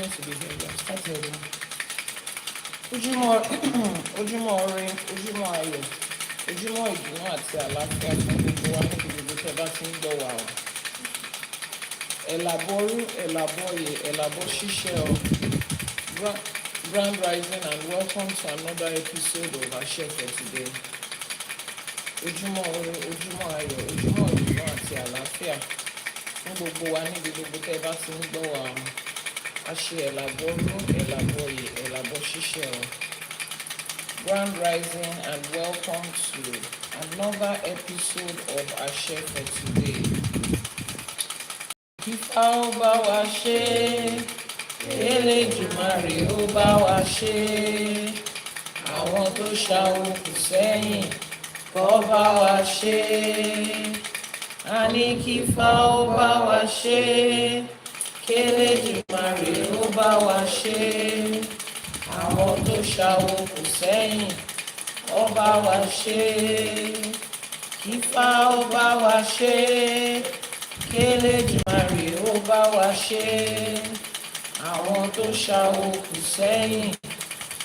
going to be here. We are starting. Ojúmọ́ ojúmọ́ ire, ojúmọ́ ayọ̀, ojúmọ́ ìdùnnú àti àlàáfíà fún gbogbo wa níbi gbogbo tẹ́ bá ti ń gbọ́ wa o. Àbọrú, Àbọyè, Àbọṣíṣẹ o. Grand rising and welcome to another episode of Àṣẹkù today. Ojúmọ́ ire, ojúmọ́ ayọ̀, ojúmọ́ ìdùnnú àti àlàáfíà fún gbogbo wa níbi gbogbo tẹ́ bá ti ń gbọ́ wa o. Àṣẹ Àbọrú, Àbọyè, Àbọṣíṣẹ o. Grand rising and welcome to another episode of Àṣẹkù today. Ifá ó bá wa ṣe, Elédùmarè ó bá wa ṣe, àwọn tó ṣàwòkù sẹ́yìn kó bá wa ṣe, a ní kí Ifá ó bá wa ṣe, k'Elédùmarè ó bá wa ṣe, àwọn tó ṣàwòkù sẹ́yìn kó bá wa ṣe, kí Ifá ó bá wa ṣe, k'Elédùmarè ó bá wa ṣe, àwọn tó ṣàwòkù sẹ́yìn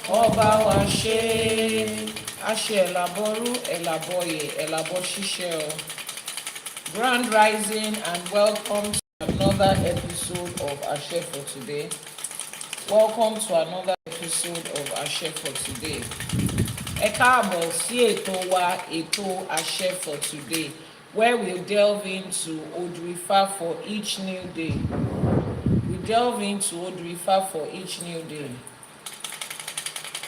kó bá wa ṣe. Àṣẹ Àbọrú, Àbọyè, Àbọṣíṣẹ o. Grand rising and welcome to another episode of Àṣẹkù today. Welcome to another episode of Àṣẹkù today. Ẹ káàbọ̀ sí ètò wa, ètò Àṣẹkù today, where we'll delve into Odù Ifá for each new day. We delve into Odù Ifá for each new day.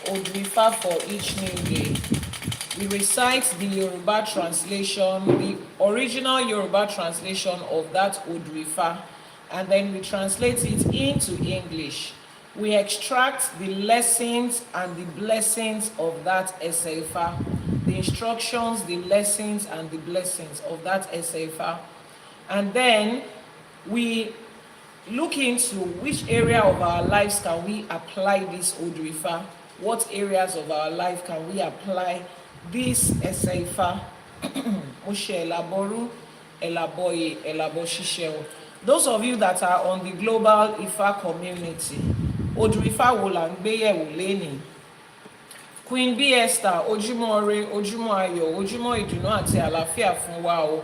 Odù Ifá for each new day. We recite the Yoruba translation, the original Yoruba translation of that Odù Ifá, and then we translate it into English. We extract the lessons and the blessings of that ÌṢÄŠE Ifá, the instructions, the lessons, and the blessings of that ÌŠÄŠE Ifá. And then we look into which area of our lives can we apply this Odù Ifá. What areas of our life can we apply this ÌШÄŠE Ifá? Àbọrú, Àbọyè, Àbọṣíṣẹ. Those of you that are on the global Ifá community, Odù Ifá wo là ń gbé yẹ̀wò lénìí? Queen B Esther, ojúmọ́ ire, ojúmọ́ ayọ̀, ojúmọ́ ìdùnnú àti àlàáfíà fún wa o.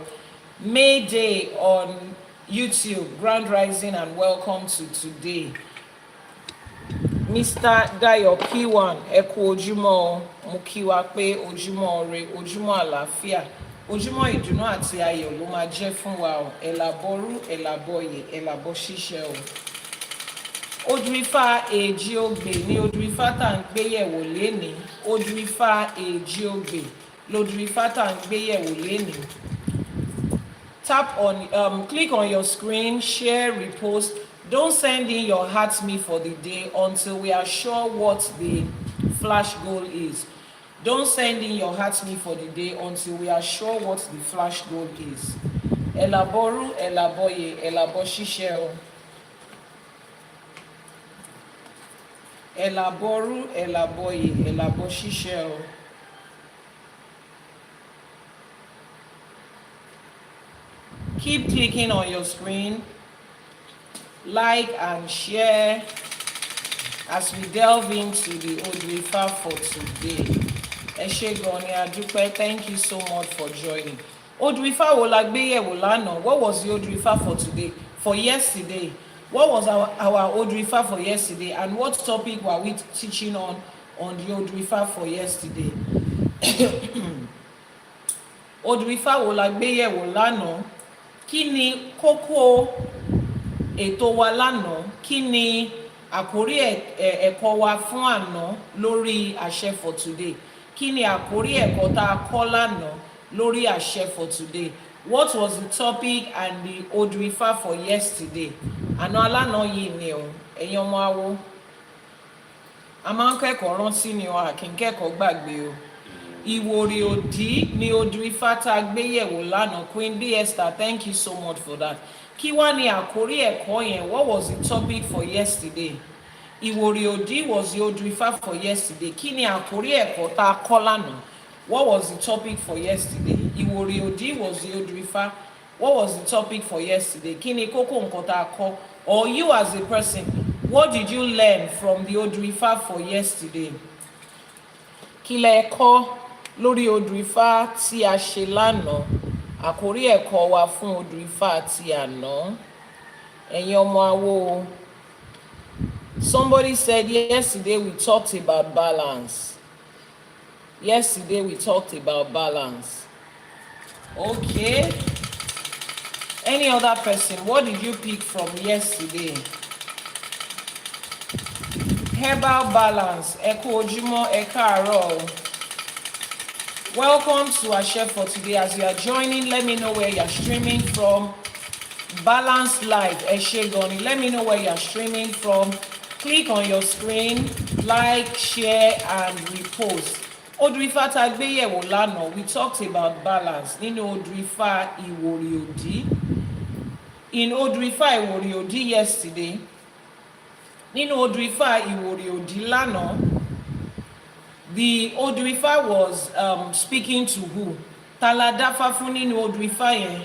May Day on YouTube, grand rising and welcome to today. Mr. Dayo Kiwan, ẹ kú ojúmọ́, mo kí wa pé ojúmọ́ ire, ojúmọ́ àlàáfíà, ojúmọ́ ìdùnnú àti ayọ̀ ló máa jẹ́ fún wa o. Àbọrú, Àbọyè, Àbọṣíṣẹ o. Odù Ifá Ejiogbe ni Odù Ifá tá ń gbé yẹ̀wò lénìí. Odù Ifá Ejiogbe l'Odù Ifá tá ń gbé yẹ̀wò lénìí. Tap on, click on your screen, share, repost. Don't send in your heart me for the day until we are sure what the flash goal is. Don't send in your heart me for the day until we are sure what the flash goal is. Àbọrú, Àbọyè, Àbọṣíṣẹ o. Àbọrú, Àbọyè, Àbọṣíṣẹ o. Keep clicking on your screen, like and share as we delve into the Odù Ifá for today. Ẹ ṣé gan ni, a dúpẹ́. Thank you so much for joining. Odù Ifá wo la gbé yẹ̀wò lánàá? What was the Odù Ifá for today? For yesterday. What was our Odù Ifá for yesterday? And what topic were we teaching on the Odù Ifá for yesterday? Odù Ifá wo la gbé yẹ̀wò lánàá? Kí ni kókó ètò wa lánàá? Kí ni àkórí ẹ̀kọ́ wa fún àná lórí Àṣẹ for today? Kí ni àkórí ẹ̀kọ́ tá a kọ́ lánàá lórí Àṣẹ for today? What was the topic and the Odù Ifá for yesterday? Àná alánà yìí ni o, ẹ̀yin ọmọ awo. A máa ń kẹ́kọ̀ọ́ rántí ni o, a kì í kẹ́kọ̀ọ́ gbàgbé o. Ìwòrì òdì ni Odù Ifá tá a gbé yẹ̀wò lánàá. Queen B Esther, thank you so much for that. Kí wá ni àkórí ẹ̀kọ́ yẹn? What was the topic for yesterday? Ìwòrì òdì was the Odù Ifá for yesterday. Kí ni àkórí ẹ̀kọ́ tá a kọ́ lánàá? What was the topic for yesterday? Ìwòrì òdì was the Odù Ifá. What was the topic for yesterday? Kí ni kókó nǹkan tá a kọ́? Or you as a person, What did you learn from the Odù Ifá for yesterday? Kí lẹ kọ́ lórí Odù Ifá tí a ṣe lánàá? Àkórí ẹ̀kọ́ wa fún Odù Ifá ti àná. Ẹ̀yin ọmọ awo. Somebody said yesterday we talked about balance. Yesterday we talked about balance. Okay. Any other person? What did you pick from yesterday? Herbal balance. Ẹ kú ojúmọ́, ẹ káàárọ̀. Welcome to Ìṣẹ̀ṣe for today. As you are joining, let me know where you are streaming from. Balance Live, ẹ ṣé gan ni. Let me know where you are streaming from. Click on your screen, like, share, and repost. Odù Ifá tá gbé yẹ̀wò lánàá, we talked about balance nínú Odù Ifá Ìwòrì Òdì. In Odù Ifá Ìwòrì Òdì yesterday, nínú Odù Ifá Ìwòrì Òdì lánàá, the Odù Ifá was speaking to who? Ta la dáfá fún nínú Odù Ifá yẹn.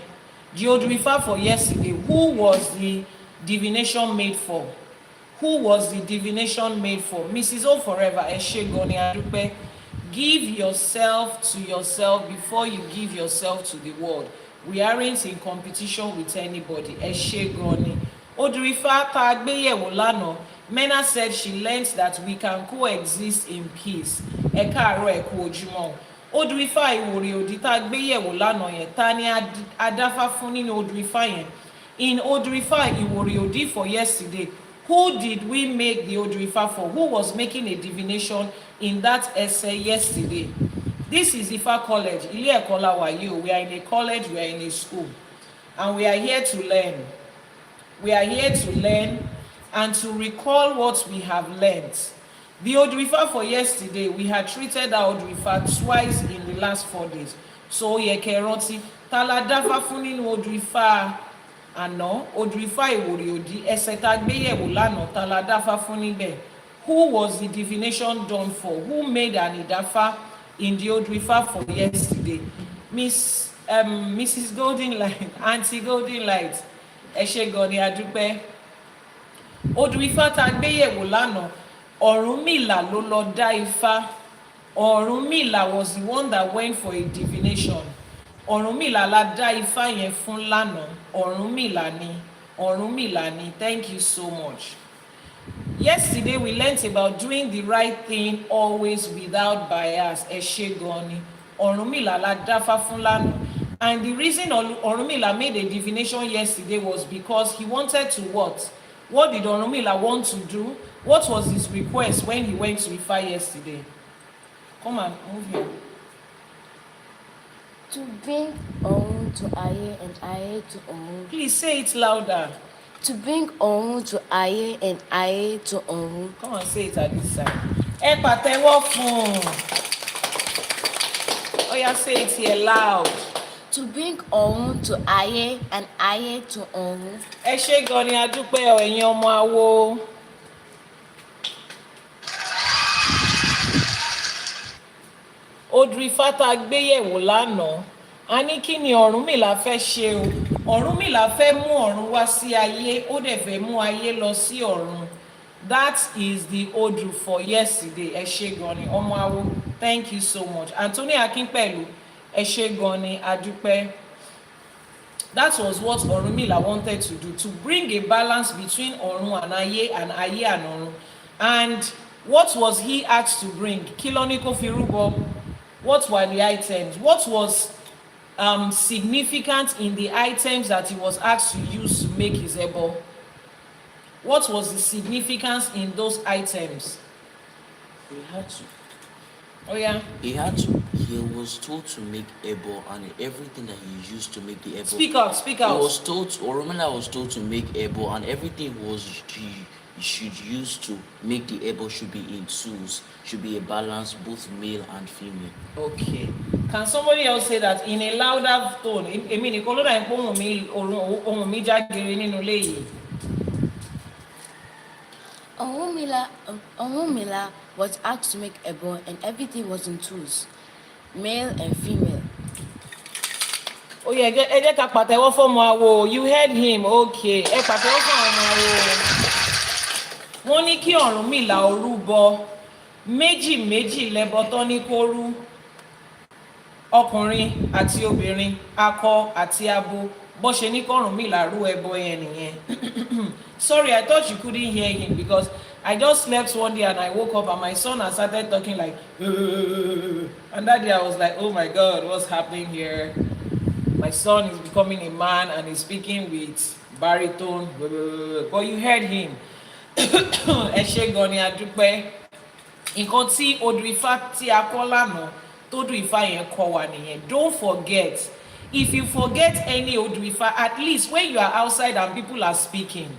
The Odù Ifá for yesterday, who was the divination made for? Who was the divination made for? Mrs. O Forever, ẹ ṣé gan ni a dúpẹ́. Give yourself to yourself before you give yourself to the world. We aren't in competition with anybody. Ẹ ṣé gan ni. Odù Ifá tá gbé yẹ̀wò lánàá, Mena said she learned that we can coexist in peace. Ẹ káàárọ̀, ẹ kú ojúmọ́. Odù Ifá Ìwòrì Òdì tá gbé yẹ̀wò lánàá yẹn, ta ni adáfá fún nínú Odù Ifá yẹn? In Odù Ifá Ìwòrì Òdì for yesterday, who did we make the Odù Ifá for? Who was making a divination in that essay yesterday? This is Ifá College. Ilé ẹ̀kọ́ la wà yìí o. We are in a college, we are in a school. And we are here to learn. We are here to learn and to recall what we have learned. The Odù Ifá for yesterday, we had treated our Odù Ifá twice in the last 4 days. So yẹ kẹ́ rántí, ta la dáfá fún nínú Odù Ifá àná, Odù Ifá Ìwòrì Òdì, ẹsẹ̀ tá gbé yẹ̀wò lánàá, ta la dáfá fún níbẹ̀? Who was the divination done for? Who made an idafa in the Odù Ifá for yesterday? Mrs. Golden Light, Auntie Golden Light, ẹ ṣé gan ni a dúpẹ́. Odù Ifá tá gbé yẹ̀wò lánàá, Ọ̀rúnmìlà ló lọ dá Ifá. Ọ̀rúnmìlà was the one that went for a divination. Ọ̀rúnmìlà la dá Ifá yẹn fún lánàá. Ọ̀rúnmìlà ni. Thank you so much. Yesterday we learnt about doing the right thing always without bias. Ẹ ṣé gan ni. Ọ̀rúnmìlà la dáfá fún lánàá. And the reason Ọ̀rúnmìlà made a divination yesterday was because he wanted to what? What did Ọ̀rúnmìlà want to do? What was his request when he went to Ifá yesterday? Come on, move here. To bring Ọ̀run to Ayé and Ayé to Ọ̀run. Please say it louder. To bring Ọ̀run to Ayé and Ayé to Ọ̀run. Come on, say it at this side. Ẹ pàtẹ́wọ́ fún un. Oh yeah, say it here loud. To bring Ọ̀run to Ayé and Ayé to Ọ̀run. Ẹ ṣé gan ni a dúpẹ́ ẹ̀yin ọmọ awo. Odù Ifá tá gbé yẹ̀wò lánàá, a ní kí ni Ọ̀rúnmìlà fẹ́ ṣe o? Ọ̀rúnmìlà fẹ́ mú ọ̀run wá sí ayé, ó dẹ̀ fẹ́ mú ayé lọ sí ọ̀run. That is the Odù for yesterday. Ẹ ṣé gan ni ọmọ awo. Thank you so much. Anthony Akínpẹ̀lú, ẹ ṣé gan ni a dúpẹ́. That was what Ọ̀rúnmìlà wanted to do, to bring a balance between ọ̀run and ayé and ọ̀run. And what was he asked to bring? Kí ló ní kó fi rúbọ? What were the items? What was significant in the items that he was asked to use to make his ẹbọ? What was the significance in those items? He had to. Oh yeah? He was told to make ẹbọ, and everything that he used to make the ẹbọ. Speak out. Ọ̀rúnmìlà was told to make ẹbọ, and everything he should use to make the ẹbọ should be in twos, should be a balance, both male and female. Okay. Can somebody else say that in a louder tone? Èmi nìkan ló dà ń pé ohùn mi jágere nínú ilé yìí. Ọ̀rúnmìlà was asked to make ẹbọ, and everything was in twos, male and female. Oh yeah, ẹ jẹ́ ká pàtẹ́wọ́ fọ́mọ awo. You heard him. Okay. Ẹ pàtẹ́wọ́ fún ọmọ awo. wọ́n ní kí Ọ̀rúnmìlà ó rúbọ méjì méjì lẹ́bọ tán ní kó rú, ọkùnrin àti obìnrin, akọ àti abo, bó ṣe ní k'Ọ̀rúnmìlà rú ẹbọ yẹn nìyẹn. Sorry, I thought you couldn't hear him because I just slept one day and I woke up and my son had started talking like, and that day I was like, oh my God, what's happening here? My son is becoming a man and he's speaking with baritone, but you heard him. Ẹ ṣé gan ni a dúpẹ́. Nǹkan tí Odù Ifá tí a kọ́ lánàá t'Odù Ifá yẹn kọ́ wa nìyẹn. Don't forget, if you forget any Odù Ifá, at least when you are outside and people are speaking,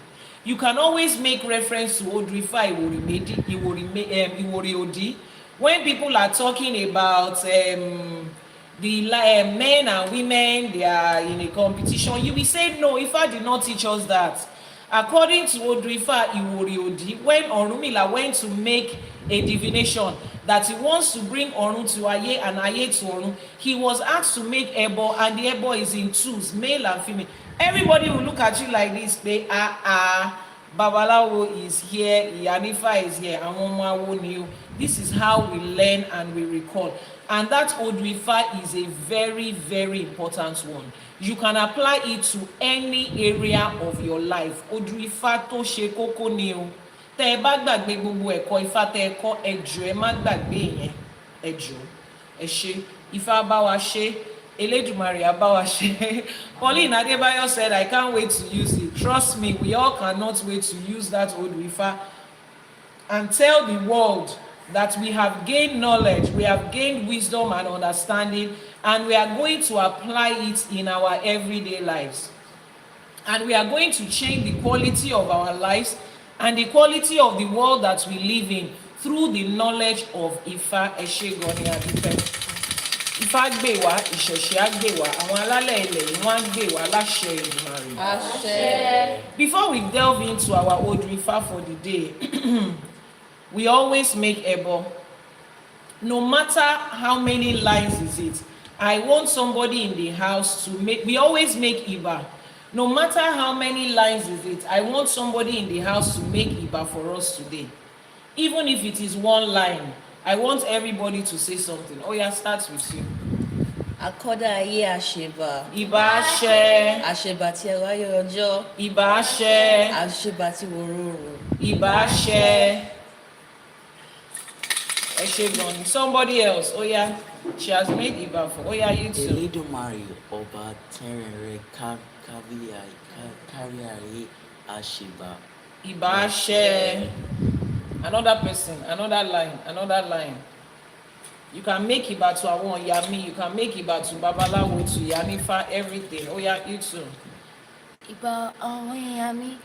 you can always make reference to Odù Ifá Ìwòrè Òdì. When people are talking about the men and women, they are in a competition, you will say, no, Ifá did not teach us that. According to Odù Ifá Ìwòrè Òdì, when Ọ̀rúnmìlà went to make a divination that he wants to bring Ọ̀run to Ayé and Ayé to Ọ̀run, he was asked to make ẹbọ, and the ẹbọ is in twos, male and female. Everybody will look at you like this, say, Babalawo is here, Iyanifa is here, àwọn ọmọ awo ni o. This is how we learn and we recall. And that Odù Ifá is a very, very important one. You can apply it to any area of your life. Odù Ifá tó ṣe kókó ni o. Tẹ́ ẹ bá gbàgbé gbogbo ẹ̀kọ́ Ifá tẹ́ ẹ kọ́, ẹ jọ̀ọ́ ẹ má gbàgbé yẹn. Ẹ jọ̀ọ́, ẹ ṣé. Ifá bá wa ṣe, Elédùmarè á bá wa ṣe. Pauline Adebayo said, I can't wait to use it. Trust me, we all cannot wait to use that Odù Ifá and tell the world that we have gained knowledge, we have gained wisdom and understanding, and we are going to apply it in our everyday lives. And we are going to change the quality of our lives and the quality of the world that we live in through the knowledge of Ifá. Ẹ ṣé gan ni a dúpẹ́. Ifá gbè wá, ìṣẹ̀ṣe á gbè wá, àwọn alálẹ̀ ilẹ̀ yìí wọ́n á gbè wá láṣẹ Èdùmàrè. Àṣẹ. Before we delve into our Odù Ifá for the day, we always make ẹbọ. No matter how many lines is it, I want somebody in the house to make, we always make Iba. No matter how many lines is it, I want somebody in the house to make Iba for us today. Even if it is one line, I want everybody to say something. Oh yeah, starts with you. Akọ́dá ayé àṣebà. Ìbà ṣẹ. Àṣebà tí ẹ wáyé ọjọ́. Ìbà ṣẹ. Àṣebà tí wòróró. Ìbà ṣẹ. Ẹ ṣé gan ni. Somebody else. Oh yeah, she has made Iba for. Oh yeah, you too. Elédùmarè ọba tẹ́rẹ̀ẹ́rẹ́ kárí ayé àṣebà. Ìbà ṣẹ. Another person, another line, another line. You can make Iba to àwọn Yami, you can make Iba to Babalawo, to Iyanifa, everything. Oh yeah, you too. Ìbà àwọn Yami.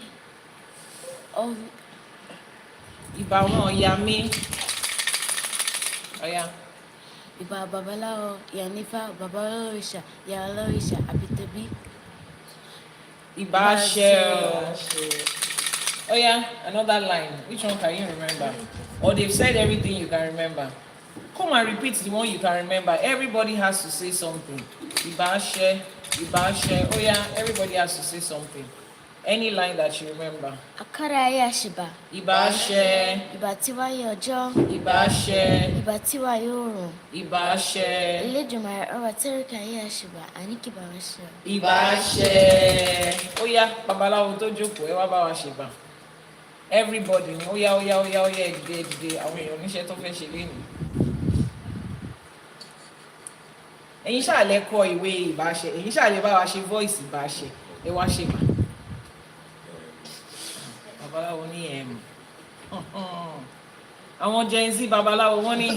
Ìbà àwọn Yami. Oh yeah. Ìbà Babalawo, Iyanifa, Babalórìṣà, Ìyá Olórìṣà, Àbítẹ́bí. Ìbà ṣẹ. Oh yeah, another line. Which one can you remember? Or they've said everything you can remember. Come and repeat the one you can remember. Everybody has to say something. Ìbà ṣẹ, Ìbà ṣẹ. Oh yeah, everybody has to say something. Any line that you remember. Akọ́dá ayé àṣebà. Ìbà ṣẹ. Ìbà tí wáyé ọjọ́. Ìbà ṣẹ. Ìbà tí wáyé òòrùn. Ìbà ṣẹ. Elédùmarè ọba tẹ́ríkà ayé àṣebà, àníkì bá wa ṣe. Ìbà ṣẹ. Ó yá, babaláwo tó jókòó, ẹ wá bá wa ṣèbà. Everybody, ó yá, ó yá, ó yá, ó yá, ẹ̀dìdè, àwọn èèyàn oníṣẹ́ tó fẹ́ ṣe lénìí. Ẹ̀yin ṣáà lẹ kọ ìwé ìbà ṣẹ, ẹ̀yin ṣáà lè bá wa ṣe voice ìbà ṣẹ, ẹ wá ṣèbà. Babaláwo ní àwọn Gen Z babaláwo wọ́n ní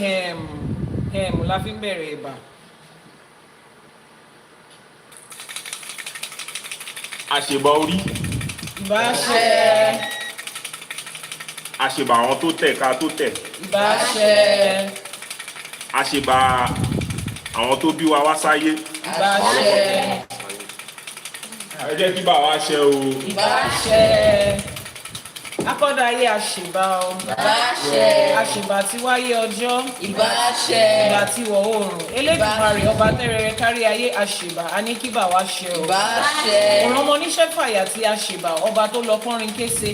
la fi ń bẹ̀rẹ̀ ẹ̀bà. Àṣebà orí. Ìbà ṣẹ. Àṣebà àwọn tó tẹ̀ ká tó tẹ̀. Ìbà ṣẹ. Àṣebà àwọn tó bí wa wá sáyé. Ìbà ṣẹ. Ẹ jẹ́ kí bá wa ṣẹ o. Ìbà ṣẹ. akọ́dá ayé àṣèbá o. Ìbáṣẹ. àṣèbá tí wáyé ọjọ́. Ìbáṣẹ. ìgbà tí wọ̀ oòrùn. Elédùmarè ọba tẹ́rẹrẹ kárí ayé àṣèbá aníkíbà wá ṣe o. Ìbáṣẹ. òrànmọ oníṣẹ́ fàyà tí àṣèbá ọba tó lọ kọrin kése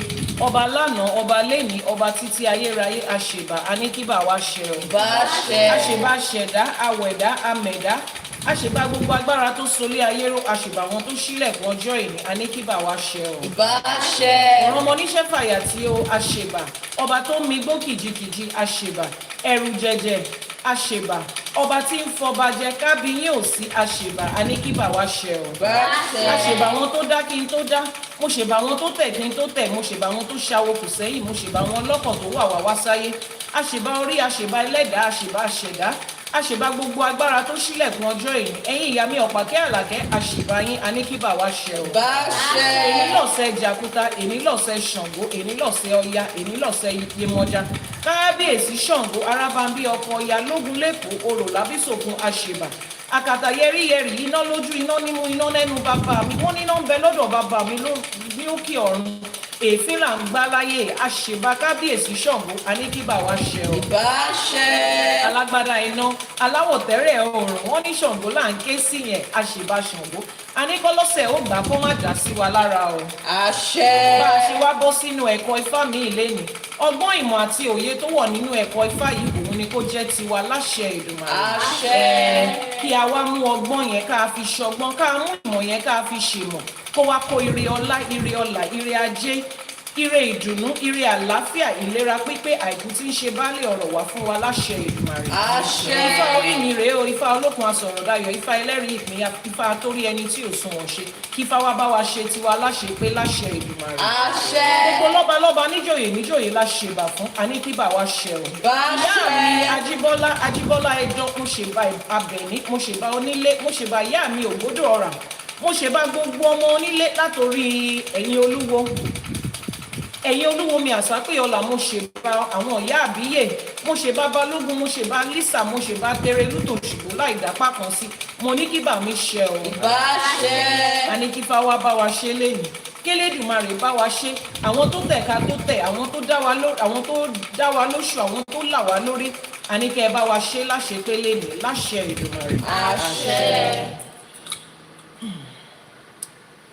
ọba lánàá ọba lẹ́ni ọba títí ayérayé àṣèbá aníkíbà wá ṣe o. Ìbáṣẹ. àṣèbá ṣẹ̀dá awẹ̀dá amẹ̀dá àṣèbá gbogbo agbára tó solé ayé ró àṣèbá wọn tó ṣílẹ̀kùn ọjọ́ ìní aníkíbà wá ṣe o. Ìbáṣẹ. òrànmọ oníṣẹ́ fàyà tí ó àṣèbá ọba tó ń mi gbó kìjikìji àṣèbá ẹrù jẹjẹ àṣèbá ọba tí ń fọba jẹ kábíyín ò sí àṣèbá aníkíbà wá ṣe o. Ìbáṣẹ. àṣèbá wọn tó dá kí n tó dá mo ṣèbá wọn tó tẹ̀ kí n tó tẹ̀ mo ṣèbá wọn tó ṣàwò kù sẹ́yìn mo ṣèbá wọn lọ́kàn tó wà wá wá sáyé àṣèbá orí àṣèbá ẹlẹ́dàá àṣèbá àṣẹ̀dá àṣèbá gbogbo agbára tó ṣílẹ̀kùn ọjọ́ ìní ẹ̀yin ìyá mi ọ̀pàkẹ́ àlàkẹ́ àṣèbá yín aníkíbà wá ṣe o. Ìbáṣẹ. èní lọ̀sẹ̀ jàkúta èní lọ̀sẹ̀ ṣàngó èní lọ̀sẹ̀ ọya èní lọ̀sẹ̀ yemọja kábíyèsí ṣàngó arábàmbí ọkọ ọya lógun lẹ́kọ̀ọ́ orò lábísòkun àṣèbá àkàtà yẹríyẹrí iná lójú iná nímú iná lẹ́nu bàbá mi wọ́n níná ń bẹ lọ́dọ̀ bàbá mi ní òkè ọ̀run èéfín là ń gbá láyé àṣèbá kábíyèsí ṣàngó aníkíbà wá ṣe o. Ìbáṣẹ. alágbádá iná aláwọ̀ tẹ́rẹ̀ ọ̀rùn wọ́n ní ṣàngó là ń ké sí yẹn àṣèbá ṣàngó aníkọ́lọ́sẹ̀ ó gbà kó má dá sí wa lára o. Àṣẹ. bá a ṣe wá bọ́ sínú ẹ̀kọ́ ifá mi ìlénìí ọgbọ́n ìmọ̀ àti òye tó wọ̀ nínú ẹ̀kọ́ ifá yìí òun ni kó jẹ́ tiwa láṣẹ Èdùmàrè. Àṣẹ. kí a wá mú ọgbọ́n yẹn ká fi ṣọgbọ́n ká mú ìmọ̀ yẹn ká fi ṣèmọ̀ kó wá kó ire ọlá ire ọlà ire ajé ire ìdùnnú ire àlàáfíà ìlera pípé àìkú tí ń ṣe baálé ọ̀rọ̀ wá fún wa láṣẹ Èdùmàrè. Àṣẹ. ifá orí mi rèé o ifá olókun asọ̀rọ̀dayọ̀ ifá ẹlẹ́rìí ìpínyà ifá torí ẹni tí ò sunwọ̀n ṣe kí ifá wá bá wa ṣe tiwa láṣẹ pé láṣẹ Èdùmàrè. Àṣẹ. gbogbo lọ́balọ́ba níjòyè níjòyè la ṣèbà fún aníkíbà wa ṣe o. Ìbáṣẹ. ìyá mi ajíbọ́lá ẹjọ́ mo ṣèbà abẹ̀ní mo ṣèbà onílé mo ṣèbà ìyá mi ògbódò ọ̀rà mo ṣèbà gbogbo ọmọ onílé látòrí ẹ̀yin olúwo mi àsápéyọlà mo ṣèbà àwọn ìyá àbíyè mo ṣèbà balógun mo ṣèbà lísà mo ṣèbà tẹrẹlú tòṣìbò láì dápá kan sí mo ní kí bà mí ṣe o. Ìbáṣẹ. a ní kí fáwa bá wa ṣe lẹ́yìn k'Elédùmarè bá wa ṣe àwọn tó tẹ̀ ká tó tẹ̀ àwọn tó dá wa lóṣù àwọn tó là wá lórí a ní kẹ́ ẹ bá wa ṣe láṣẹ pé lẹ́yìn láṣẹ Èdùmàrè. Àṣẹ.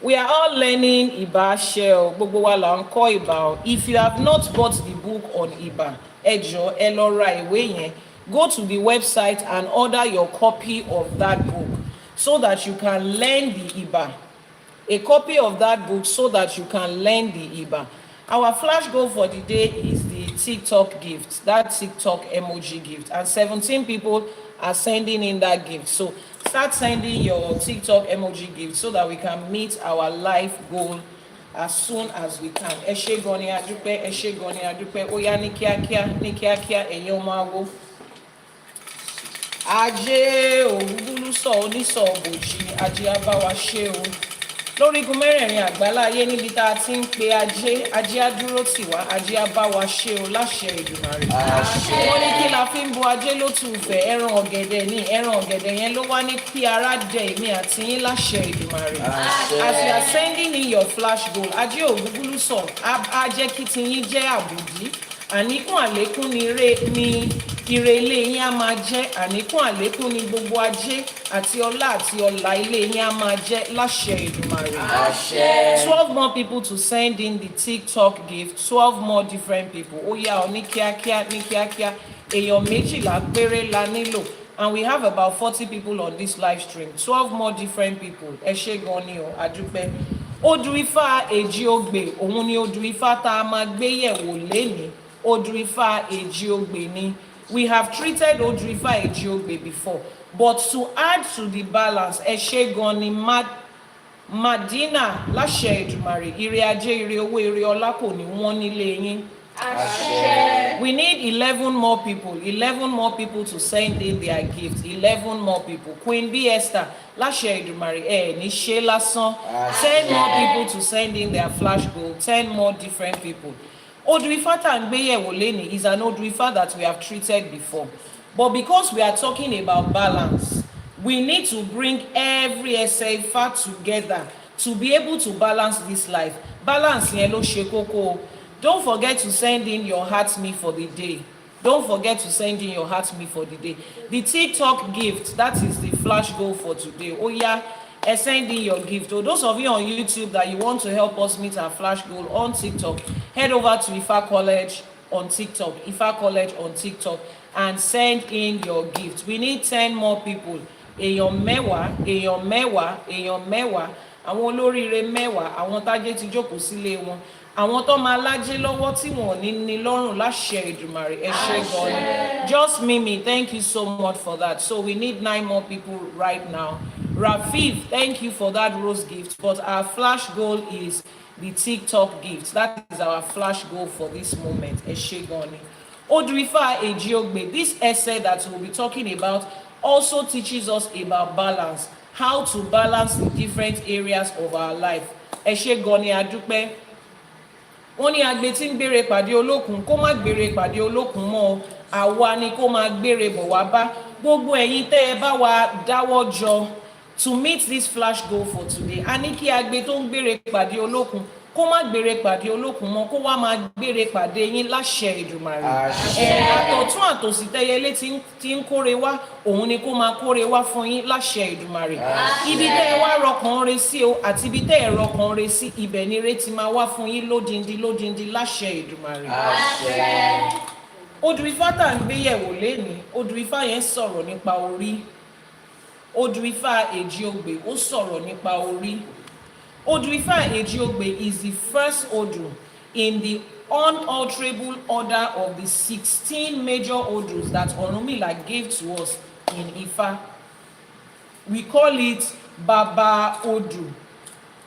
We are all learning Iba Shell. Gbogbo wa là ń kọ́ Iba o. If you have not bought the book on Iba, ẹ jọ̀ọ́ ẹ lọ ra ìwé yẹn. Go to the website and order your copy of that book so that you can learn the Iba. A copy of that book so that you can learn the Iba. Our flash goal for the day is the TikTok gift, that TikTok emoji gift. And 17 people are sending in that gift. So start sending your TikTok emoji gift so that we can meet our life goal as soon as we can. Ẹ ṣé gan ni a dúpẹ́, ẹ ṣé gan ni a dúpẹ́. Ó yá ní kíákíá ẹ̀yin ọmọ awo. Ajé ògúngúlú sọ onísọ̀ bòjì ajé á bá wa ṣe o. Lórígun mẹ́rẹ̀ẹ̀rin àgbáláyé níbi tá a ti ń pe ajé á dúró tì wá ajé á bá wa ṣe o láṣẹ Èdùmàrè. Wọ́n ní kí la fi ń bo ajé ló tù fẹ́ ẹran ọ̀gẹ̀dẹ̀ ní ẹran ọ̀gẹ̀dẹ̀ yẹn ló wá ní kí ara dẹ èmi àti yín láṣẹ Èdùmàrè. As you are sending in your flash goal ajé ògúngúlú sọ á jẹ́ kí tiyín jẹ́ àbùdí àníkún àlékún ni ire ilé yín á máa jẹ́ àníkún àlékún ni gbogbo ajé àti ọlá àti ọlà ilé yín á máa jẹ́ láṣẹ Èdùmàrè. Àṣẹ. 12 more people to send in the TikTok gift 12 more different people ó yá ọ ní kíákíá èèyàn méjìlá péré la nílò and we have about 40 people on this live stream 12 more different people ẹ ṣé gan ni o àdúpẹ́. Odù Ifá Ejiogbe òun ni Odù Ifá tá a máa gbé yẹ̀wò lénìí. Odù Ifá Ejiogbe ni. We have treated Odù Ifá Ejiogbe before, but to add to the balance, ẹ ṣé gan ni Madina láṣẹ Èdùmàrè, ire ajé, ire owó, ire ọlá kò ní wọ́n nílé yín. Àṣẹ. We need 11 more people to send in their gift. 11 more people. Queen B Esther, láṣẹ Èdùmàrè, ní ṣe lásán. 10 more people to send in their flash goal. 10 more different people. Odù Ifá tá ń gbé yẹ̀wò lénìí is an Odù Ifá that we have treated before. But because we are talking about balance, we need to bring every ẹsẹ̀ Ifá together to be able to balance this life. Balance yẹn ló ṣe kókó. Don't forget to send in your heart me for the day. Don't forget to send in your heart me for the day. The TikTok gift, that is the flash goal for today. Oh yeah, send in your gift. So those of you on YouTube that you want to help us meet our flash goal on TikTok, head over to Ifa College on TikTok, Ifa College on TikTok, and send in your gift. We need 10 more people. Èèyàn mẹ́wàá, àwọn olóríire mẹ́wàá, àwọn tájé ti jókòó sílé wọn, àwọn tó máa lájé lọ́wọ́ tí wọn ní lọ́rùn láṣẹ Èdùmàrè. Ẹ ṣé gan ni. Just Mimi, thank you so much for that. So we need 9 more people right now. Rafif, thank you for that rose gift, but our flash goal is the TikTok gift. That is our flash goal for this moment. Ẹ ṣé gan ni. Odù Ifá Ejiogbe, this essay that we'll be talking about also teaches us about balance, how to balance the different areas of our life. Ẹ ṣé gan ni, a dúpẹ́. Wọ́n ní agbe tí ń gbére pàdé olókun kó má gbére pàdé olókun mọ́, àwa ni kó má gbére bọ̀ wá bá. Gbogbo ẹ̀yin tẹ́ ẹ bá wa dáwọ́ jọ to meet this flash goal for today. A ní kí agbe tó ń gbére pàdé olókun kó má gbére pàdé olókun mọ́, kó wá máa gbére pàdé yín láṣẹ Èdùmàrè. Àtọ̀tún àtòsí tẹ́yẹlé tí ń kóre wá, òun ni kó máa kóre wá fún yín láṣẹ Èdùmàrè. Ibi tẹ́ ẹ wá rọkàn re sí o àti ibi tẹ́ ẹ rọkàn re sí, ibẹ̀ ni ire ti máa wá fún yín lódindi láṣẹ Èdùmàrè. Odù Ifá tá ń gbé yẹ̀wò lénìí, Odù Ifá yẹn sọ̀rọ̀ nípa orí. Odù Ifá Ejiogbe ó sọ̀rọ̀ nípa orí. Odù Ifá Ejiogbe is the first Odù in the unalterable order of the 16 major Odus that Ọ̀rúnmìlà gave to us in Ifá. We call it Baba Odù.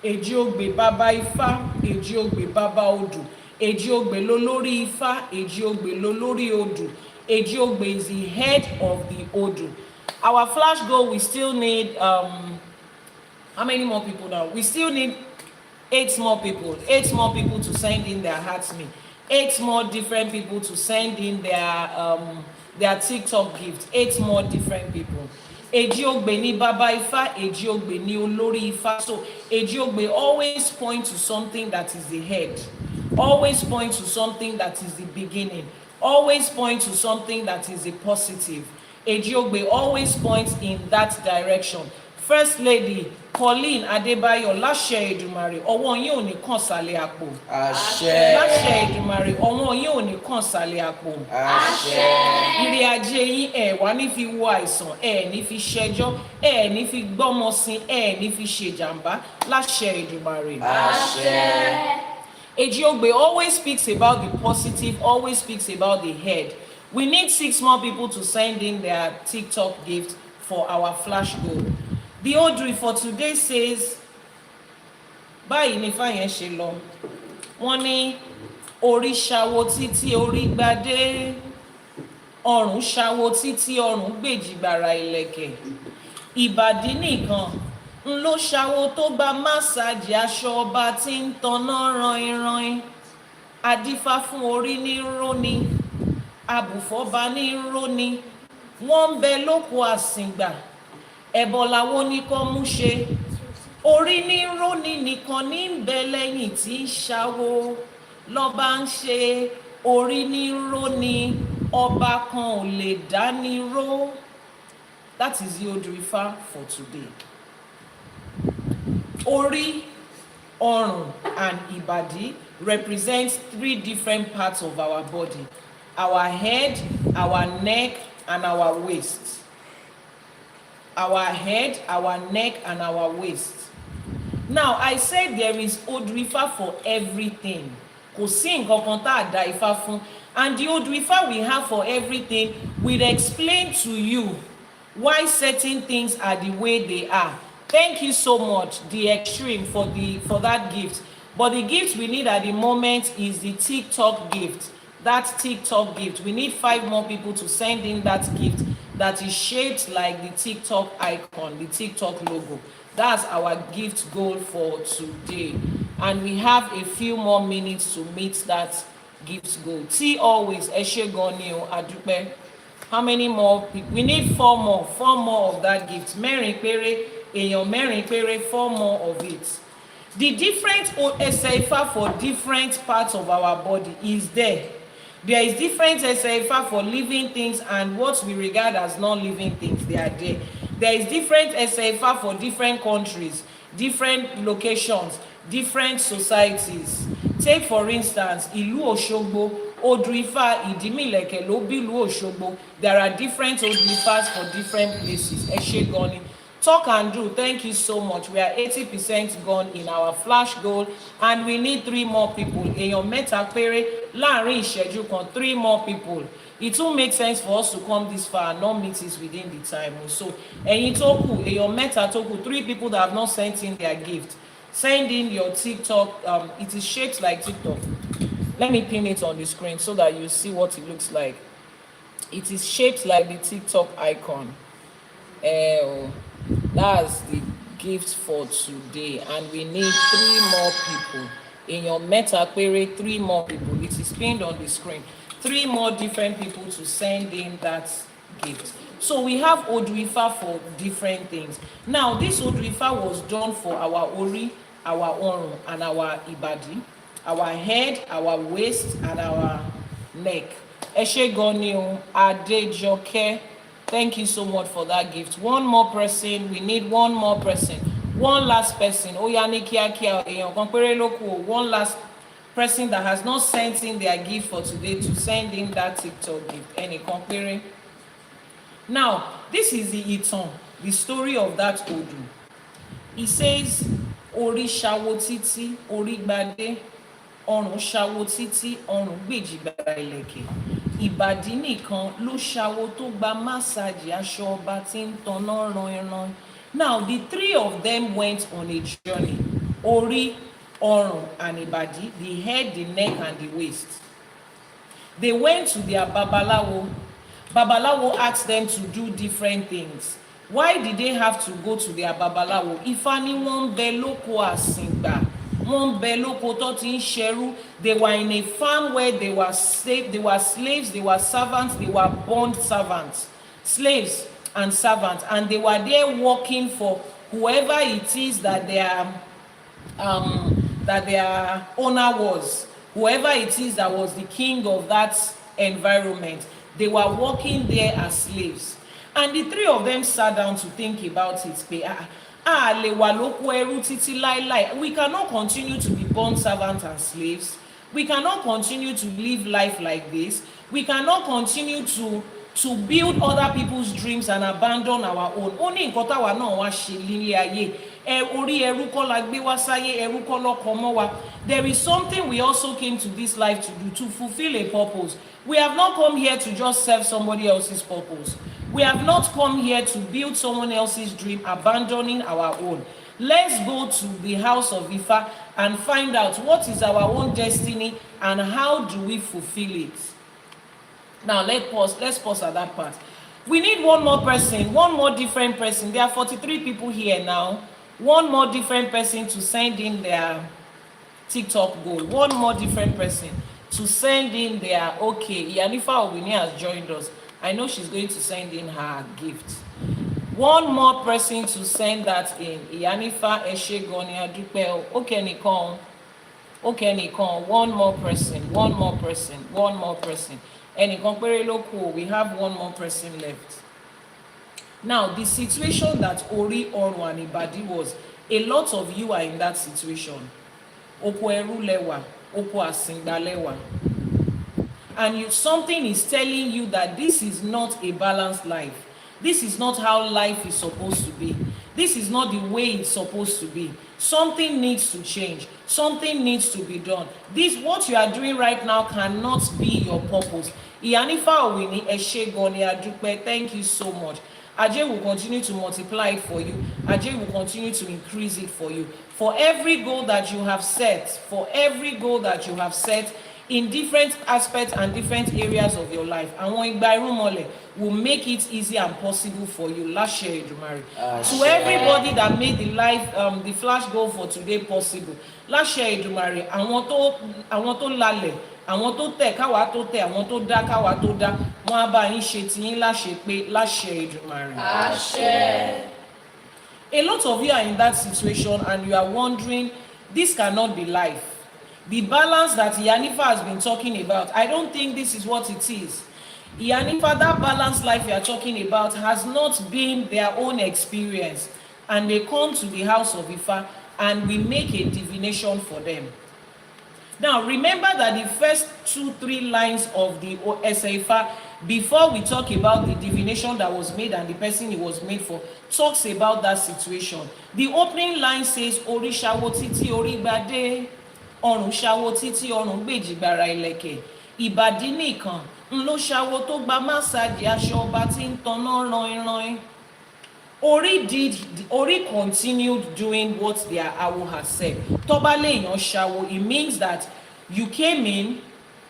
Ejiogbe Baba Ifá, Ejiogbe Baba Odù. Ejiogbe lolórí Ifá, Ejiogbe lolórí Odù. Ejiogbe is the head of the Odù. Our flash goal, we still need how many more people now? We still need 8 more people. 8 more people to send in their hearts me. 8 more different people to send in their TikTok gift. 8 more different people. Ejiogbe ni Baba Ifá, Ejiogbe ni olórí Ifá. So Ejiogbe always point to something that is the head. Always point to something that is the beginning. Always point to something that is a positive. Ejiogbe always points in that direction. First Lady Pauline Adébáyọ̀, láṣẹ Èdùmàrè, ọwọ́ yín ò ní kàn sálẹ̀ àpò. Àṣẹ. Láṣẹ Èdùmàrè, ọwọ́ yín ò ní kàn sálẹ̀ àpò. Àṣẹ. Ire ajé yín ẹ wá ní fi wo àìsàn, ẹ ní fi ṣẹjọ́, ẹ ní fi gbọ́mọ sin, ẹ ní fi ṣèjàmbá, láṣẹ Èdùmàrè. Àṣẹ. Ejiogbe always speaks about the positive, always speaks about the head. We need 6 more people to send in their TikTok gift for our flash goal. The Odù for today says, báyìí ni Ifá yẹn ṣe lọ. Wọ́n ní orí ṣawo títí orí gbadé, ọrùn ṣawo títí ọrùn gbèjìgbàrà ìlẹ̀kẹ̀. Ìbàdí nìkan ń ló ṣawo tó gba másáàjì aṣọ ọba tí ń tanná ranrin. Adífá fún orí ní róni, abùfọ́ba ní róni. Wọ́n ń bẹ lóko àsìngbà, ẹbọ làwọn ní kó mú ṣe. Orí ní róni nìkan ní ń bẹ lẹ́yìn tí ń ṣawo lọ́ba ń ṣe. Orí ní róni, ọba kan ò lè dání ró. That is the Odù Ifá for today. Orí, ọrùn, and ìbàdí represents 3 different parts of our body: our head, our neck, and our waist. Our head, our neck, and our waist. Now, I said there is Odù Ifá for everything. Kò sí nǹkan kan tá a dá Ifá fún. And the Odù Ifá we have for everything will explain to you why certain things are the way they are. Thank you so much, The Extreme, for that gift. But the gift we need at the moment is the TikTok gift. That TikTok gift. We need 5 more people to send in that gift that is shaped like the TikTok icon, the TikTok logo. That's our gift goal for today. And we have a few more minutes to meet that gift goal. T always, ẹ ṣé gan ni o, a dúpẹ́. How many more people? We need 4 more of that gift. Mẹ́rin péré, èèyàn mẹ́rin péré, 4 more of it. The different Ese Ifa for different parts of our body is there. There is different Ese Ifa for living things and what we regard as non-living things. They are there. There is different Ese Ifa for different countries, different locations, different societies. Take for instance, Ìlú Òṣogbo, Odù Ifá Ìdímìlẹ̀kẹ̀ ló bí ìlú Òṣogbo. There are different Odù Ifás for different places. Ẹ ṣé gan ni. Talk and do, thank you so much. We are 80% gone in our flash goal and we need 3 more people. Èèyàn mẹ́ta péré láàrin ìṣẹ́jú kan, 3 more people. It will make sense for us to come this far and not meet it within the time. So, ẹ̀yin tó kù, èèyàn mẹ́ta tó kù, 3 people that have not sent in their gift. Send in your TikTok. It is shaped like TikTok. Let me pin it on the screen so that you see what it looks like. It is shaped like the TikTok icon. That's the gift for today, and we need 3 more people. In your meta query, 3 more people. It is pinned on the screen. 3 more different people to send in that gift. So we have Odù Ifá for different things. Now this Odù Ifá was done for our Ori, our Orun, and our Ibadi, our head, our waist, and our neck. Ẹ ṣé gan ni o, Adejoke. Thank you so much for that gift. 1 more person. We need 1 more person. 1 last person. Oya ní kíákíá, èèyàn kan péré ló kù. 1 last person that has not sent in their gift for today to send in that TikTok gift. Ẹnìkan péré. Now, this is the ìtàn, the story of that Odù. He says, Orí ṣawo títí, orí gbadé, ọrùn ṣawo títí, ọrùn gbèjìgbà ìlẹ̀kẹ̀. Ìbàdí nìkan ló ṣawo tó gba másáàjì aṣọ ọba tí ń tanná ran-ìran. Now, the 3 of them went on a journey. Orí, ọrùn, and Ìbàdí, the head, the neck, and the waist. They went to their Babalawo. Babalawo asked them to do different things. Why did they have to go to their Babalawo? Ifá ní wọ́n ń bẹ lóko àsìngbà, wọ́n ń bẹ lóko tó ti ń ṣẹrú. They were in a farm where they were slaves, they were servants, they were bond servants, slaves and servants, and they were there working for whoever it is that their owner was, whoever it is that was the king of that environment. They were working there as slaves. And the 3 of them sat down to think about it. We cannot continue to be bond servants and slaves. We cannot continue to live life like this. We cannot continue to build other people's dreams and abandon our own. Only nǹkan táwa náà wá ṣe nílé ayé. Orí ẹrú kọ́ la gbé wá sáyé, ẹrú kọ́ lọ́kọ mọ́ wa. There is something we also came to this life to do, to fulfill a purpose. We have not come here to just serve somebody else's purpose. We have not come here to build someone else's dream, abandoning our own. Let's go to the house of Ifa and find out what is our own destiny and how do we fulfill it. Now let's pause at that part. We need 1 more person, 1 more different person. There are 43 people here now. 1 more different person to send in their TikTok goal. 1 more different person to send in their, okay, Iyanifa Ewa has joined us. I know she's going to send in her gift. 1 more person to send that in. Iyanifa Ewa. Okay, Nikon. Okay, Nikon. 1 more person. 1 more person. 1 more person. And we have 1 more person left. Now, the situation that Ori, Oru, and Ibadi was, a lot of you are in that situation. Oko eru lewa, oko asingba lewa. And something is telling you that this is not a balanced life. This is not how life is supposed to be. This is not the way it's supposed to be. Something needs to change. Something needs to be done. What you are doing right now cannot be your purpose. Iyanifa Ewa, thank you so much. Ajay will continue to multiply it for you. Ajay will continue to increase it for you. For every goal that you have set, in different aspects and different areas of your life, àwọn ìgbà irúnmọlẹ̀ will make it easy and possible for you. Láṣẹ Èdùmàrè. To everybody that made the flash goal for today possible. Láṣẹ Èdùmàrè, àwọn tó lálẹ̀, àwọn tó tẹ̀ káwa tó tẹ̀, àwọn tó dá káwa tó dá, wọ́n á bá yín ṣe tiyín láṣẹ pé láṣẹ Èdùmàrè. Àṣẹ. A lot of you are in that situation and you are wondering, This cannot be life. The balance that Iyanifa has been talking about, I don't think this is what it is. Iyanifa, that balanced life you are talking about has not been their own experience. And they come to the house of Ifa and we make a divination for them. Now, remember that the first 2-3 lines of the ESE Ifa, before we talk about the divination that was made and the person it was made for, talks about that situation. The opening line says, Ori ṣawo títí orí gbadé, ọrùn ṣawo títí ọrùn gbèjìgbara ìlẹ̀kẹ̀, ìbàdí nìkan, ń ló ṣawo tó gba másáàjì aṣọ ọba tí ń tanná ranran. Ori continued doing what their awo has said. Tobale yon shawo, it means that you came in,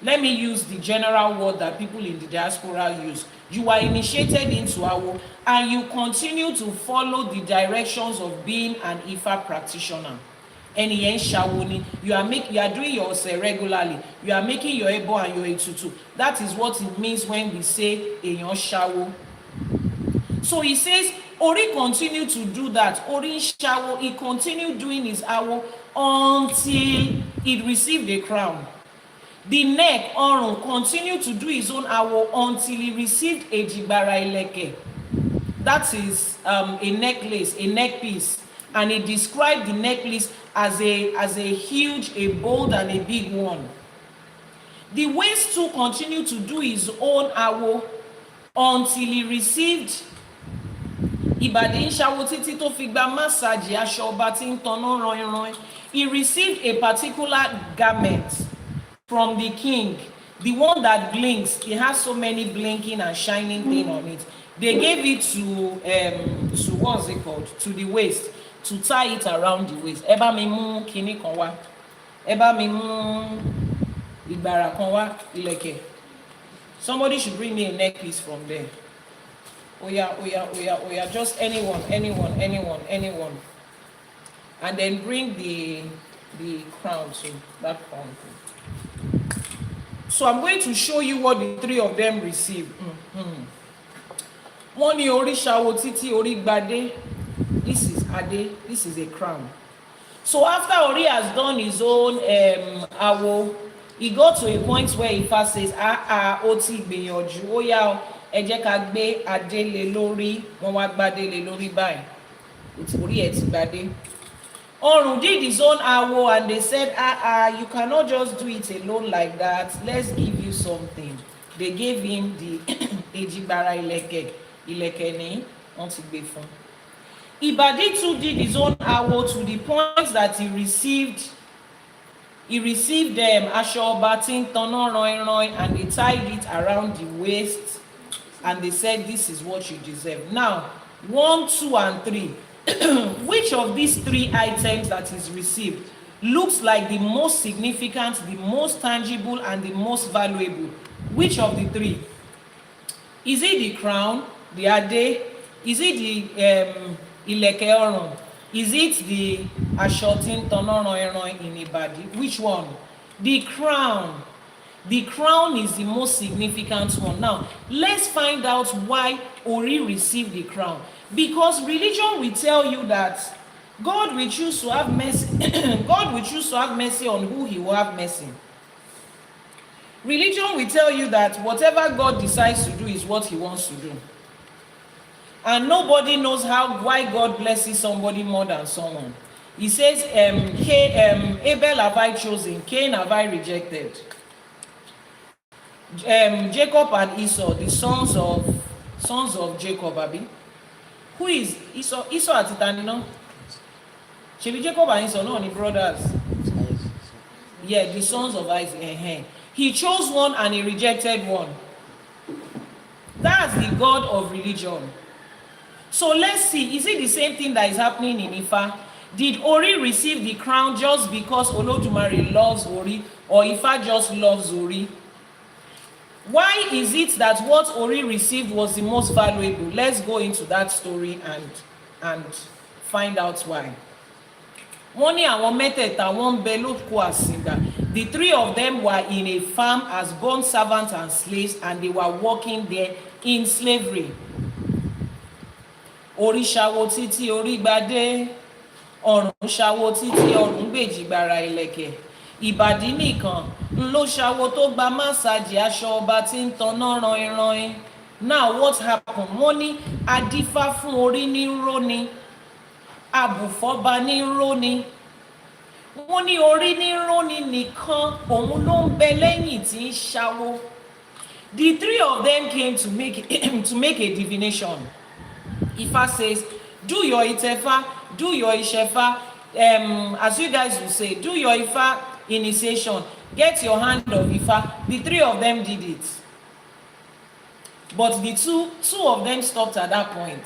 let me use the general word that people in the diaspora use. You are initiated into awo and you continue to follow the directions of being an Ifa practitioner. And you are doing your ose regularly. You are making your ebo and your etutu. That is what it means when we say eyon shawo. So he says, Ori continued to do that. Ori shawo, he continued doing his awo until he received a crown. The neck, Orun, continued to do his own awo until he received a jigbara ileke. That is a necklace, a neck piece. And he described the necklace as a huge, a bold, and a big one. The waist too continued to do his own awo until he received ìbàdí ń ṣawo títí tó fi gba másáàjì aṣọ ọba tí ń tanná ranran. He received a particular garment from the king, the one that blinks. It has so many blinking and shining things on it. They gave it to what's it called? To the waist, to tie it around the waist. Ẹ bá mi mú kinní kan wá. Ẹ bá mi mú ìgbàrà kan wá, ìlẹ̀kẹ̀. Somebody should bring me a necklace from there. Oh yeah, just anyone. And then bring the crown to that crown. So I'm going to show you what the three of them received. One ní orí ṣawo títí orí gbadé. This is Ade, this is a crown. So after Ori has done his own awo, he got to a point where Ifa says, ó ti gbìyànjú, ó yá ẹ jẹ́ ká gbé adé lé lórí, wọ́n wá gbadé lé lórí báyìí. Orí ẹ̀ ti gbadé. Orun did his own awo and they said, you cannot just do it alone like that. Let's give you something. They gave him the Ejigbara Ileke. Ileke ni, wọ́n ti gbé fún. Ibadi too did his own awo to the point that he received them aṣọ ọba tí ń tanná ranran, and they tied it around the waist. And they said, this is what you deserve. Now, 1, 2, and 3. Which of these 3 items that is received looks like the most significant, the most tangible, and the most valuable? Which of the 3? Is it the crown, the ade? Is it the ileke orun? Is it the ashotin tonoron in Ibadi? Which one? The crown. The crown is the most significant one. Now, let's find out why Ori received the crown. Because religion will tell you that God will choose to have mercy. God will choose to have mercy on who he will have mercy. Religion will tell you that whatever God decides to do is what he wants to do. And nobody knows why God blesses somebody more than someone. He says, Abel have I chosen, Cain have I rejected. Jacob and Esau, the sons of Jacob, Abi. Who is Esau? Esau at Titani, no? Should be Jacob and Esau, no, any brothers. Yeah, the sons of Isaac. He chose one and he rejected one. That's the God of religion. So let's see, is it the same thing that is happening in Ifa? Did Ori receive the crown just because Olodumare loves Ori, or Ifa just loves Ori? Why is it that what Ori received was the most valuable? Let's go into that story and find out why. The 3 of them were in a farm as bond servants and slaves, and they were working there in slavery. Ori ṣawo títí orí gbadé, ọrùn ṣawo títí ọrùn gbèjì gbàrà ìlẹ̀kẹ̀ ìbàdí nìkan ló ṣawo tó gba másáàjì aṣọ ọba tí ń tanná ranrin. Now what happened? Wọ́n ní adífá fún orí ní ró ni abùfọ́ba ní ró ni wọ́n ní orí ní ró ni nìkan òun ló ń bẹ lẹ́yìn tí ń ṣawo. The three of them came to make a divination. Ifá says, do your Itefa, do your Ìṣẹ̀fá, as you guys will say, do your Ifá initiation, get your hand of Ifá. The three of them did it. But the two of them stopped at that point.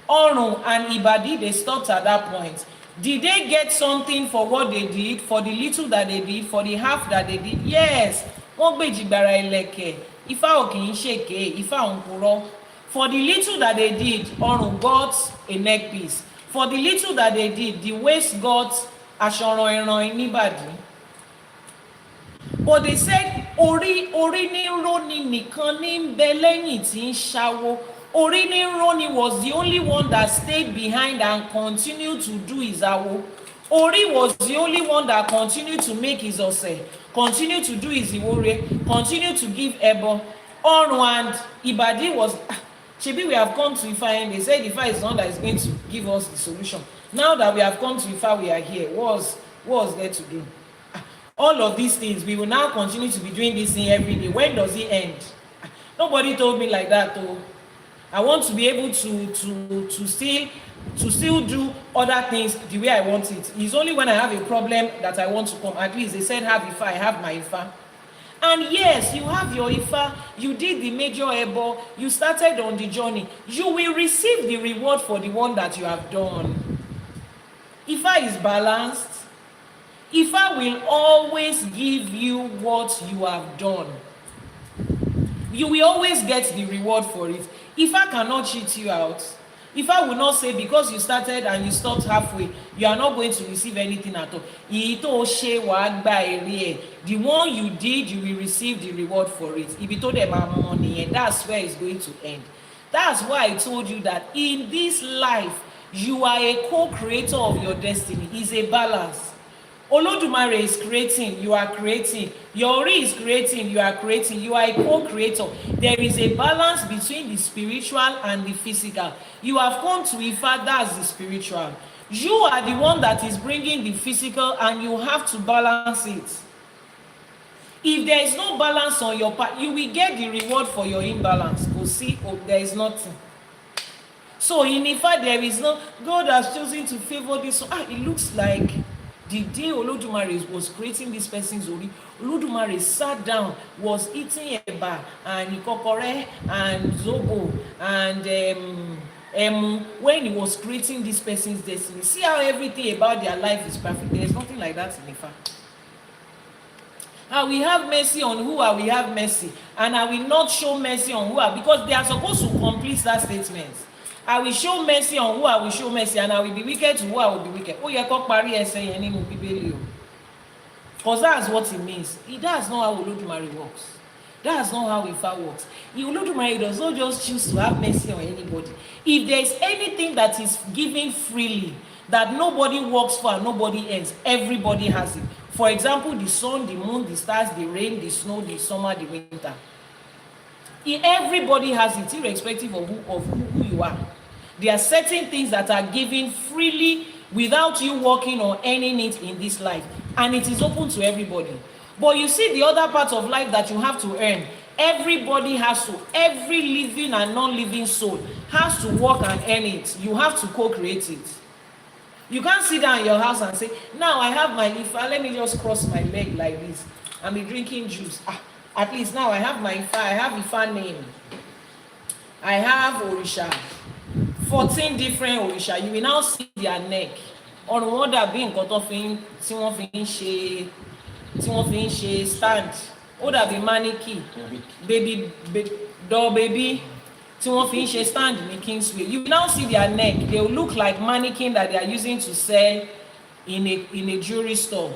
Ọrùn and Ìbàdí, they stopped at that point. Did they get something for what they did, for the little that they did, for the half that they did? Yes. Wọ́n gbèjì gbàrà ìlẹ̀kẹ̀, Ifá ò kì í ṣèké, Ifá ò ń purọ́. For the little that they did, Ọrùn got a neck piece. For the little that they did, the waist got aṣọ ranrin níbàdí. But they said, orí ní ró ni nìkan ní ń bẹ lẹ́yìn tí ń ṣawo. Orí ní ró ni was the only one that stayed behind and continued to do his awo. Ori was the only one that continued to make his ose, continued to do his iwore, continued to give ebo. Ọrùn and Ìbàdí was, Shebi, we have come to Ifá and they said Ifá is the one that is going to give us the solution. Now that we have come to Ifá, we are here. What was there to do? All of these things, we will now continue to be doing this thing every day. When does it end? Nobody told me like that though. I want to be able to still do other things the way I want it. It's only when I have a problem that I want to come. At least they said have Ifá, I have my Ifá. And yes, you have your Ifá, you did the major ebo, you started on the journey. You will receive the reward for the one that you have done. Ifá is balanced. Ifá will always give you what you have done. You will always get the reward for it. Ifá cannot cheat you out. Ifá will not say because you started and you stopped halfway, you are not going to receive anything at all. The one you did, you will receive the reward for it. If you told them money, and that's where it's going to end. That's why I told you that in this life, you are a co-creator of your destiny. It's a balance. Olódùmarè is creating, you are creating. Yori is creating, you are creating. You are a co-creator. There is a balance between the spiritual and the physical. You have come to Ifá, that's the spiritual. You are the one that is bringing the physical and you have to balance it. If there is no balance on your part, you will get the reward for your imbalance. Go see, there is nothing. So in Ifá, there is no, God has chosen to favor this. So, it looks like the day Olódùmarè was creating this person's ori, Olódùmarè sat down, was eating eba and ikokore and zobo and when he was creating this person's destiny. See how everything about their life is perfect. There is nothing like that in Ifá. And we have mercy on who are we have mercy, and I will not show mercy on who are, because they are supposed to complete that statement. I will show mercy on who I will show mercy, and I will be wicked to who I will be wicked. Oh, yẹ kó parí ẹsẹ̀ yẹn nínú Bíbélì o. Because that's what it means. That's not how Olódùmarè works. That's not how Ifá works. Olódùmarè does not just choose to have mercy on anybody. If there is anything that is given freely, that nobody works for and nobody ends, everybody has it. For example, the sun, the moon, the stars, the rain, the snow, the summer, the winter. Everybody has it, irrespective of who you are. There are certain things that are given freely without you working or earning it in this life, and it is open to everybody. But you see the other part of life that you have to earn. Everybody has to, every living and non-living soul has to work and earn it. You have to co-create it. You can't sit down in your house and say, now I have my Ifá, let me just cross my leg like this and be drinking juice. At least now I have my Ifá, I have Ifá name. I have Orisha. 14 different Orisha. You will now see their neck. On what that being cut off in, tí wọ́n fi ń ṣe stand. Ó dàbí mannequin. Baby, doll baby. Tí wọ́n fi ń ṣe stand ní Kingsway. You will now see their neck. They will look like mannequin that they are using to sell in a jewelry store.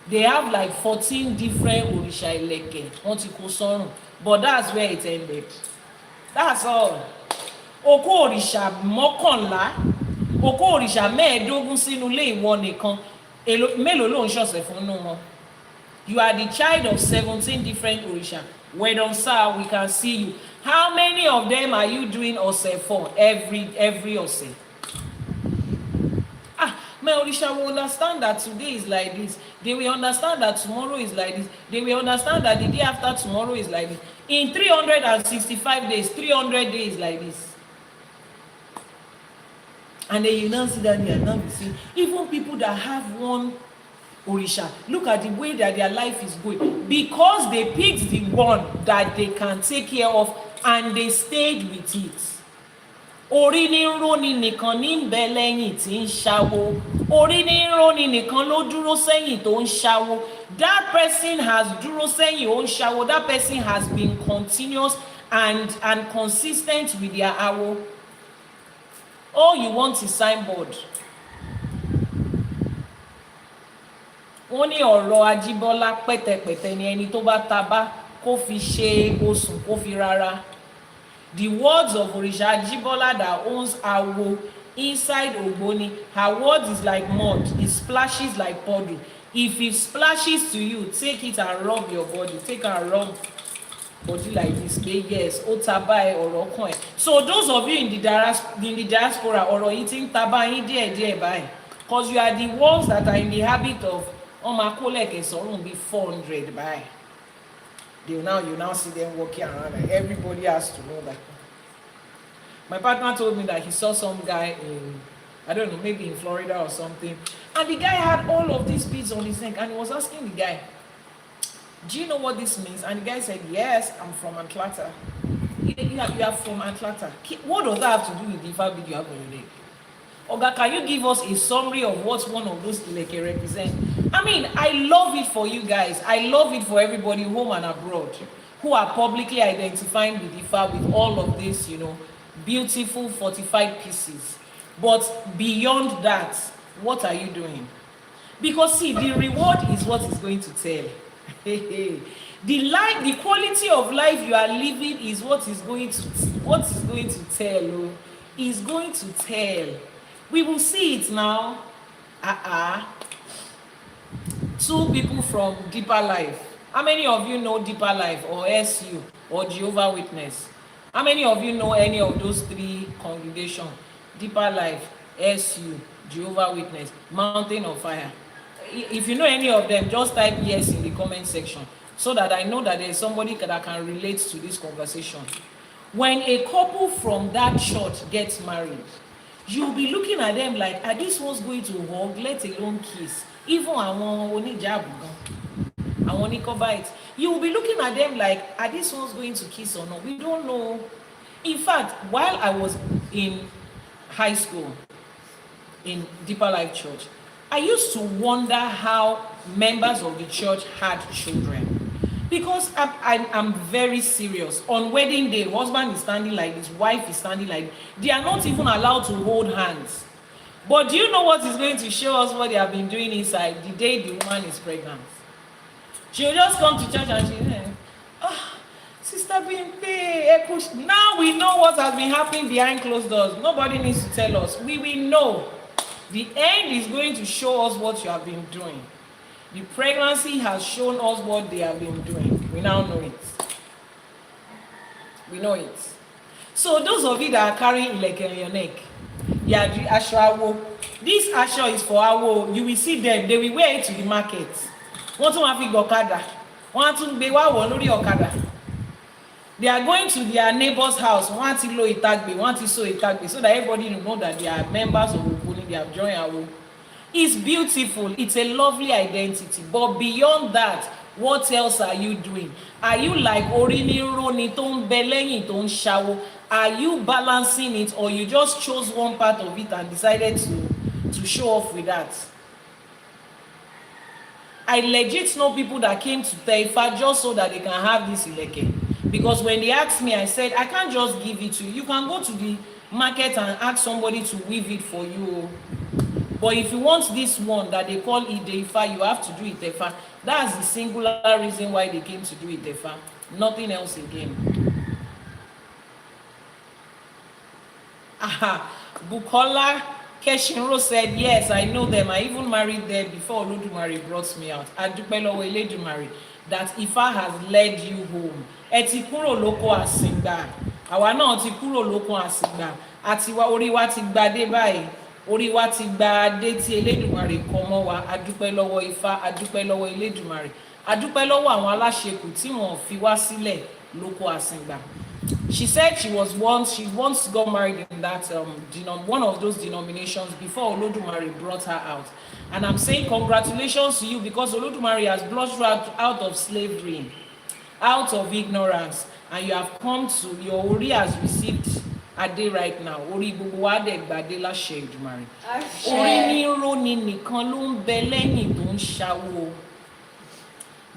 They have like 14 different Orisha Ìlẹ̀kẹ̀. Wọ́n ti kó sọ́rùn. But that's where it ended. That's all. Oko Orisha mọ́kànlá, kó òrìṣà mẹ́ẹ̀ẹ́dógún sínú ilé ìwọ nìkan, mélòó ló ń ṣọ̀sẹ̀ fún nù wọn? You are the child of 17 different òrìṣà. Well done, sir, we can see you. How many of them are you doing ọ̀sẹ̀ for every ọ̀sẹ̀? My òrìṣà will understand that today is like this. They will understand that tomorrow is like this. They will understand that the day after tomorrow is like this. In 365 days, 300 days like this. And then you now see that they are now see even people that have one òrìṣà, look at the way that their life is going, because they picked the one that they can take care of and they stayed with it. Orí ní ń róni nìkan ní ń bẹ lẹ́yìn tí ń ṣáwó. Orí ní ń róni nìkan ló dúró sẹ́yìn tó ń ṣáwó. That person has dúró sẹ́yìn ó ń ṣáwó. That person has been continuous and consistent with their awo. All you want is signboard. Wọ́n ní ọ̀rọ̀ Ajíbọ́lá pẹ̀tẹ̀pẹ̀tẹ̀ ni ẹni tó bá tabá kó fi ṣe osùn kó fi rárá. The words of Orisha Ajibola that owns Awo inside Ogboni, her words is like mud, it splashes like puddle. If it splashes to you, take it and rub your body. Take and rub body like this. Yes, otabai or okon. So those of you in the diaspora, or eating taba in there by, because you are the ones that are in the habit of omakoleke sorun be 400 by. You now see them walking around, and everybody has to know that. My partner told me that he saw some guy in, I don't know, maybe in Florida or something, and the guy had all of these beads on his neck, and he was asking the guy, do you know what this means? And the guy said, yes, I'm from Atlanta. You are from Atlanta. What does that have to do with the Ifá bead you have on your neck? Oga, can you give us a summary of what one of those Ileke represent? I mean, I love it for you guys. I love it for everybody home and abroad who are publicly identifying with Ifá with all of this, beautiful fortified pieces. But beyond that, what are you doing? Because see, the reward is what is going to tell. The quality of life you are living is what is going to tell. Is going to tell. We will see it now. Two people from Deeper Life. How many of you know Deeper Life or SU or Jehovah Witness? How many of you know any of those three congregations? Deeper Life, SU, Jehovah Witness, Mountain of Fire. If you know any of them, just type yes in the comment section so that I know that there is somebody that can relate to this conversation. When a couple from that church gets married, you'll be looking at them like, are these ones going to hug, let alone kiss? Even àwọn oníjàbù gan, àwọn oníkọ́báìtì, you will be looking at them like, are these ones going to kiss or not? We don't know. In fact, while I was in high school in Deeper Life Church, I used to wonder how members of the church had children. Because I'm very serious. On wedding day, husband is standing like this, wife is standing like this. They are not even allowed to hold hands. But do you know what is going to show us what they have been doing inside the day the woman is pregnant? She'll just come to church and she'll Sister Bimpe, now we know what has been happening behind closed doors. Nobody needs to tell us. We will know. The end is going to show us what you have been doing. The pregnancy has shown us what they have been doing. We now know it. We know it. So those of you that are carrying Ileke on your neck, yeah, the Asho Awo. This Asho is for Awo. You will see them. They will wear it to the market. Wọ́n tún wá fi gbọ̀kadà. Wọ́n á tún gbé wá wọ̀ lórí ọ̀kadà. They are going to their neighbor's house. Wọ́n á ti lo ìtàgbé. Wọ́n á ti so ìtàgbé so that everybody will know that they are members of Ogoni. They have joined Awo. It's beautiful. It's a lovely identity. But beyond that, what else are you doing? Are you like Orini Roni tó ń bẹ lẹ́yìn tó ń ṣáwó? Are you balancing it, or you just chose one part of it and decided to show off with that? I legit know people that came to Taifa just so that they can have this Ileke. Because when they asked me, I said, I can't just give it to you. You can go to the market and ask somebody to weave it for you. But if you want this one that they call Ideifa, you have to do Itefa. That's the singular reason why they came to do Itefa. Nothing else again. Bukola Keshinro said, yes, I know them. I even married them before Olódùmarè brought me out. Adúpẹ́ lọ́wọ́ Elédùmarè that Ifá has led you home. Ẹ ti kúrò lóko àsìngbà. Àwa náà ti kúrò lóko àsìngbà. Àti wa orí wa ti gba dé báyìí. Orí wa ti gba dé tí Elédùmarè kọ mọ́ wa. Adúpẹ́ lọ́wọ́ Ifá, adúpẹ́ lọ́wọ́ Elédùmarè. Adúpẹ́ lọ́wọ́ àwọn aláṣẹkù tí wọ́n fi wá sílẹ̀ lóko àsìngbà. She said she once got married in that one of those denominations before Olódùmarè brought her out. And I'm saying congratulations to you because Olódùmarè has brought you out of slavery, out of ignorance, and you have come to your Ori has received a day right now. Ori gbogbo wa dẹ̀ gbadé láṣẹ Èdùmàrè. Ori ní roni nìkan ló ń bẹ lẹ́yìn tó ń ṣawo.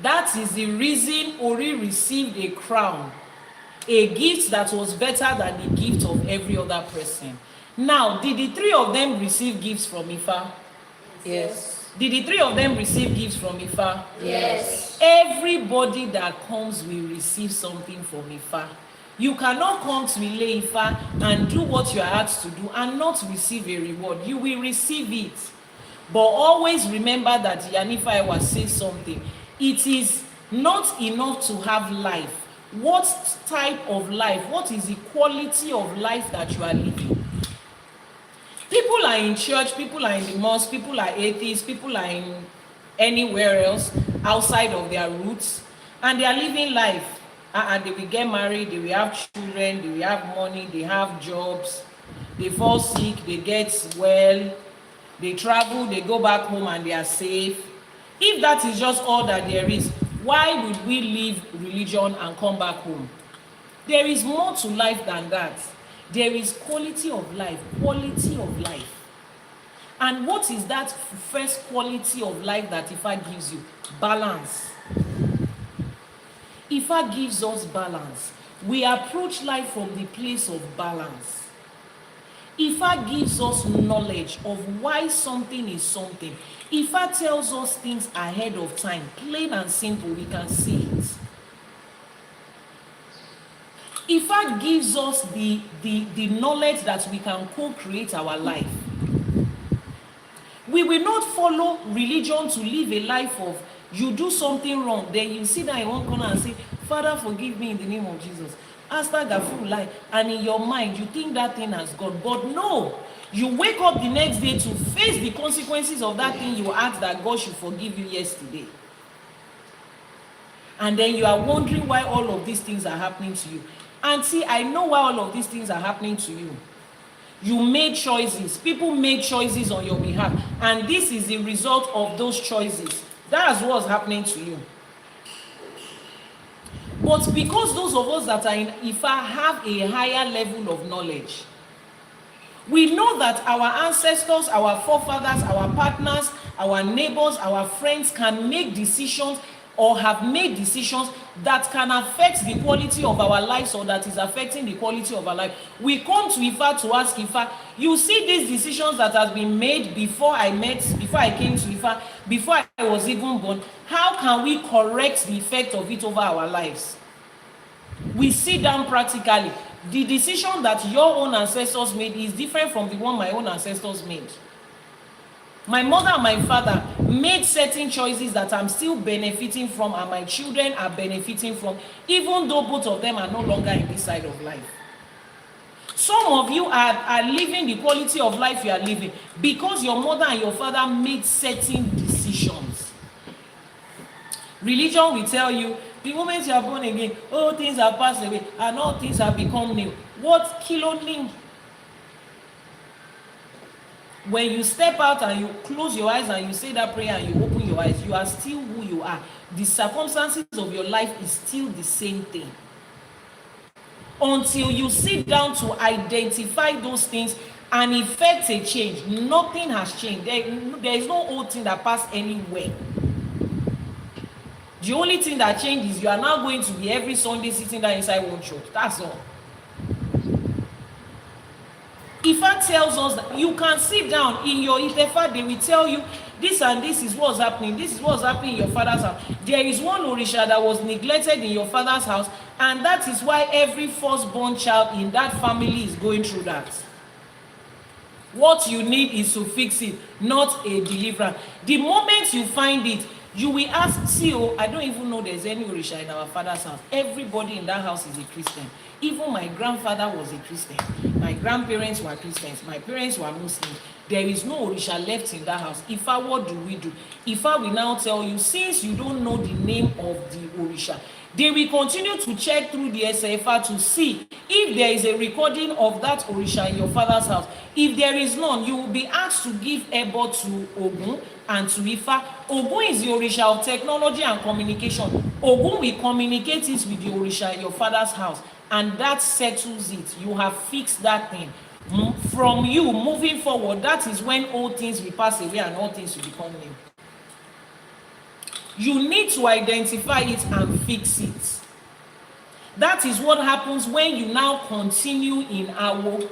That is the reason Ori received a crown. A gift that was better than the gift of every other person. Now, did the three of them receive gifts from Ifá? Yes. Did the three of them receive gifts from Ifá? Yes. Everybody that comes will receive something from Ifá. You cannot come to Ile Ifá and do what you are asked to do and not receive a reward. You will receive it. But always remember that Iyanifa Ewa says something. It is not enough to have life. What type of life? What is the quality of life that you are living? People are in church, people are in the mosque, people are atheists, people are in anywhere else outside of their roots, and they are living life. And they will get married, they will have children, they will have money, they have jobs, they fall sick, they get well, they travel, they go back home and they are safe. If that is just all that there is, why would we leave religion and come back home? There is more to life than that. There is quality of life, quality of life. And what is that first quality of life that Ifá gives you? Balance. Ifá gives us balance. We approach life from the place of balance. Ifá gives us knowledge of why something is something. Ifá tells us things ahead of time, plain and simple, we can see it. Ifá gives us the knowledge that we can co-create our life. We will not follow religion to live a life of you do something wrong, then you sit down in one corner and say, Father, forgive me in the name of Jesus. Astaghfirullah, and in your mind you think that thing has gone, but no. You wake up the next day to face the consequences of that thing you asked that God should forgive you yesterday. And then you are wondering why all of these things are happening to you. And see, I know why all of these things are happening to you. You made choices. People made choices on your behalf. And this is the result of those choices. That's what's happening to you. But because those of us that are in Ifá have a higher level of knowledge, we know that our ancestors, our forefathers, our partners, our neighbors, our friends can make decisions or have made decisions that can affect the quality of our lives or that is affecting the quality of our life. We come to Ifá to ask Ifá, you see these decisions that has been made before I came to Ifá, before I was even born, how can we correct the effect of it over our lives? We sit down practically. The decision that your own ancestors made is different from the one my own ancestors made. My mother and my father made certain choices that I'm still benefiting from and my children are benefiting from, even though both of them are no longer in this side of life. Some of you are living the quality of life you are living because your mother and your father made certain decisions. Religion will tell you, the moment you are born again, all things have passed away and all things have become new. What kilo new? When you step out and you close your eyes and you say that prayer and you open your eyes, you are still who you are. The circumstances of your life is still the same thing. Until you sit down to identify those things and effect a change, nothing has changed. There is no old thing that passed anywhere. The only thing that changed is you are now going to be every Sunday sitting down inside one church. That's all. Ifá tells us that you can sit down in your Itefa, they will tell you this and this is what's happening. This is what's happening in your father's house. There is one Orisha that was neglected in your father's house, and that is why every firstborn child in that family is going through that. What you need is to fix it, not a deliverance. The moment you find it, you will ask, see, oh, I don't even know there's any Orisha in our father's house. Everybody in that house is a Christian. Even my grandfather was a Christian. My grandparents were Christians. My parents were Muslims. There is no Orisha left in that house. Ifa, what do we do? Ifa will now tell you, since you don't know the name of the Orisha, they will continue to check through the SFA to see if there is a recording of that Orisha in your father's house. If there is none, you will be asked to give Ebo to Ogun and to Ifa. Ogun is the Orisha of technology and communication. Ogun will communicate it with the Orisha in your father's house, and that settles it. You have fixed that thing. From you moving forward, that is when all things will pass away and all things will become new. You need to identify it and fix it. That is what happens when you now continue in Awo.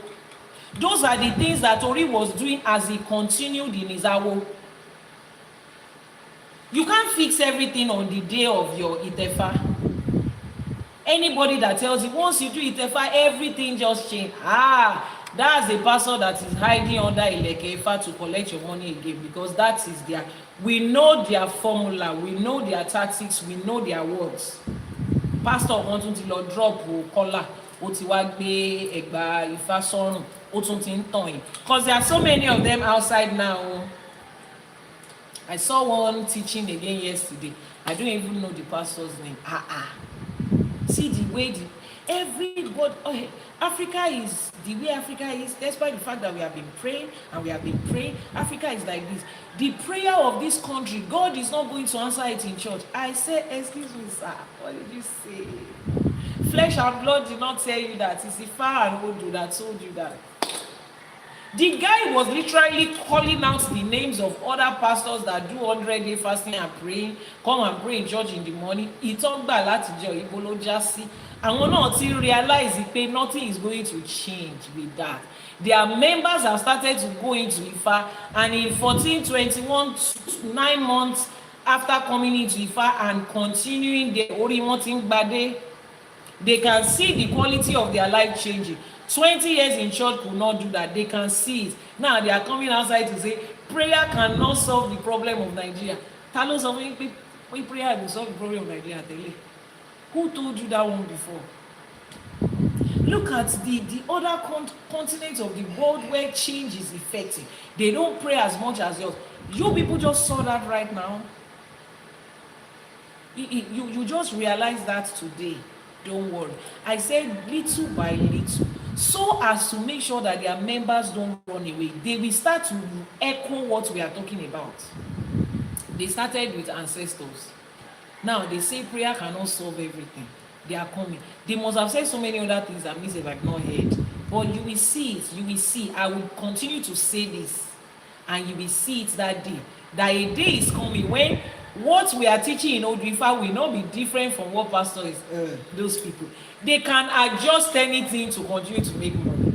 Those are the things that Ori was doing as he continued in his Awo. You can't fix everything on the day of your Itefa. Anybody that tells you once you do Itefa, everything just change. That's a pastor that is hiding under Ileke Ifa to collect your money again, because that is their, we know their formula, we know their tactics, we know their words. Pastor wants to lọ drop collar, ó ti wá gbé ẹ̀gbà Ifá sọ́rùn, ó tún ti ń tàn yín. Because there are so many of them outside now. I saw one teaching again yesterday. I don't even know the pastor's name. See the way everybody, Africa is the way Africa is, despite the fact that we have been praying and we have been praying. Africa is like this. The prayer of this country, God is not going to answer it in church. I say, excuse me, sir, what did you say? Flesh and blood did not tell you that. It's Ifa and Odù that told you that. The guy was literally calling out the names of other pastors that do 100-day fasting and praying, come and pray in church in the morning. Ìtọ́gbà láti jẹ́ Ìgbò ló já sí. Àwọn náà ti realize pé nothing is going to change with that. Their members have started to go into Ifa, and in 1421, 9 months after coming into Ifa and continuing their Orí wọn ti ń gbadé, they can see the quality of their life changing. 20 years in church could not do that. They can see it. Now they are coming outside to say prayer cannot solve the problem of Nigeria. Ta ló sọ fún yín pé prayer will solve the problem of Nigeria tẹ́lẹ̀? Who told you that one before? Look at the other continents of the world where change is effective. They don't pray as much as yours. You people just saw that right now. You just realized that today. Don't worry. I said little by little, so as to make sure that their members don't run away. They will start to echo what we are talking about. They started with ancestors. Now they say prayer cannot solve everything. They are coming. They must have said so many other things that means I've not heard. But you will see it. You will see. I will continue to say this, and you will see it that day. That a day is coming when what we are teaching in Odù Ifá will not be different from what pastor is. Those people, they can adjust anything to continue to make money.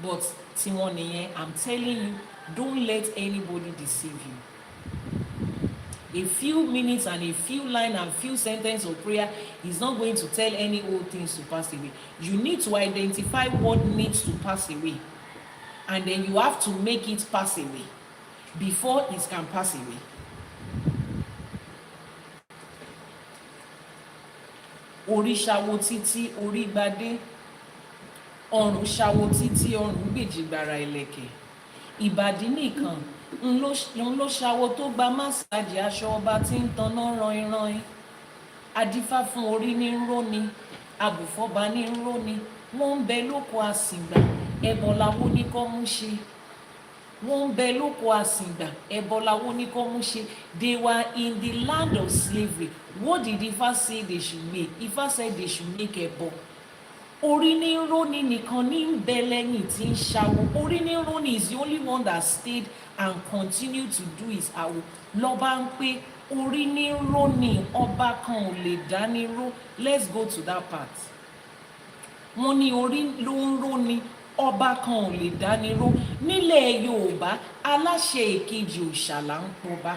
But Timoniye, I'm telling you, don't let anybody deceive you. A few minutes and a few lines and few sentences of prayer is not going to tell any old things to pass away. You need to identify what needs to pass away, and then you have to make it pass away before it can pass away. Orí ṣawo títí orí gbadé, ọrùn ṣawo títí ọrùn gbèjìgbàrà ìlẹ̀kẹ̀, ìbàdí nìkan ń ló ṣawo tó gba másáàjì aṣọ ọba tí ń taná ranran. Adífá fún orí ní ń róni, abùfọ́ba ní ń róni, wọ́n ń bẹ lóko àsìngbà, ẹbọ làwọn oníkọ́ mú ṣe. Wọ́n ń bẹ lóko àsìngbà, ẹbọ làwọn oníkọ́ mú ṣe. They were in the land of slavery. What did Ifá say they should make? Ifá said they should make ẹbọ. Orí ní ń róni nìkan ní ń bẹ lẹ́yìn tí ń ṣawo. Orí ní ń róni is the only one that stayed and continued to do his awo. Lọ́ba ń pé orí ní ń róni, ọba kan ò lè dání ró. Let's go to that part. Wọ́n ní orí ló ń róni, ọba kan ò lè dání ró. Nílẹ̀ Yorùbá, aláṣẹ èkejì òòṣà là ń pọba.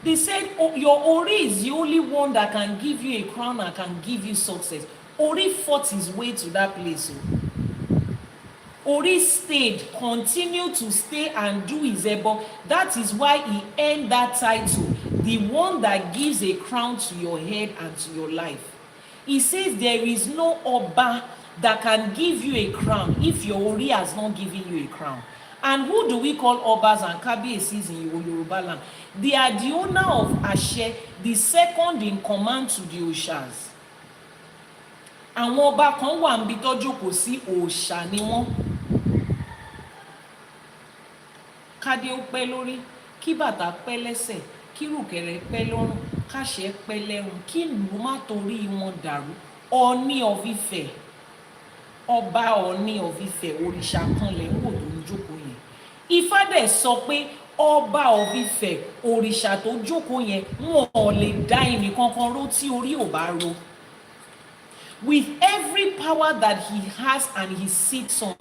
They said, oh, your Ori is the only one that can give you a crown and can give you success. Ori fought his way to that place. Ori stayed, continued to stay and do his ebo. That is why he earned that title, the one that gives a crown to your head and to your life. He says there is no Oba that can give you a crown if your Ori has not given you a crown. And who do we call Obas and Kabiesis in Yoruba land? They are the owner of Àṣẹ, the second in command to the Oshas. Àwọn ọba kan wà níbi tó jókòó sí òòṣà ni wọ́n. Kádé ó pẹ́ lórí, kí bàtà pẹ́ lẹ́sẹ̀, kí rùkẹ̀rẹ̀ pẹ́ lọ́rùn, káṣẹ́ pẹ́ lẹ́rùn, kí ìlú má torí wọn dàrú. Ọọ̀ni of Ifẹ̀, ọba Ọọ̀ni of Ifẹ̀, òrìṣà kan lẹ̀ ń wò tó ń jókòó yẹn. Ifá dẹ̀ sọ pé ọba of Ifẹ̀, òrìṣà tó jókòó yẹn, wọn ò lè dá ẹnì kankan ró tí orí ò bá ro. With every power that he has and he sits on,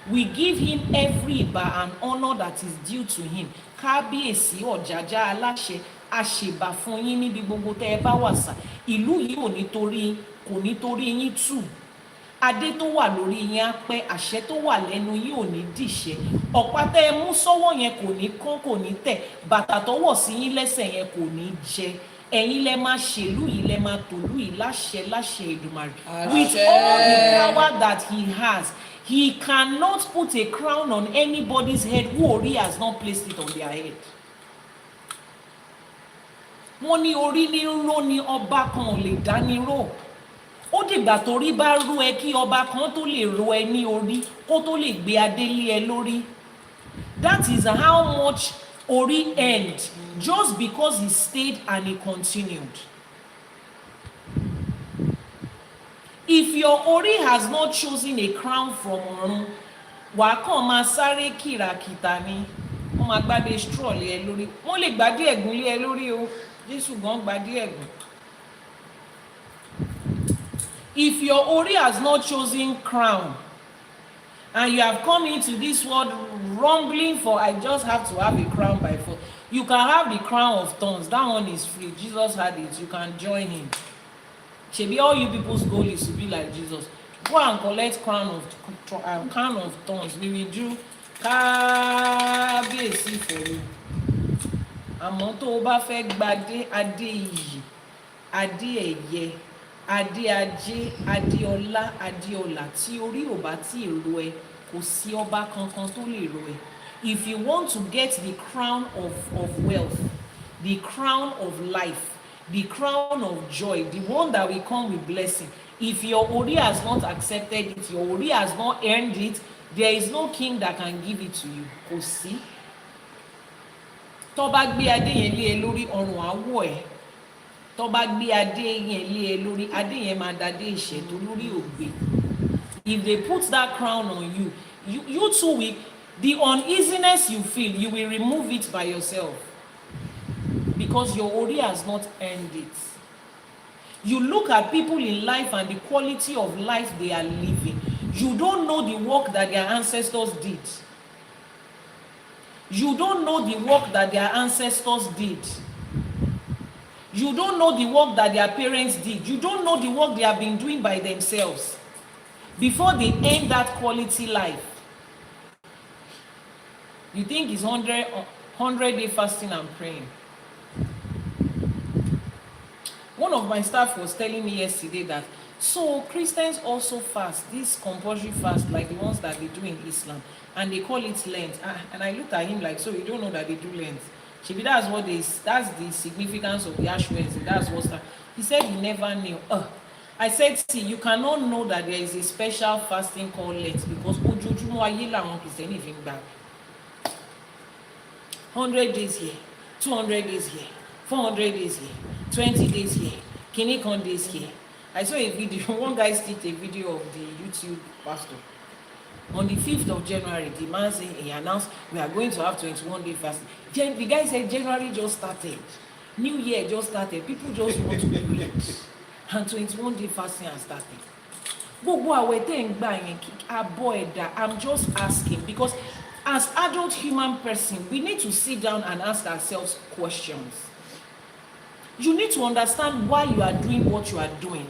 we give him every iba and honor that is due to him. Kábíyèsí Ọ̀jájá Aláṣẹ, àṣèbà fún yín níbi gbogbo tẹ́ ẹ bá wà sà. Ìlú yìí kò ní torí yín tù. Adé tó wà lórí yín á pẹ́, àṣẹ tó wà lẹ́nu yín ò ní dìṣẹ́. Ọ̀pá tẹ́ ẹ mú sọ́wọ́ yẹn kò ní kán, kò ní tẹ̀. Bàtà tó wọ̀ sí yín lẹ́sẹ̀ yẹn kò ní jẹ. Ẹ̀yin lẹ máa ṣèlú yìí, lẹ máa tòlú yìí láṣẹ Èdùmàrè. With all the power that he has, he cannot put a crown on anybody's head who Ori has not placed it on their head. Wọ́n ní orí ní ró ni ọba kan ò lè dá ní ró. Ó dìgbà torí bá rú ẹ kí ọba kan tó lè ro ẹ ní orí, kó tó lè gbé adé lé ẹ lórí. That is how much Ori earned, just because he stayed and he continued. If your Ori has not chosen a crown from Ọ̀run, wàá kàn máa sáré kìràkìtà ni. Wọ́n máa gbádé straw lé ẹ lórí. Wọ́n lè gbádé ẹ̀gún lé ẹ lórí o. Jésù gan gbádé ẹ̀gún. If your Ori has not chosen crown, and you have come into this world rumbling for, I just have to have a crown by force. You can have the crown of thorns. That one is free. Jesus had it. You can join him. Shebi, all you people's goal is to be like Jesus. Go and collect crown of thorns. We will do kábíyèsí for you. Àmọ́ tó o bá fẹ́ gbadé adé iyì, adé ẹ̀yẹ, adé ajé, adé ọlá, adé ọlà, tí orí ò bá tí ì ro ẹ, kò sí ọba kankan tó lè ro ẹ. If you want to get the crown of wealth, the crown of life, the crown of joy, the one that will come with blessing, if your Ori has not accepted it, your Ori has not earned it, there is no king that can give it to you. Kò sí. Tó bá gbé adé yẹn lé ẹ lórí, ọrùn á wọ̀ ẹ́. Tó bá gbé adé yẹn lé ẹ lórí, adé yẹn máa dádé ìṣẹ́ tó lórí ògbé. If they put that crown on you, you too will, the uneasiness you feel, you will remove it by yourself. Because your Ori has not earned it. You look at people in life and the quality of life they are living. You don't know the work that their ancestors did. You don't know the work that their ancestors did. You don't know the work that their parents did. You don't know the work they have been doing by themselves before they end that quality life. You think it's 100-day fasting and praying. One of my staff was telling me yesterday that, so Christians also fast, this compulsory fast like the ones that they do in Islam, and they call it Lent. And I looked at him like, so you don't know that they do Lent? Maybe that's the significance of the Ash Wednesday. That's what's that. He said he never knew. I said, see, you cannot know that there is a special fasting called Lent because ojoojúmọ́ ayé làwọn Kìrìsìtẹ́nì fi ń gbà. 100 days here, 200 days here, 400 days here, 20 days here, Kinikan days here. I saw a video, one guy sticked a video of the YouTube pastor. On the 5th of January, the man said, he announced, we are going to have 21-day fasting. The guy said, January just started. New Year just started. People just want to do it. And 21-day fasting has started. I'm just asking because as adult human person, we need to sit down and ask ourselves questions. You need to understand why you are doing what you are doing.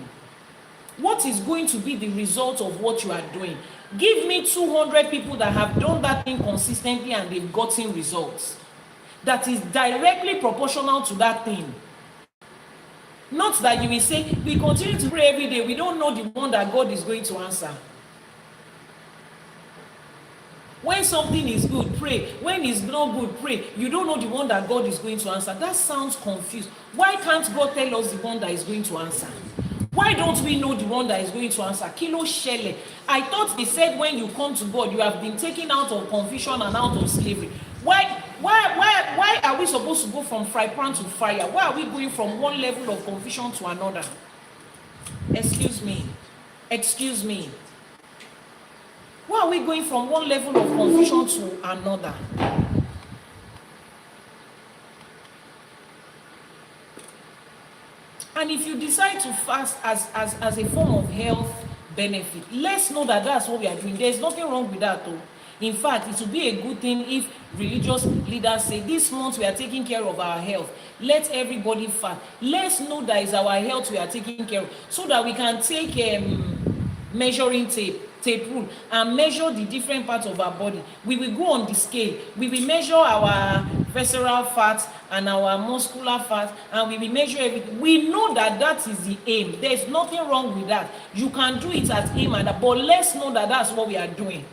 What is going to be the result of what you are doing? Give me 200 people that have done that thing consistently and they've gotten results. That is directly proportional to that thing. Not that you will say, we continue to pray every day. We don't know the one that God is going to answer. When something is good, pray. When it's not good, pray. You don't know the one that God is going to answer. That sounds confused. Why can't God tell us the one that is going to answer? Why don't we know the one that is going to answer? Kilo shele. I thought they said when you come to God, you have been taken out of confusion and out of slavery. Why are we supposed to go from fry pan to fire? Why are we going from one level of confusion to another? Excuse me. Excuse me. Why are we going from one level of confusion to another? And if you decide to fast as a form of health benefit, let's know that that's what we are doing. There's nothing wrong with that though. In fact, it would be a good thing if religious leaders say, this month we are taking care of our health. Let everybody fast. Let's know that it's our health we are taking care of, so that we can take measuring tape rule and measure the different parts of our body. We will go on the scale. We will measure our visceral fat and our muscular fat, and we will measure everything. We know that that is the aim. There's nothing wrong with that. You can do it as aim and that, but let's know that that's what we are doing.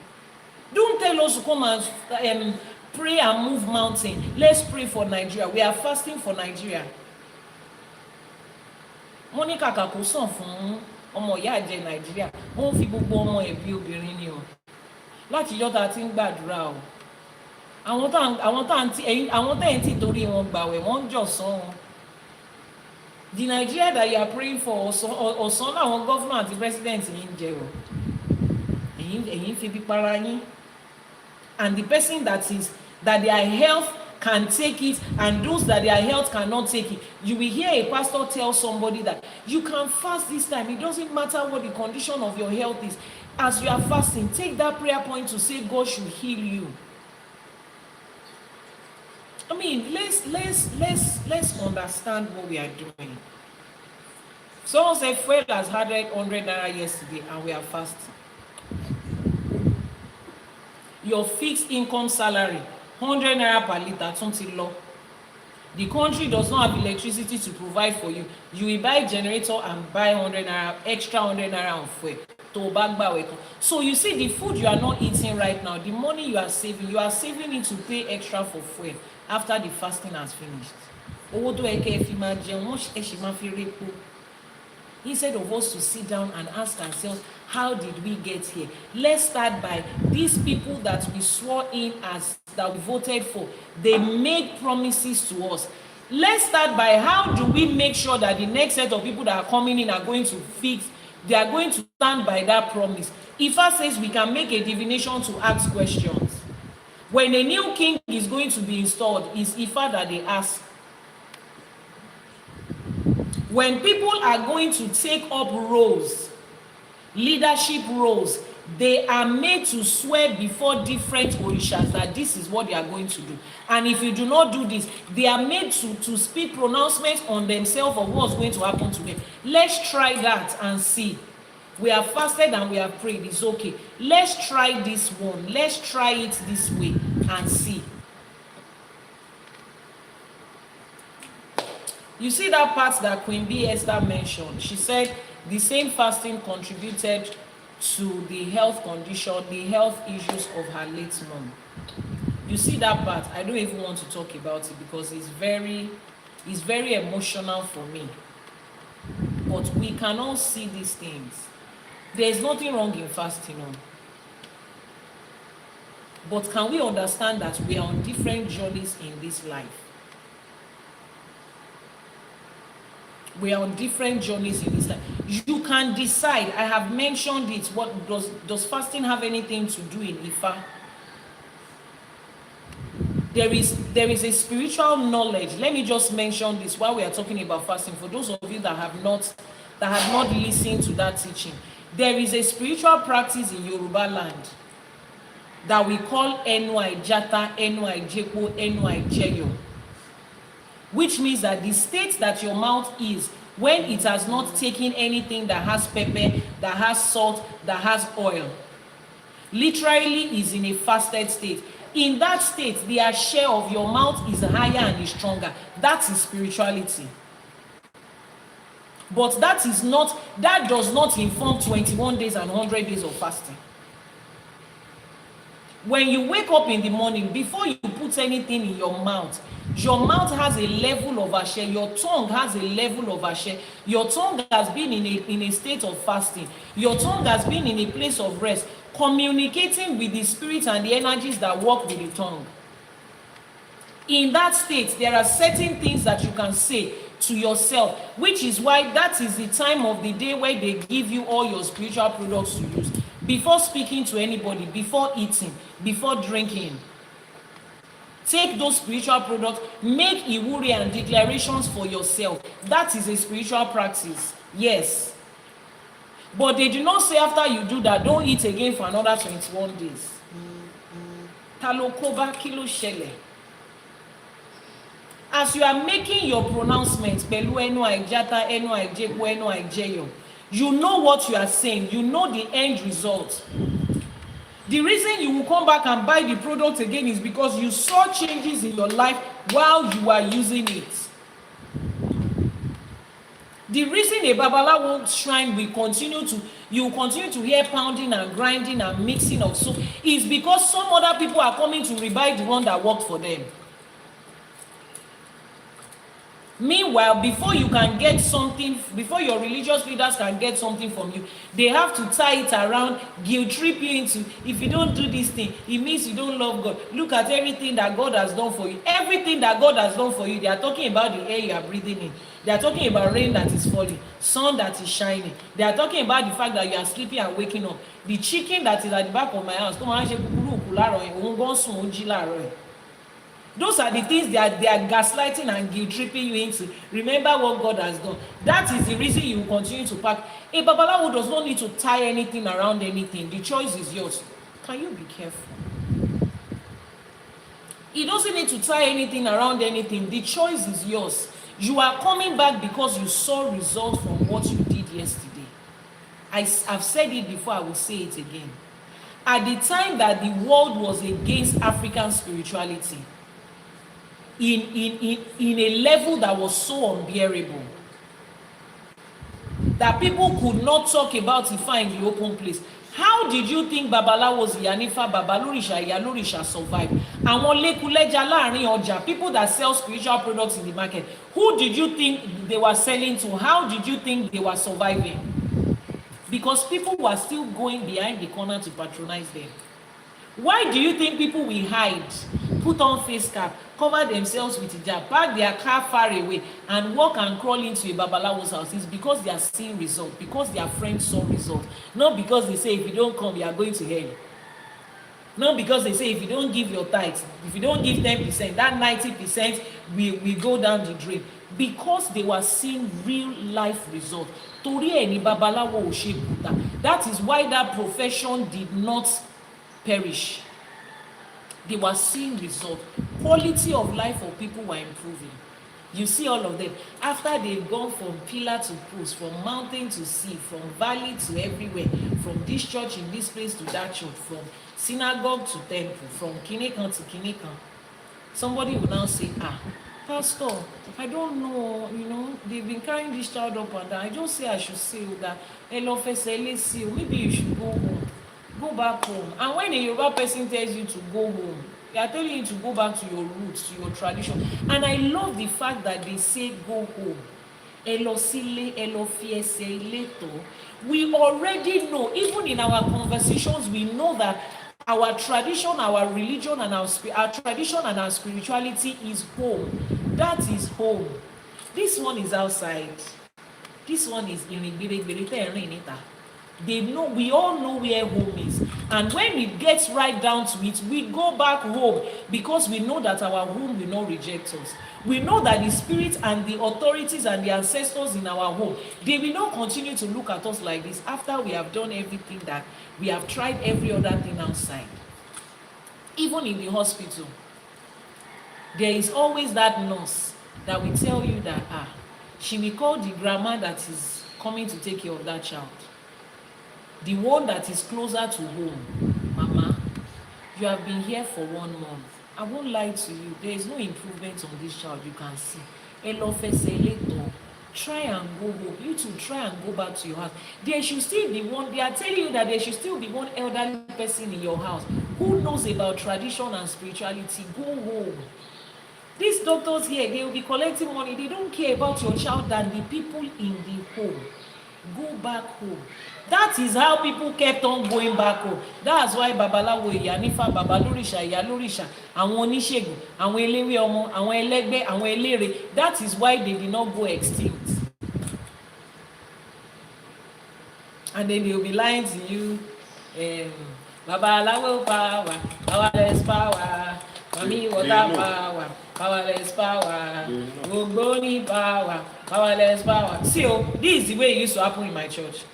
Don't tell us to come and pray and move mountain. Let's pray for Nigeria. We are fasting for Nigeria. Monica kò sàn fún ọmọ ìyá àjẹ́ Nàìjíríà. Wọ́n fi gbogbo ọmọ ẹ̀bí obìnrin ni o. Láti yọ́ta tí ń gbàdúrà o. Àwọn tẹ̀ ń tì torí wọn gbàwẹ̀ wọ́n ń jọ̀sán wọn. The Nigeria that you are praying for, ọ̀sán làwọn governor àti president yìí ń jẹ o. Ẹ̀yin fi bí para yín. And the person that their health can take it, and those that their health cannot take it. You will hear a pastor tell somebody that you can fast this time. It doesn't matter what the condition of your health is. As you are fasting, take that prayer point to say God should heal you. I mean, let's understand what we are doing. Someone said fuel has had 100 naira yesterday and we are fasting. Your fixed income salary, 100 naira per litre, something low. The country does not have electricity to provide for you. You will buy a generator and buy 100 naira, extra 100 naira on fuel. So you see, the food you are not eating right now, the money you are saving it to pay extra for fuel after the fasting has finished. Instead of us to sit down and ask ourselves, how did we get here? Let's start by these people that we swore in as, that we voted for. They made promises to us. Let's start by how do we make sure that the next set of people that are coming in are going to they are going to stand by that promise. Ifá says we can make a divination to ask questions. When a new king is going to be installed, it's Ifá that they ask. When people are going to take up roles, leadership roles, they are made to swear before different orishas that this is what they are going to do. And if you do not do this, they are made to speak pronouncements on themselves of what's going to happen to them. Let's try that and see. We have fasted and we have prayed. It's okay. Let's try this one. Let's try it this way and see. You see that part that Queen B. Esther mentioned. She said the same fasting contributed to the health condition, the health issues of her late mom. You see that part. I don't even want to talk about it because it's very emotional for me. But we can all see these things. There's nothing wrong in fasting. But can we understand that we are on different journeys in this life? We are on different journeys in this life. You can decide. I have mentioned it. What does fasting have anything to do in Ifá? There is a spiritual knowledge. Let me just mention this while we are talking about fasting. For those of you that have not listened to that teaching, there is a spiritual practice in Yoruba land that we call Enwai Jata, Enwai Jepo, Enwai Jeyo, which means that the state that your mouth is when it has not taken anything that has pepper, that has salt, that has oil. Literally is in a fasted state. In that state, the share of your mouth is higher and is stronger. That is spirituality. But that does not inform 21 days and 100 days of fasting. When you wake up in the morning, before you put anything in your mouth has a level of ashe, your tongue has a level of ashe. Your tongue has been in a state of fasting. Your tongue has been in a place of rest, communicating with the spirit and the energies that work with the tongue. In that state, there are certain things that you can say to yourself, which is why that is the time of the day where they give you all your spiritual products to use. Before speaking to anybody, before eating, before drinking, take those spiritual products, make iwuri and declarations for yourself. That is a spiritual practice, yes. But they do not say after you do that, don't eat again for another 21 days. Talokoba kilo shele. As you are making your pronouncements, pelu enu aijata, enu aijeku, enu aijeyo, you know what you are saying. You know the end result. The reason you will come back and buy the product again is because you saw changes in your life while you are using it. The reason a Babalawo shrine will continue to hear pounding and grinding and mixing of soup is because some other people are coming to rebuy the one that worked for them. Meanwhile, before you can get something, before your religious leaders can get something from you, they have to tie it around, guilt trip you into, if you don't do this thing, it means you don't love God. Look at everything that God has done for you. Everything that God has done for you, they are talking about the air you are breathing in. They are talking about rain that is falling, sun that is shining. They are talking about the fact that you are sleeping and waking up. The chicken that is at the back of my house, those are the things they are gaslighting and guilt tripping you into. Remember what God has done. That is the reason you will continue to pack. A Babalawo does not need to tie anything around anything. The choice is yours. Can you be careful? He doesn't need to tie anything around anything. The choice is yours. You are coming back because you saw results from what you did yesterday. I've said it before, I will say it again. At the time that the world was against African spirituality, in a level that was so unbearable, that people could not talk about Ifá in the open place. How did you think Babalawos, Iyanifa, Babalóríṣà, Ìyálóríṣà survive? Àwọn lekuleja láàrin ọjà, people that sell spiritual products in the market, who did you think they were selling to? How did you think they were surviving? Because people were still going behind the corner to patronize them. Why do you think people will hide, put on face cap, cover themselves with hijab, park their car far away, and walk and crawl into a Babalawo's house? It's because they are seeing results, because their friends saw results. Not because they say if you don't come, you are going to hell. Not because they say if you don't give your tithes, if you don't give 10%, that 90% will go down the drain. Because they were seeing real life results. That is why that profession did not perish. They were seeing results. Quality of life for people were improving. You see all of them. After they've gone from pillar to post, from mountain to sea, from valley to everywhere, from this church in this place to that church, from synagogue to temple, from Kinekan to Kinekan, somebody will now say, Pastor, I don't know, they've been carrying this child up and down. I just say I should say that, maybe you should go home. Go back home. And when a Yoruba person tells you to go home, they are telling you to go back to your roots, to your tradition. And I love the fact that they say go home. We already know, even in our conversations, we know that our tradition, our religion, and our tradition and our spirituality is home. That is home. This one is outside. This one is in the They know, we all know where home is. And when it gets right down to it, we go back home because we know that our home will not reject us. We know that the spirit and the authorities and the ancestors in our home, they will not continue to look at us like this after we have done everything that we have tried every other thing outside. Even in the hospital, there is always that nurse that will tell you that, she will call the grandma that is coming to take care of that child. The one that is closer to home. Mama, you have been here for 1 month. I won't lie to you. There is no improvement on this child, you can see. Try and go home. You two try and go back to your house. There should still be one. They are telling you that there should still be one elderly person in your house who knows about tradition and spirituality. Go home. These doctors here, they will be collecting money. They don't care about your child than the people in the home. Go back home. That is how people kept on going back home. That's why Babalawo, Iyanifa, Babalóríṣà, Ìyálóríṣà, àwọn oníṣègùn, àwọn eléwé ọmọ, àwọn ẹlẹ́gbẹ́, àwọn eléré. That is why they did not go extinct. And then they will be lying to you. Babalawo power, powerless power. Mami water power, powerless power. Ogboni power, powerless power. See, this is the way it used to happen in my church.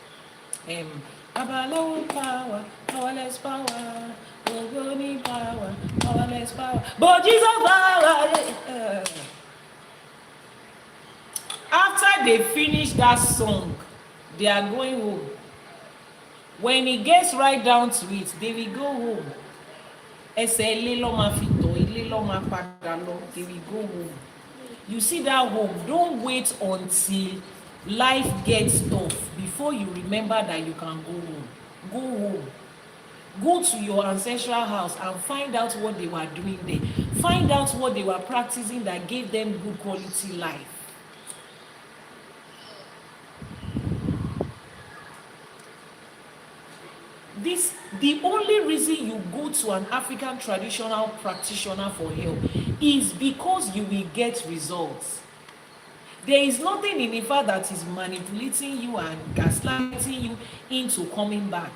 Babalawo power, powerless power. Ogboni power, powerless power. But Jesus power. After they finish that song, they are going home. When it gets right down to it, they will go home. Ẹsẹ̀ ilé ló máa fi tọ̀, ilé ló máa padà lọ, they will go home. You see that home, don't wait until life gets tough before you remember that you can go home. Go home. Go to your ancestral house and find out what they were doing there. Find out what they were practicing that gave them good quality life. The only reason you go to an African traditional practitioner for help is because you will get results. There is nothing in Ifa that is manipulating you and gaslighting you into coming back.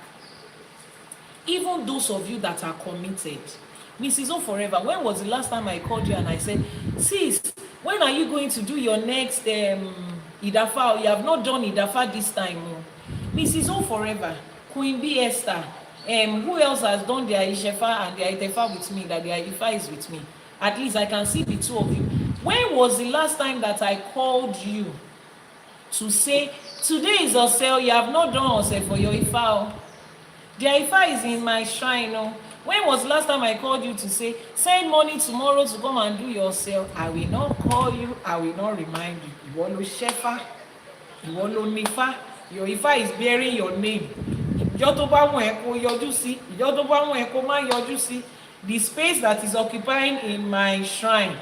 Even those of you that are committed. Mrs. O Forever, when was the last time I called you and I said, sis, when are you going to do your next Idafa? You have not done Idafa this time. Mrs. O Forever, Queen B Esther, who else has done their ÌṢÄŠE and their Itefa with me, that their Ifa is with me? At least I can see the two of you. When was the last time that I called you to say, today is Osel, you have not done Osel for your Ifa? Their Ifa is in my shrine. When was the last time I called you to say, send money tomorrow to come and do your sale? I will not call you, I will not remind you. Ìwọ ló ṣẹ́fá, ìwọ ló nífá, your Ifa is bearing your name. Ìjọ tó bá wọ̀n ẹ́ kó yọjú sí, ìjọ tó bá wọ̀n ẹ́ kó má yọjú sí. The space that is occupying in my shrine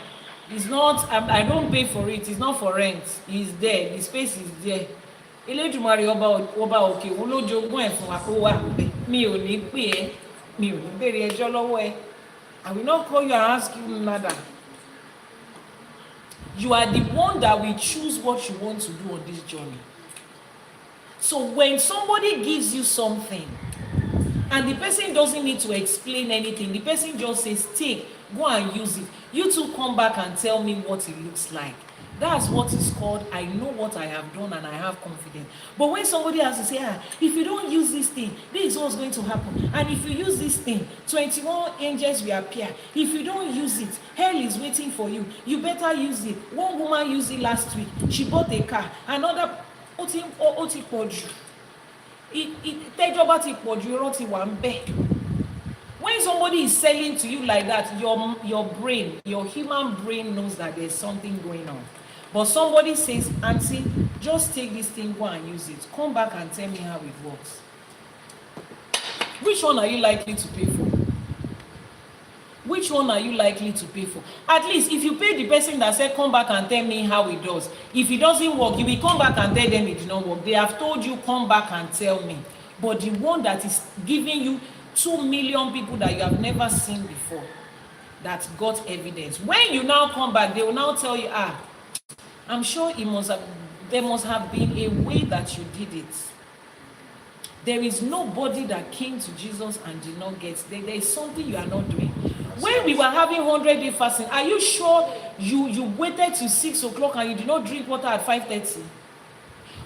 is not, I don't pay for it, it's not for rent, it's there, the space is there. Elédùmarè ọba òkè òun ló jogún ẹ̀ fún wa kó wà pé mi ò ní pè ẹ́, mi ò ní béèrè ẹjọ́ lọ́wọ́ ẹ. I will not call you and ask you nada. You are the one that will choose what you want to do on this journey. So when somebody gives you something and the person doesn't need to explain anything, the person just says, take, go and use it. You two come back and tell me what it looks like. That's what is called, I know what I have done and I have confidence. But when somebody has to say, if you don't use this thing, this is what's going to happen. And if you use this thing, 21 angels will appear. If you don't use it, hell is waiting for you. You better use it. One woman used it last week. She bought a car. Another, oti pọ̀jù. Tẹ́jọba ti pọ̀jù, irọ́ ti wà ń bẹ̀. When somebody is selling to you like that, your brain, your human brain knows that there's something going on. But somebody says, Auntie, just take this thing, go and use it. Come back and tell me how it works. Which one are you likely to pay for? Which one are you likely to pay for? At least if you pay the person that said, come back and tell me how it does. If it doesn't work, you will come back and tell them it did not work. They have told you, come back and tell me. But the one that is giving you 2 million people that you have never seen before, that got evidence. When you now come back, they will now tell you, I'm sure there must have been a way that you did it. There is nobody that came to Jesus and did not get. There is something you are not doing. When we were having 100-day fasting, are you sure you waited till 6 o'clock and you did not drink water at 5:30?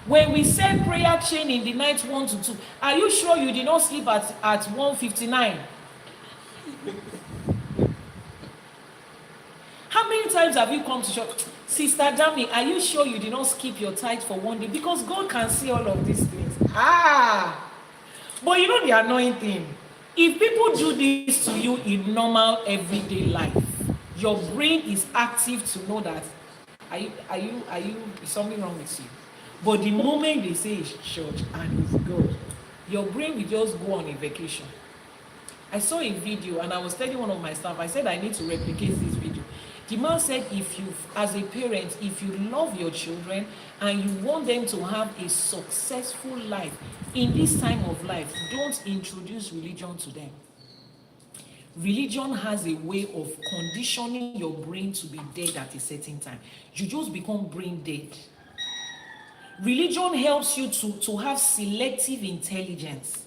When we said prayer chain in the night 1 to 2, are you sure you did not sleep at 1:59? How many times have you come to church? Sister Dami, are you sure you did not skip your tithe for one day? Because God can see all of these things. But you know the annoying thing? If people do this to you in normal everyday life, your brain is active to know that is something wrong with you. But the moment they say it's church and it's God, your brain will just go on a vacation. I saw a video and I was telling one of my staff, I said I need to replicate this video. The man said, if you, as a parent, if you love your children and you want them to have a successful life in this time of life, don't introduce religion to them. Religion has a way of conditioning your brain to be dead at a certain time. You just become brain dead. Religion helps you to have selective intelligence.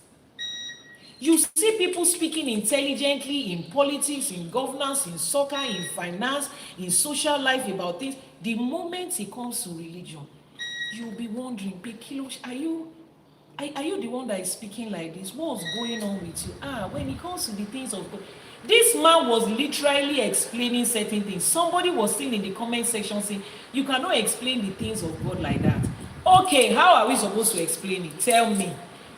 You see people speaking intelligently in politics, in governance, in soccer, in finance, in social life about things. The moment it comes to religion, you'll be wondering, Pekilosh, are you the one that is speaking like this? What's going on with you? When it comes to the things of God. This man was literally explaining certain things. Somebody was still in the comment section saying, you cannot explain the things of God like that. Okay, how are we supposed to explain it? Tell me.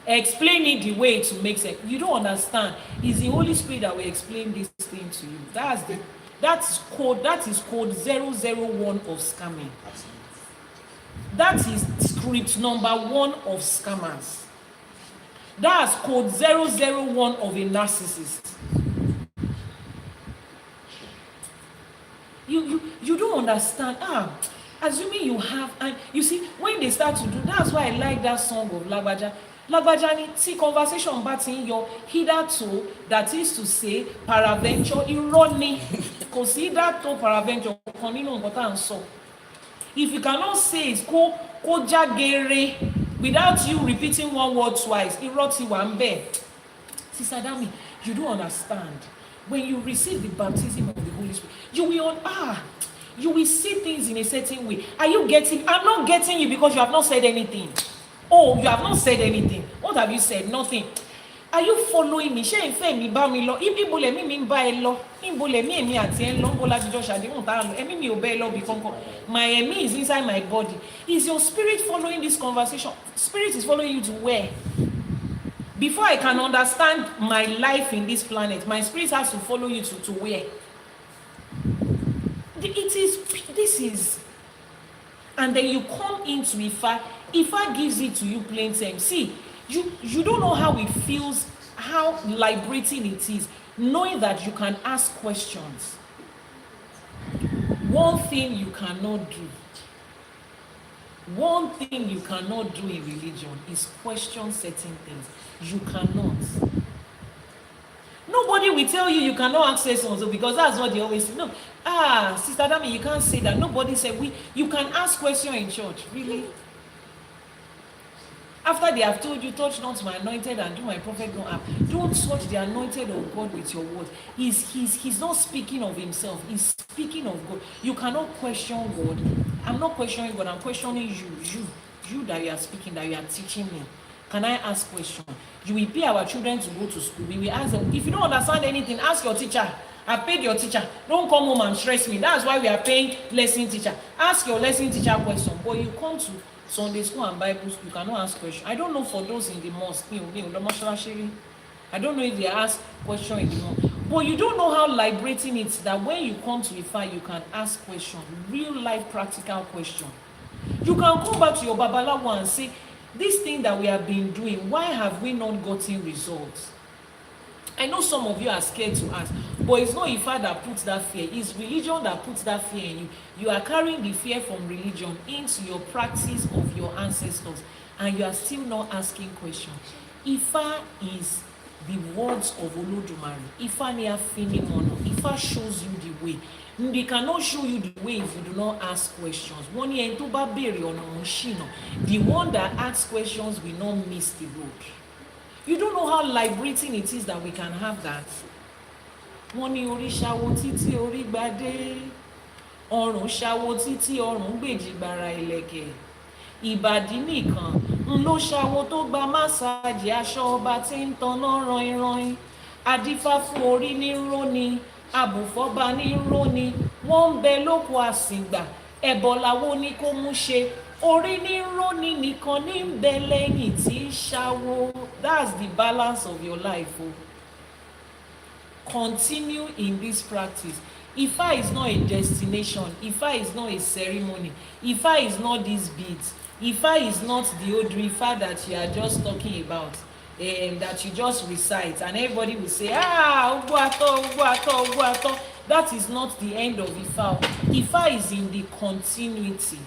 Explain it the way it makes sense. You don't understand. It's the Holy Spirit that will explain this thing to you. That is code 001 of scamming. That is script number 1 of scammers. That's code 001 of a narcissist. You don't understand. Assuming you have, and you see, when they start to do, that's why I like that song of Lagbaja. Lagbajani, see, conversation batting your hitherto, that is to say, paraventure, irony. Consider to paraventure, konino ngota and so. If you cannot say it, ko jagere, without you repeating one word twice, iroti wambe. Sister Dami, you don't understand. When you receive the baptism of the Holy Spirit, you will see things in a certain way. Are you getting? I'm not getting you because you have not said anything. Oh, you have not said anything. What have you said? Nothing. Are you following me? Ṣé ìfẹ́ mi bá mi lọ? Ibi bolẹ̀ mi ń bá ẹ lọ. Ìbolẹ̀ mi èmi àti ẹ ń lọ. Bọ́lá jíjọ́ ṣàdéhùn tá a lọ. Ẹ̀mí mi ò bẹ́ ẹ lọ bí kankan. My ẹ̀mí is inside my body. Is your spirit following this conversation? Spirit is following you to where? Before I can understand my life in this planet, my spirit has to follow you to where? This is, and then you come into Ifa. Ifa gives it to you plain terms. See, you don't know how it feels, how liberating it is, knowing that you can ask questions. One thing you cannot do in religion is question certain things. You cannot. Nobody will tell you cannot access also because that's what they always say. No. Sister Dami, you can't say that. Nobody said you can ask questions in church. Really? After they have told you, touch not my anointed and do my prophet no harm. Don't touch the anointed of God with your words. He's not speaking of himself. He's speaking of God. You cannot question God. I'm not questioning God. I'm questioning you that you are speaking, that you are teaching me. Can I ask questions? You will pay our children to go to school. We will ask them. If you don't understand anything, ask your teacher. I paid your teacher. Don't come home and stress me. That's why we are paying lesson teacher. Ask your lesson teacher question. But you come to Sunday school and Bible school, you cannot ask questions. I don't know for those in the mosque. I don't know if they ask questions in the mosque. But you don't know how liberating it is that when you come to Ifa, you can ask questions, real life practical questions. You can come back to your Babalawo and say, this thing that we have been doing, why have we not gotten results? I know some of you are scared to ask, but it's not Ifa that puts that fear. It's religion that puts that fear in you. You are carrying the fear from religion into your practice of your ancestors, and you are still not asking questions. Ifa is the words of Olódùmarè. Ifa ni afinimono. Ifa shows you the way. They cannot show you the way if you do not ask questions. One year into Baberi or Shino, the one that asks questions will not miss the road. You don't know how liberating it is that we can have that. Wọ́n ní orí ṣàwo títí orí gbadé, ọrùn ṣàwo títí ọrùn gbèjìgbara ìlẹ̀kẹ̀. Ìbàdí nìkan ń ló ṣàwo tó gba másáàjì aṣọ ọba tí ń tanná rọinrọin. Adífá fún orí ní róni, àbùfọ́ba ní róni. Wọ́n ń bẹ lóko àsìngbà, ẹ̀bọ̀ làwo ni kó mú ṣe, orí ní róni nìkan ní ń bẹ lẹ́yìn tí ń ṣáwó. That's the balance of your life. Oh. Continue in this practice. Ifa is not a destination. Ifa is not a ceremony. Ifa is not these beads. Ifa is not the Odù Ifá that you are just talking about, that you just recite, and everybody will say, Ugwato, Ugwato, Ugwato. That is not the end of Ifa. Ifa is in the continuity.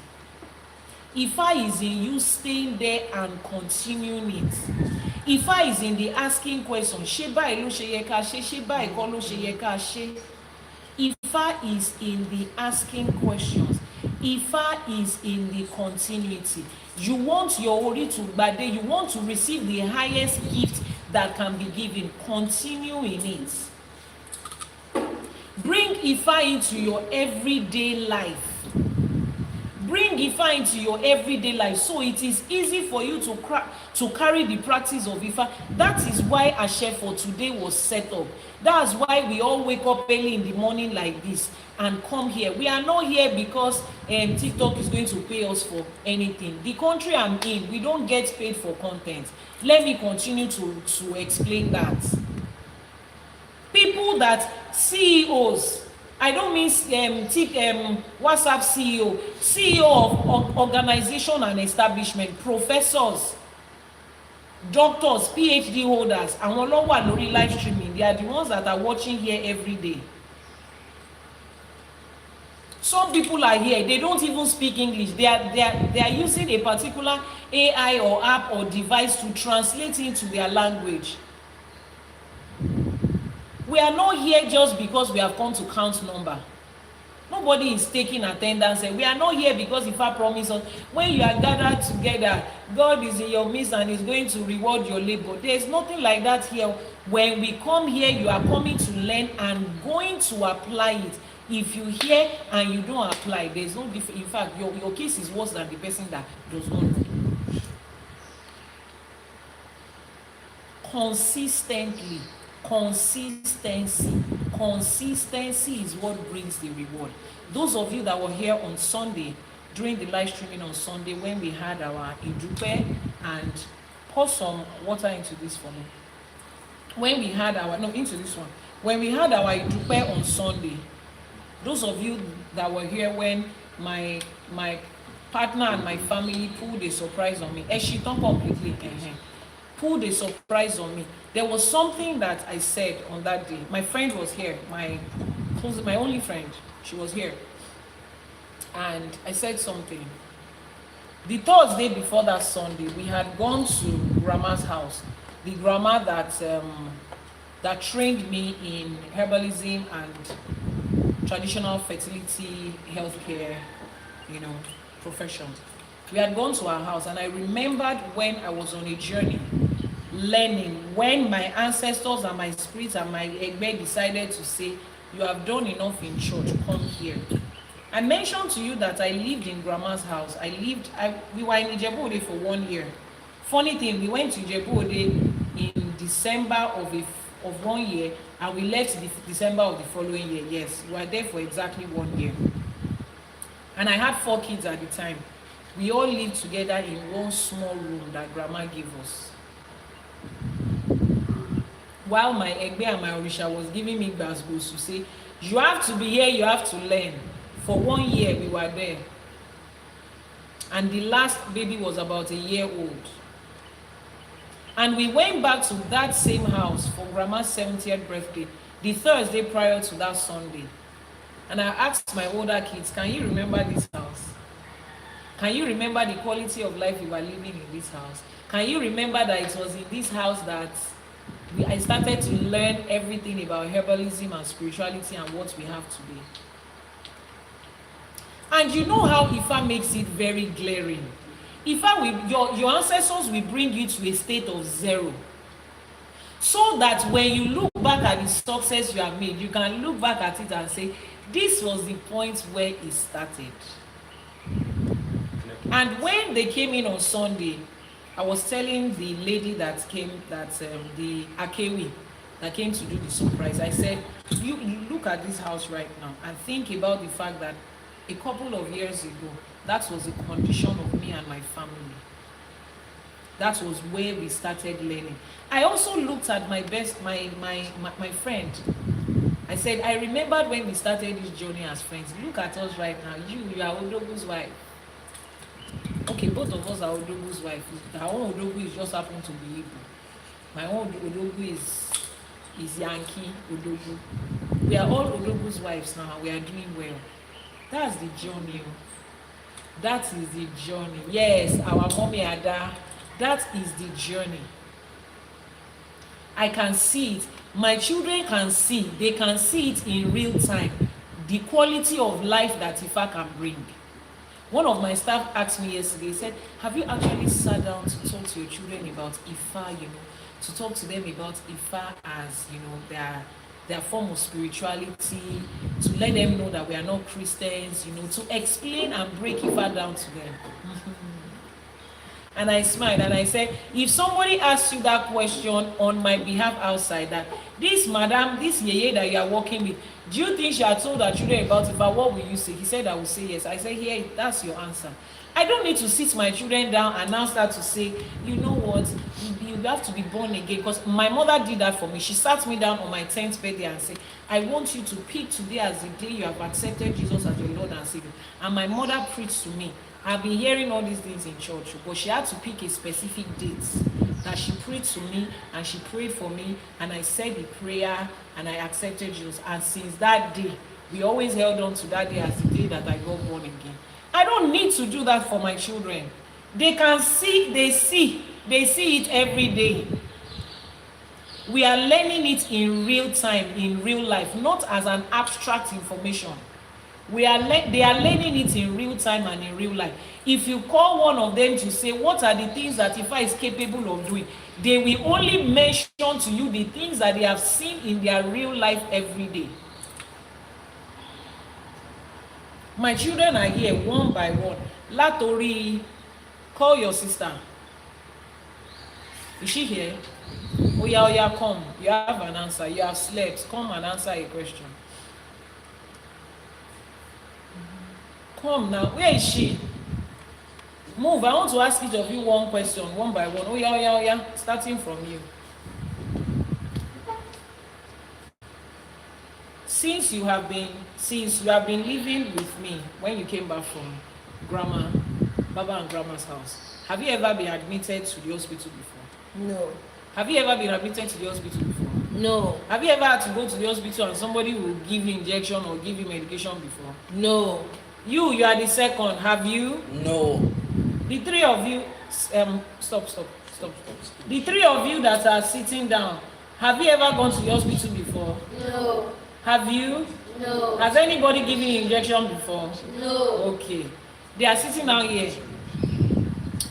Ifa is in you staying there and continuing it. Ifa is in the asking question. Ṣé báyìí ló ṣe yẹ ká ṣe? Ṣé báyìí kọ́ ló ṣe yẹ ká ṣe? Ifa is in the asking questions. Ifa is in the continuity. You want your ori to gbade, you want to receive the highest gift that can be given. Continue in it. Bring Ifa into your everyday life. Bring Ifa into your everyday life so it is easy for you to carry the practice of Ifa. That is why Ashe for today was set up. That's why we all wake up early in the morning like this and come here. We are not here because TikTok is going to pay us for anything. The country I'm in, we don't get paid for content. Let me continue to explain that. People that CEOs, I don't mean WhatsApp CEO of organization and establishment, professors, doctors, PhD holders, àwọn ló wà lórí live streaming. They are the ones that are watching here every day. Some people are here, they don't even speak English. They are using a particular AI or app or device to translate into their language. We are not here just because we have come to count number. Nobody is taking attendance. We are not here because Ifa promised us when you are gathered together, God is in your midst and is going to reward your labor. There is nothing like that here. When we come here, you are coming to learn and going to apply it. If you hear and you don't apply, there is no difference. In fact, your case is worse than the person that does not know. Consistently. Consistency is what brings the reward. Those of you that were here on Sunday, during the live streaming on Sunday, when we had our Iyanifa, and pour some water into this for me. When we had our into this one, when we had our Iyanifa on Sunday, those of you that were here when my partner and my family pulled a surprise on me, she don't completely pulled a surprise on me. There was something that I said on that day. My friend was here, my only friend. She was here. And I said something. The Thursday before that Sunday, we had gone to grandma's house. The grandma that trained me in herbalism and traditional fertility, healthcare, professions. We had gone to our house, and I remembered when I was on a journey learning, when my ancestors and my spirits and my Iyanifa decided to say, you have done enough in church, come here. I mentioned to you that I lived in grandma's house. We were in Ejiogbe for 1 year. Funny thing, we went to Ejiogbe in December of 1 year, and we left December of the following year. Yes, we were there for exactly 1 year. And I had 4 kids at the time. We all lived together in one small room that grandma gave us. While my Iyanifa and my Orisha was giving me gbasgbos to say, you have to be here, you have to learn. For 1 year, we were there. And the last baby was about a year old. And we went back to that same house for grandma's 70th birthday, the Thursday prior to that Sunday. And I asked my older kids, can you remember this house? Can you remember the quality of life we were living in this house? Can you remember that it was in this house that I started to learn everything about herbalism and spirituality and what we have today? And you know how Ifa makes it very glaring. Ifa, your ancestors will bring you to a state of zero. So that when you look back at the success you have made, you can look back at it and say, this was the point where it started. And when they came in on Sunday, I was telling the lady that came, the Akewi that came to do the surprise, I said, you look at this house right now and think about the fact that a couple of years ago, that was the condition of me and my family. That was where we started learning. I also looked at my friend. I said, I remembered when we started this journey as friends. Look at us right now. You are Odogu's wife. Okay, both of us are Odogu's wife. Our own Odogu is just happened to be Igbo. My own Odogu is Yankee Odogu. We are all Odogu's wives now. We are doing well. That's the journey. That is the journey. Yes, our mommy Ada. That is the journey. I can see it. My children can see. They can see it in real time. The quality of life that Ifa can bring. One of my staff asked me yesterday, he said, have you actually sat down to talk to your children about Ifa, to talk to them about Ifa as, their form of spirituality, to let them know that we are not Christians, to explain and break Ifa down to them. And I smiled and I said, if somebody asks you that question on my behalf outside, that this madam, this yeye that you are working with, do you think she had told her children about Ifa? What will you say? He said, I will say yes. I said, here, that's your answer. I don't need to sit my children down and now start to say, you know what, you have to be born again. Because my mother did that for me. She sat me down on my 10th birthday and said, I want you to pick today as the day you have accepted Jesus as your Lord and Savior. And my mother preached to me. I've been hearing all these things in church, but she had to pick a specific date that she prayed to me and she prayed for me, and I said the prayer and I accepted Jesus. And since that day, we always held on to that day as the day that I got born again. I don't need to do that for my children. They can see, they see it every day. We are learning it in real time, in real life, not as an abstract information. They are learning it in real time and in real life. If you call one of them to say, what are the things that Ifa is capable of doing, they will only mention to you the things that they have seen in their real life every day. My children are here one by one. Latori, call your sister. Is she here? Oh yeah, come. You have an answer. You have slept. Come and answer a question. Come now. Where is she? Move. I want to ask each of you one question, one by one. Oh yeah. Starting from you. Since you have been living with me when you came back from Baba and Grandma's house, have you ever been admitted to the hospital before? No. Have you ever been admitted to the hospital before? No. Have you ever had to go to the hospital and somebody will give you injection or give you medication before? No. You are the second. Have you? No. The three of you, stop. The three of you that are sitting down, have you ever gone to the hospital before? No. Have you? No. Has anybody given you injection before? No. Okay. They are sitting down here.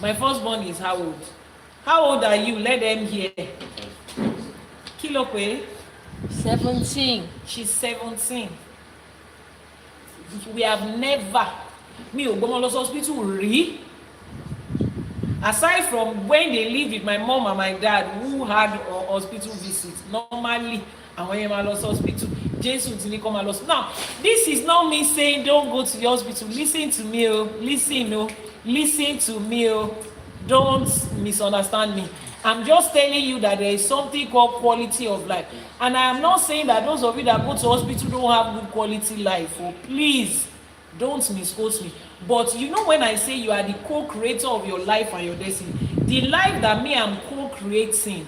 My firstborn is how old? How old are you? Let them hear. Kilope? 17. She's 17. We have never, me Ogomolos hospital rí. Aside from when they live with my mom and my dad who had a hospital visit, normally, and when you are lost hospital, Jesus didn't come lost. Now, this is not me saying don't go to the hospital. Listen to me, listen to me, don't misunderstand me. I'm just telling you that there is something called quality of life. And I am not saying that those of you that go to hospital don't have good quality life. Oh, please, don't misquote me. But you know when I say you are the co-creator of your life and your destiny, the life that me am co-creating,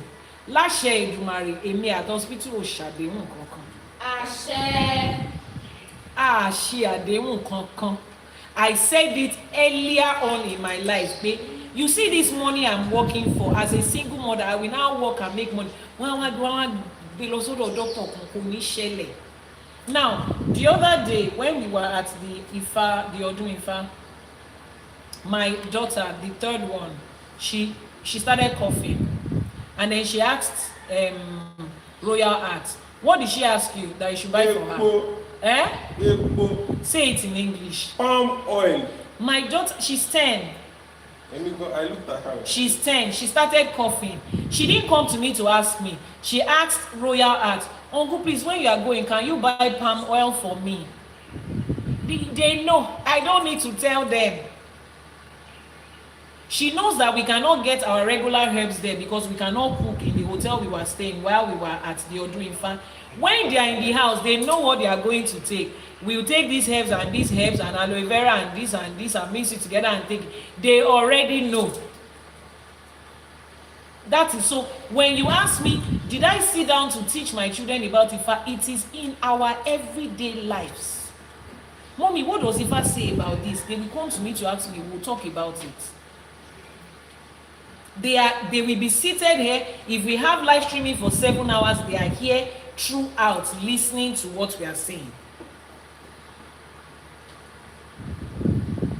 Ejiogbe, èmi at hospital ò ṣàdéhùn kankan. Àṣẹ. Ṣe àdéhùn kankan. I said it earlier on in my life, babe. You see this money I'm working for as a single mother, I will now work and make money. Now, the other day when we were at the Odù Ifá, my daughter, the third one, she started coughing, and then she asked Royal Arts, what did she ask you that you should buy for her? Say it in English. Palm oil. My daughter, she's 10. I looked at her. She's 10. She started coughing. She didn't come to me to ask me. She asked Royal Art, Uncle, please, when you are going, can you buy palm oil for me? They know. I don't need to tell them. She knows that we cannot get our regular herbs there because we cannot cook in the hotel we were staying while we were at the Odù Ifá. When they are in the house, they know what they are going to take. We'll take these herbs and aloe vera and this and mix it together and take it. They already know. That is so. When you ask me, did I sit down to teach my children about Ifá? It is in our everyday lives. Mommy, what does Ifá say about this? They will come to me to ask me, we'll talk about it. They will be seated here. If we have live streaming for 7 hours, they are here throughout listening to what we are saying.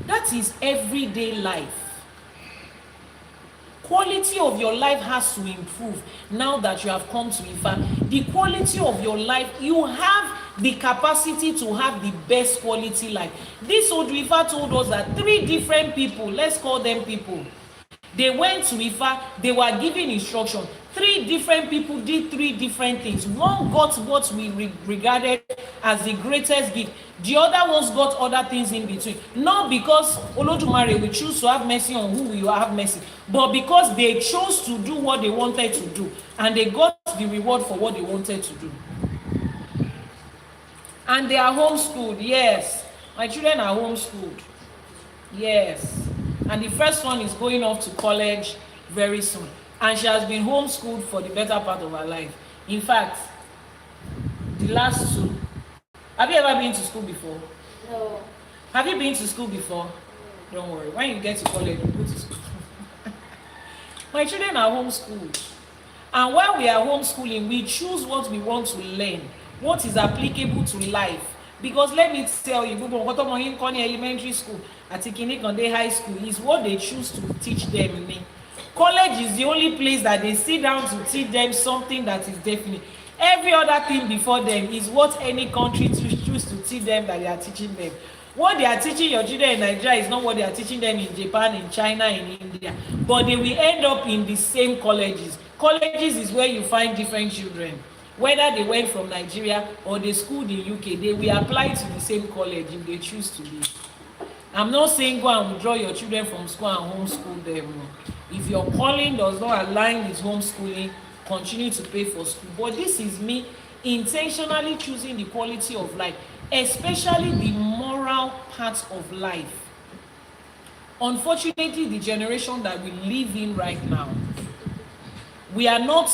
That is everyday life. Quality of your life has to improve now that you have come to Ifá. The quality of your life, you have the capacity to have the best quality life. This Odù Ifá told us that 3 different people, let's call them people, they went to Ifá, they were given instruction. 3 different people did 3 different things. One got what we regarded as the greatest gift. The other ones got other things in between. Not because Olódùmarè will choose to have mercy on who will have mercy, but because they chose to do what they wanted to do, and they got the reward for what they wanted to do. And they are homeschooled, yes. My children are homeschooled, yes. And the first one is going off to college very soon. And she has been homeschooled for the better part of her life. In fact, the last 2. Have you ever been to school before? No. Have you been to school before? Don't worry. When you get to college, you go to school. My children are homeschooled. And while we are homeschooling, we choose what we want to learn, what is applicable to life. Because let me tell you, elementary school, at high school is what they choose to teach them. College is the only place that they sit down to teach them something that is definite. Every other thing before them is what any country choose to teach them that they are teaching them. What they are teaching your children in Nigeria is not what they are teaching them in Japan, in China, in India. But they will end up in the same colleges. Colleges is where you find different children. Whether they went from Nigeria or they schooled in UK, they will apply to the same college if they choose to be. I'm not saying go and withdraw your children from school and homeschool them. If your calling does not align with homeschooling, continue to pay for school. But this is me intentionally choosing the quality of life, especially the moral part of life. Unfortunately, the generation that we live in right now, we are not,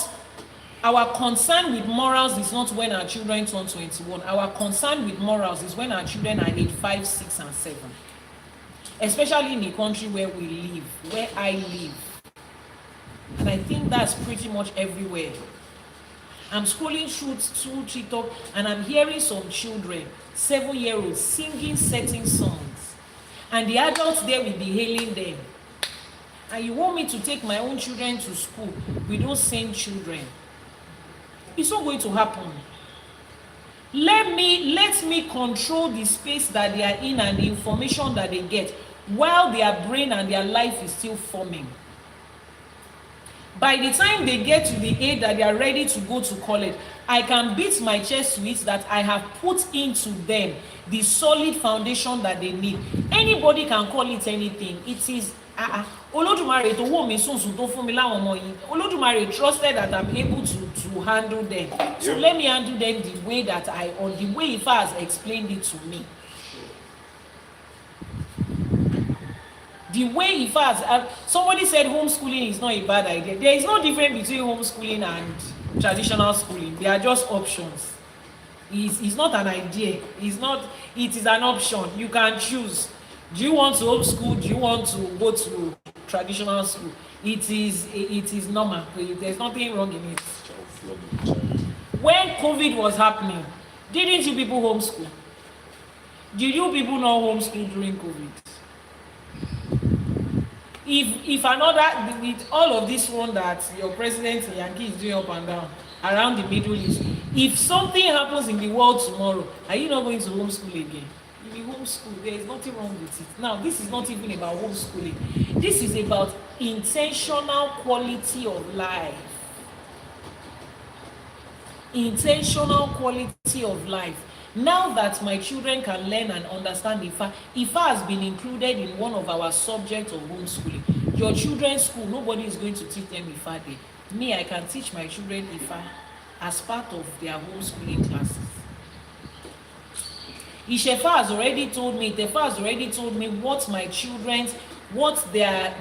our concern with morals is not when our children turn 21. Our concern with morals is when our children are age 5, 6, and 7. Especially in the country where we live, where I live. And I think that's pretty much everywhere. I'm scrolling through TikTok and I'm hearing some children, 7-year-olds, singing certain songs. And the adults there will be hailing them. And you want me to take my own children to school? We don't send children. It's not going to happen. Let me control the space that they are in and the information that they get while their brain and their life is still forming. By the time they get to the age that they are ready to go to college, I can beat my chest with that I have put into them the solid foundation that they need. Anybody can call it anything. It is Olódùmarè tó wò mí sùn tó fún mi láwọn ọmọ yìí. Olódùmarè trusted that I'm able to handle them. So let me handle them the way that the way Ifá has explained it to me. The way Ifá has, somebody said homeschooling is not a bad idea. There is no difference between homeschooling and traditional schooling. They are just options. It's not an idea. It is an option. You can choose. Do you want to homeschool? Do you want to go to traditional school? It is normal. There's nothing wrong in it. When COVID was happening, didn't you people homeschool? Did you people not homeschool during COVID? If another, with all of this one that your president Yankee is doing up and down around the Middle East, if something happens in the world tomorrow, are you not going to homeschool again? You will homeschool. There is nothing wrong with it. Now, this is not even about homeschooling. This is about intentional quality of life. Intentional quality of life. Now that my children can learn and understand Ifa, Ifa has been included in one of our subjects of homeschooling. Your children's school, nobody is going to teach them Ifa there. Me, I can teach my children Ifa as part of their homeschooling classes. Ishefa has already told me, Tefa has already told me what my children's, what their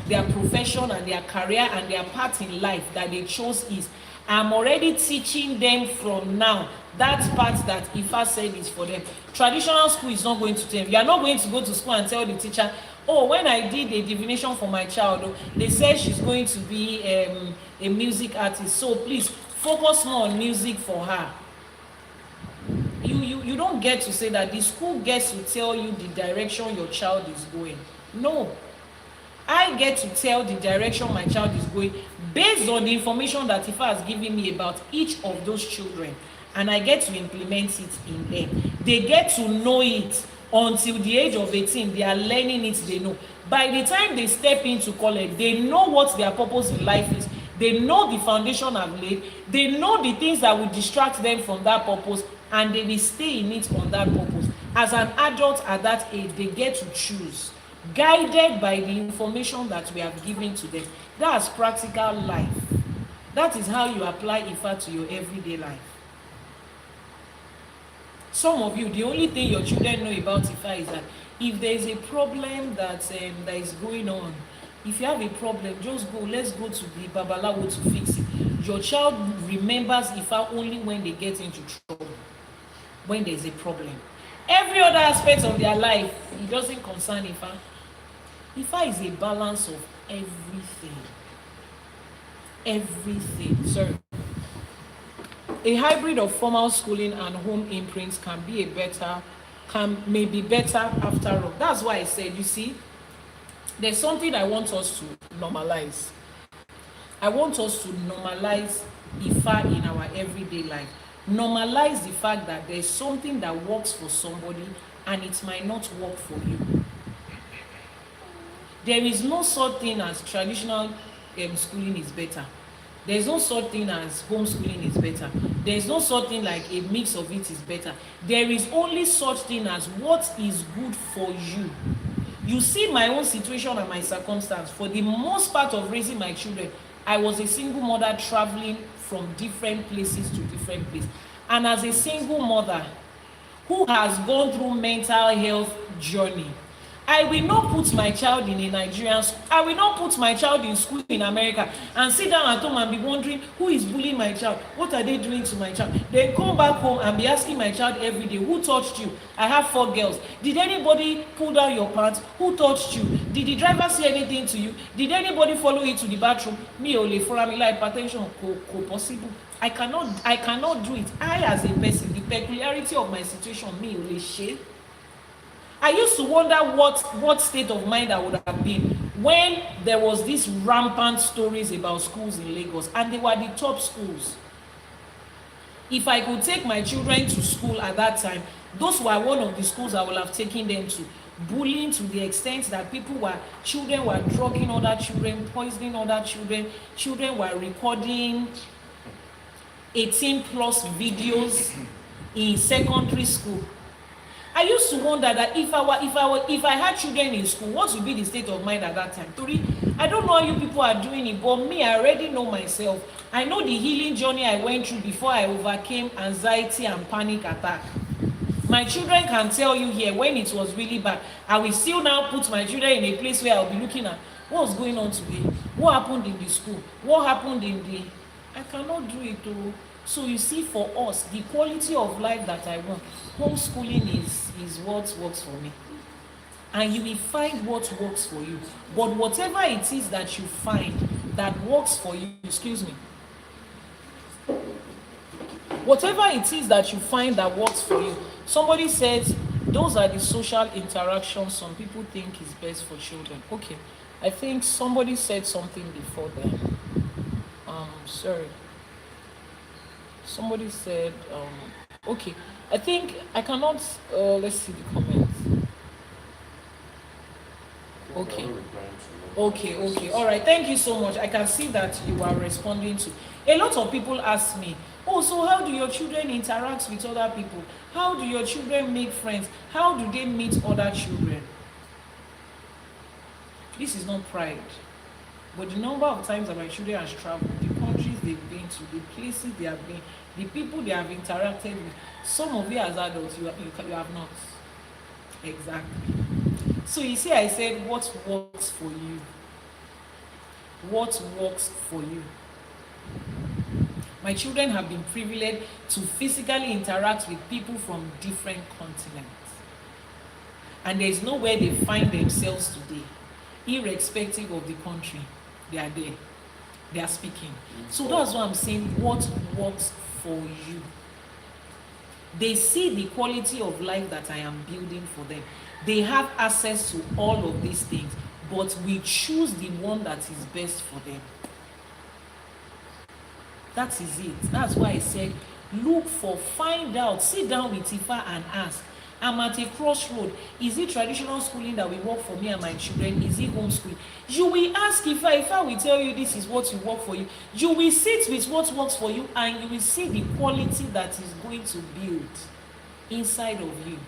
profession and their career and their path in life that they chose is. I'm already teaching them from now that part that Ifa said is for them. Traditional school is not going to tell you. You are not going to go to school and tell the teacher, oh, when I did a divination for my child, they said she's going to be a music artist, so please focus more on music for her. You don't get to say that. The school gets to tell you the direction your child is going. No. I get to tell the direction my child is going based on the information that Ifa has given me about each of those children, and I get to implement it in them. They get to know it until the age of 18. They are learning it, they know. By the time they step into college, they know what their purpose in life is. They know the foundation I've laid. They know the things that will distract them from that purpose, and they will stay in it on that purpose. As an adult at that age, they get to choose, guided by the information that we have given to them. That's practical life. That is how you apply Ifa to your everyday life. Some of you, the only thing your children know about Ifa is that if there is a problem that is going on, if you have a problem, just go, let's go to the Babalawo to fix it. Your child remembers Ifa only when they get into trouble, when there is a problem. Every other aspect of their life, it doesn't concern Ifa. Ifa is a balance of everything. Everything. Sorry. A hybrid of formal schooling and home imprints may be better after all. That's why I said, you see, there's something I want us to normalize. I want us to normalize Ifa in our everyday life. Normalize the fact that there's something that works for somebody and it might not work for you. There is no such thing as traditional schooling is better. There is no such thing as homeschooling is better. There is no such thing like a mix of it is better. There is only such thing as what is good for you. You see my own situation and my circumstance. For the most part of raising my children, I was a single mother traveling from different places to different places. And as a single mother who has gone through mental health journey, I will not put my child in a Nigerian school. I will not put my child in school in America and sit down at home and be wondering who is bullying my child. What are they doing to my child? Then come back home and be asking my child every day, who touched you? I have 4 girls. Did anybody pull down your pants? Who touched you? Did the driver say anything to you? Did anybody follow you to the bathroom? Me only for me like hypertension possible. I cannot do it. I as a person, the peculiarity of my situation, me only share. I used to wonder what state of mind I would have been when there was these rampant stories about schools in Lagos, and they were the top schools. If I could take my children to school at that time, those were one of the schools I would have taken them to. Bullying to the extent that children were drugging other children, poisoning other children. Children were recording 18+ videos in secondary school. I used to wonder that if I had children in school, what would be the state of mind at that time? Tori, I don't know how you people are doing it, but me, I already know myself. I know the healing journey I went through before I overcame anxiety and panic attack. My children can tell you here when it was really bad. I will still now put my children in a place where I'll be looking at what's going on today, what happened in the school, what happened in the... I cannot do it though. So you see, for us, the quality of life that I want, homeschooling is what works for me. And you will find what works for you. But whatever it is that you find that works for you, whatever it is that you find that works for you, somebody says, those are the social interactions some people think is best for children. Okay, I think somebody said something before then. Sorry. Somebody said, okay, I think I cannot, let's see the comments. Okay, all right, thank you so much. I can see that you are responding to. A lot of people ask me, Oh, so how do your children interact with other people? How do your children make friends? How do they meet other children? This is not pride. But the number of times that my children have traveled, the countries they've been to, the places they have been, the people they have interacted with, some of you as adults, you have not. Exactly. So you see, I said, what works for you? What works for you? My children have been privileged to physically interact with people from different continents. And there is nowhere they find themselves today, irrespective of the country. They are there. They are speaking. So that's why I'm saying what works for you. They see the quality of life that I am building for them. They have access to all of these things, but we choose the one that is best for them. That is it. That's why I said, look for, find out, sit down with Ifa and ask. I'm at a crossroad. Is it traditional schooling that will work for me and my children? Is it homeschooling? You will ask Ifa. Ifa will tell you this is what will work for you. You will sit with what works for you and you will see the quality that is going to build inside of you.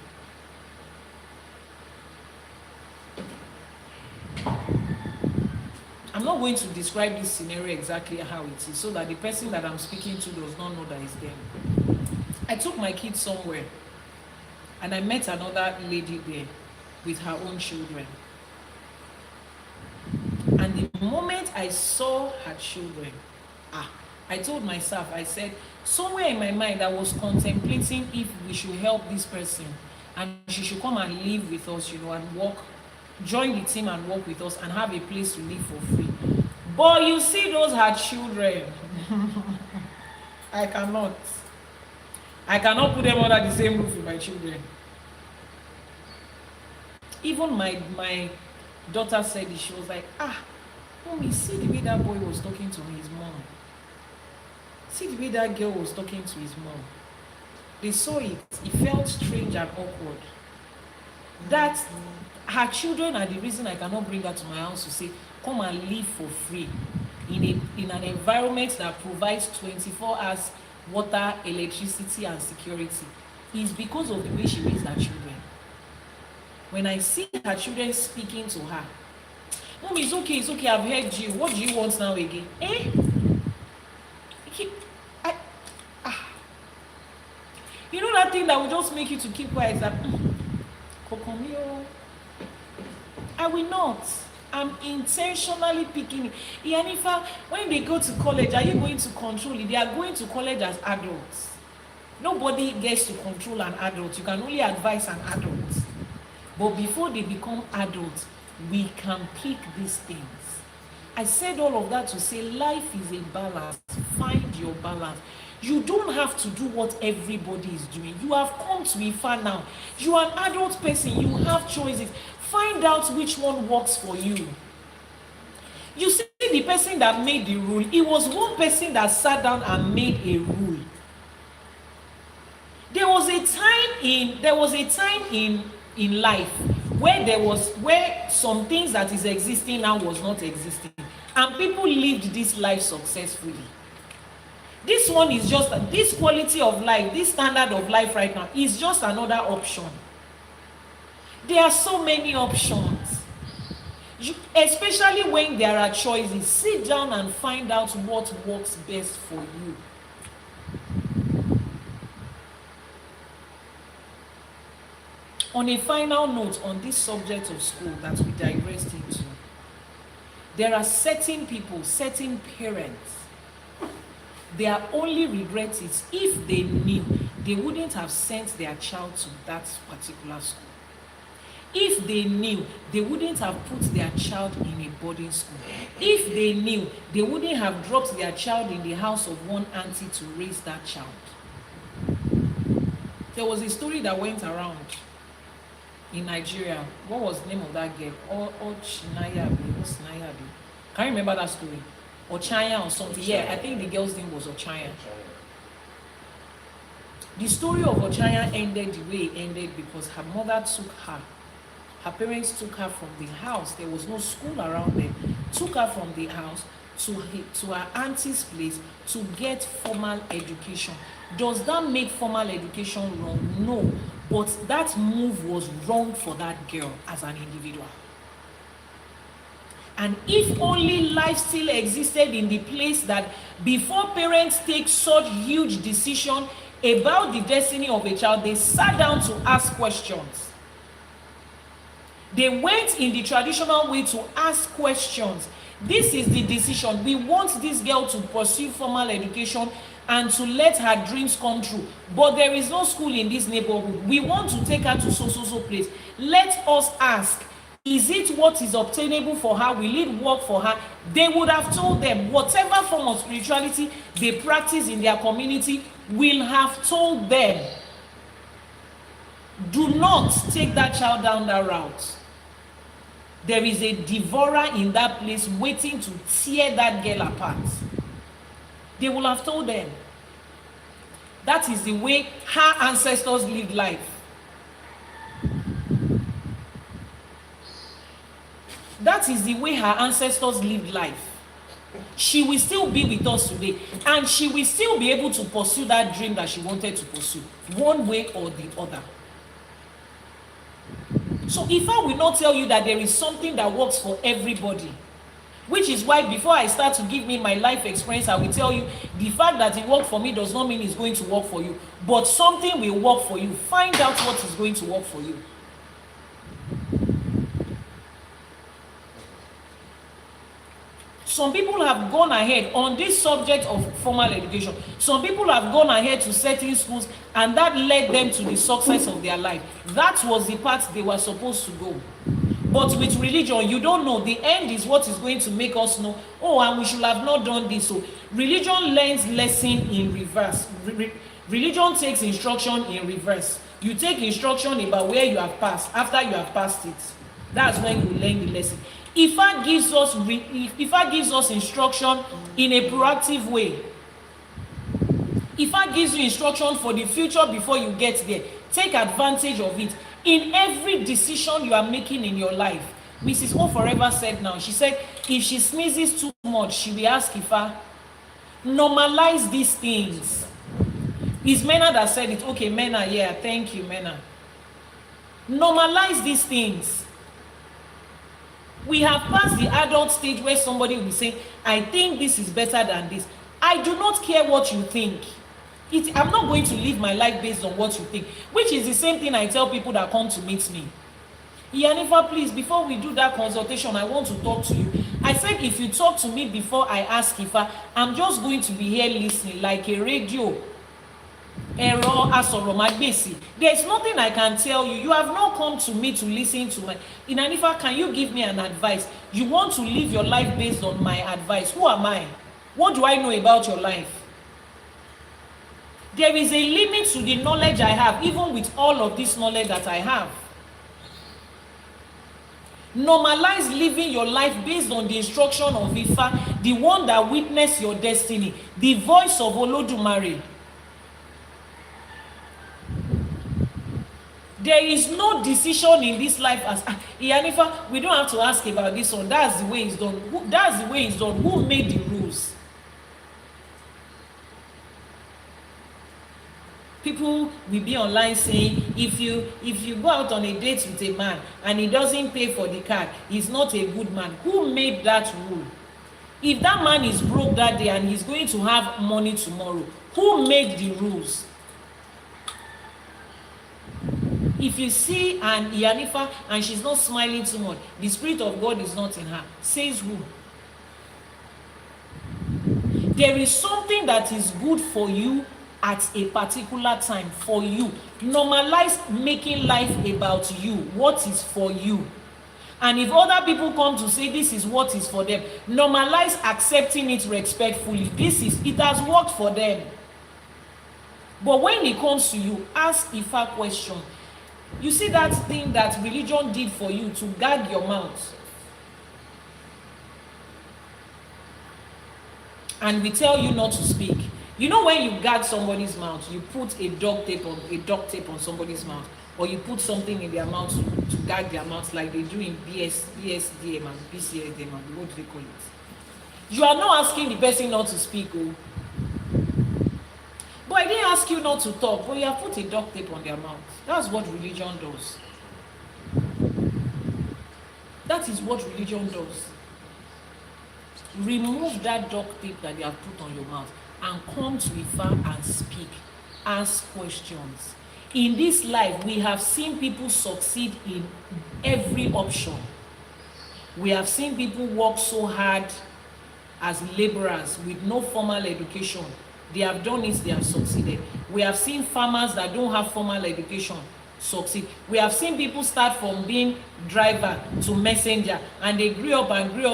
I'm not going to describe this scenario exactly how it is so that the person that I'm speaking to does not know that it's them. I took my kids somewhere and I met another lady there with her own children. And the moment I saw her children, I told myself, I said, somewhere in my mind I was contemplating if we should help this person and she should come and live with us, you know, and work, join the team and work with us and have a place to live for free. But you see those her children. I cannot put them under the same roof with my children. Even my daughter said it. She was like, Mommy, see the way that boy was talking to his mom. See the way that girl was talking to his mom. They saw it. It felt strange and awkward. That her children are the reason I cannot bring her to my house to say, come and live for free in an environment that provides 24 hours water, electricity, and security. Is because of the way she raised her children. When I see her children speaking to her, Mom, it's okay, I've heard you. What do you want now again? You know that thing that will just make you to keep quiet, that I will not. I'm intentionally picking it. Iyanifa, when they go to college, are you going to control it? They are going to college as adults. Nobody gets to control an adult. You can only advise an adult. But before they become adults, we can pick these things. I said all of that to say life is a balance. Find your balance. You don't have to do what everybody is doing. You have come to Ifa now. You are an adult person. You have choices. Find out which one works for you. You see the person that made the rule. It was one person that sat down and made a rule. There was a time in life where some things that is existing now was not existing, and people lived this life successfully. This one is just this quality of life, this standard of life right now is just another option. There are so many options. Especially when there are choices, sit down and find out what works best for you. On a final note on this subject of school that we digressed into, there are certain people, certain parents, their only regret is if they knew, they wouldn't have sent their child to that particular school. If they knew, they wouldn't have put their child in a boarding school. If they knew, they wouldn't have dropped their child in the house of one auntie to raise that child. There was a story that went around in Nigeria. What was the name of that girl? What's Naya? Can you remember that story? Ochanya or something? Yeah, I think the girl's name was Ochanya. The story of Ochanya ended the way it ended because her mother took her. Her parents took her from the house. There was no school around them. Took her from the house, to her auntie's place to get formal education. Does that make formal education wrong? No, but that move was wrong for that girl as an individual. And if only life still existed in the place that before parents take such huge decision about the destiny of a child, they sat down to ask questions. They went in the traditional way to ask questions. This is the decision. We want this girl to pursue formal education and to let her dreams come true. But there is no school in this neighborhood. We want to take her to so place. Let us ask, is it what is obtainable for her? Will it work for her? They would have told them. Whatever form of spirituality they practice in their community will have told them. Do not take that child down that route. There is a devourer in that place waiting to tear that girl apart. They will have told them. That is the way her ancestors lived life. That is the way her ancestors lived life. She will still be with us today, and she will still be able to pursue that dream that she wanted to pursue, one way or the other. So if I will not tell you that there is something that works for everybody, which is why before I start to give me my life experience, I will tell you the fact that it worked for me does not mean it's going to work for you, but something will work for you. Find out what is going to work for you. Some people have gone ahead on this subject of formal education. Some people have gone ahead to certain schools, and that led them to the success of their life. That was the path they were supposed to go. But with religion, you don't know. The end is what is going to make us know, oh, and we should have not done this. So religion learns lesson in reverse. Religion takes instruction in reverse. You take instruction about where you have passed. After you have passed it, that's when you learn the lesson. Ifá gives us instruction in a proactive way. Ifá gives you instruction for the future before you get there. Take advantage of it in every decision you are making in your life. Mrs. O forever said now, she said, if she sneezes too much, she will ask Ifá, normalize these things. It's Mena that said it. Okay, Mena, yeah, thank you, Mena. Normalize these things. We have passed the adult stage where somebody will be saying, I think this is better than this. I do not care what you think. I'm not going to live my life based on what you think, which is the same thing I tell people that come to meet me. Iyanifa, please, before we do that consultation, I want to talk to you. I said, if you talk to me before I ask Ifá, I'm just going to be here listening like a radio. There's nothing I can tell you. You have not come to me to listen to my Iyanifa, can you give me an advice? You want to live your life based on my advice. Who am I? What do I know about your life? There is a limit to the knowledge I have, even with all of this knowledge that I have. Normalize living your life based on the instruction of Ifá, the one that witnessed your destiny, the voice of Elédùmarè. There is no decision in this life as Iyanifa, we don't have to ask about this one. That's the way it's done. That's the way it's done. Who made the rules? People will be online saying, if you go out on a date with a man and he doesn't pay for the car, he's not a good man. Who made that rule? If that man is broke that day and he's going to have money tomorrow, who made the rules? If you see an Iyanifa and she's not smiling too much, the Spirit of God is not in her. Says who? There is something that is good for you at a particular time for you. Normalize making life about you. What is for you? And if other people come to say this is what is for them, normalize accepting it respectfully. It has worked for them. But when it comes to you, ask Ifá question. You see that thing that religion did for you to guard your mouth. And we tell you not to speak. You know when you guard somebody's mouth, you put a duct tape on somebody's mouth, or you put something in their mouth to guard their mouth like they do in BSDM and BCSDM and what do they call it? You are not asking the person not to speak. Oh. But I didn't ask you not to talk, but you have put a duct tape on their mouth. That's what religion does. That is what religion does. Remove that duct tape that they have put on your mouth and come to Ifa and speak. Ask questions. In this life, we have seen people succeed in every option. We have seen people work so hard as laborers with no formal education. They have done it, they have succeeded. We have seen farmers that don't have formal education succeed. We have seen people start from being driver to messenger, and they grew up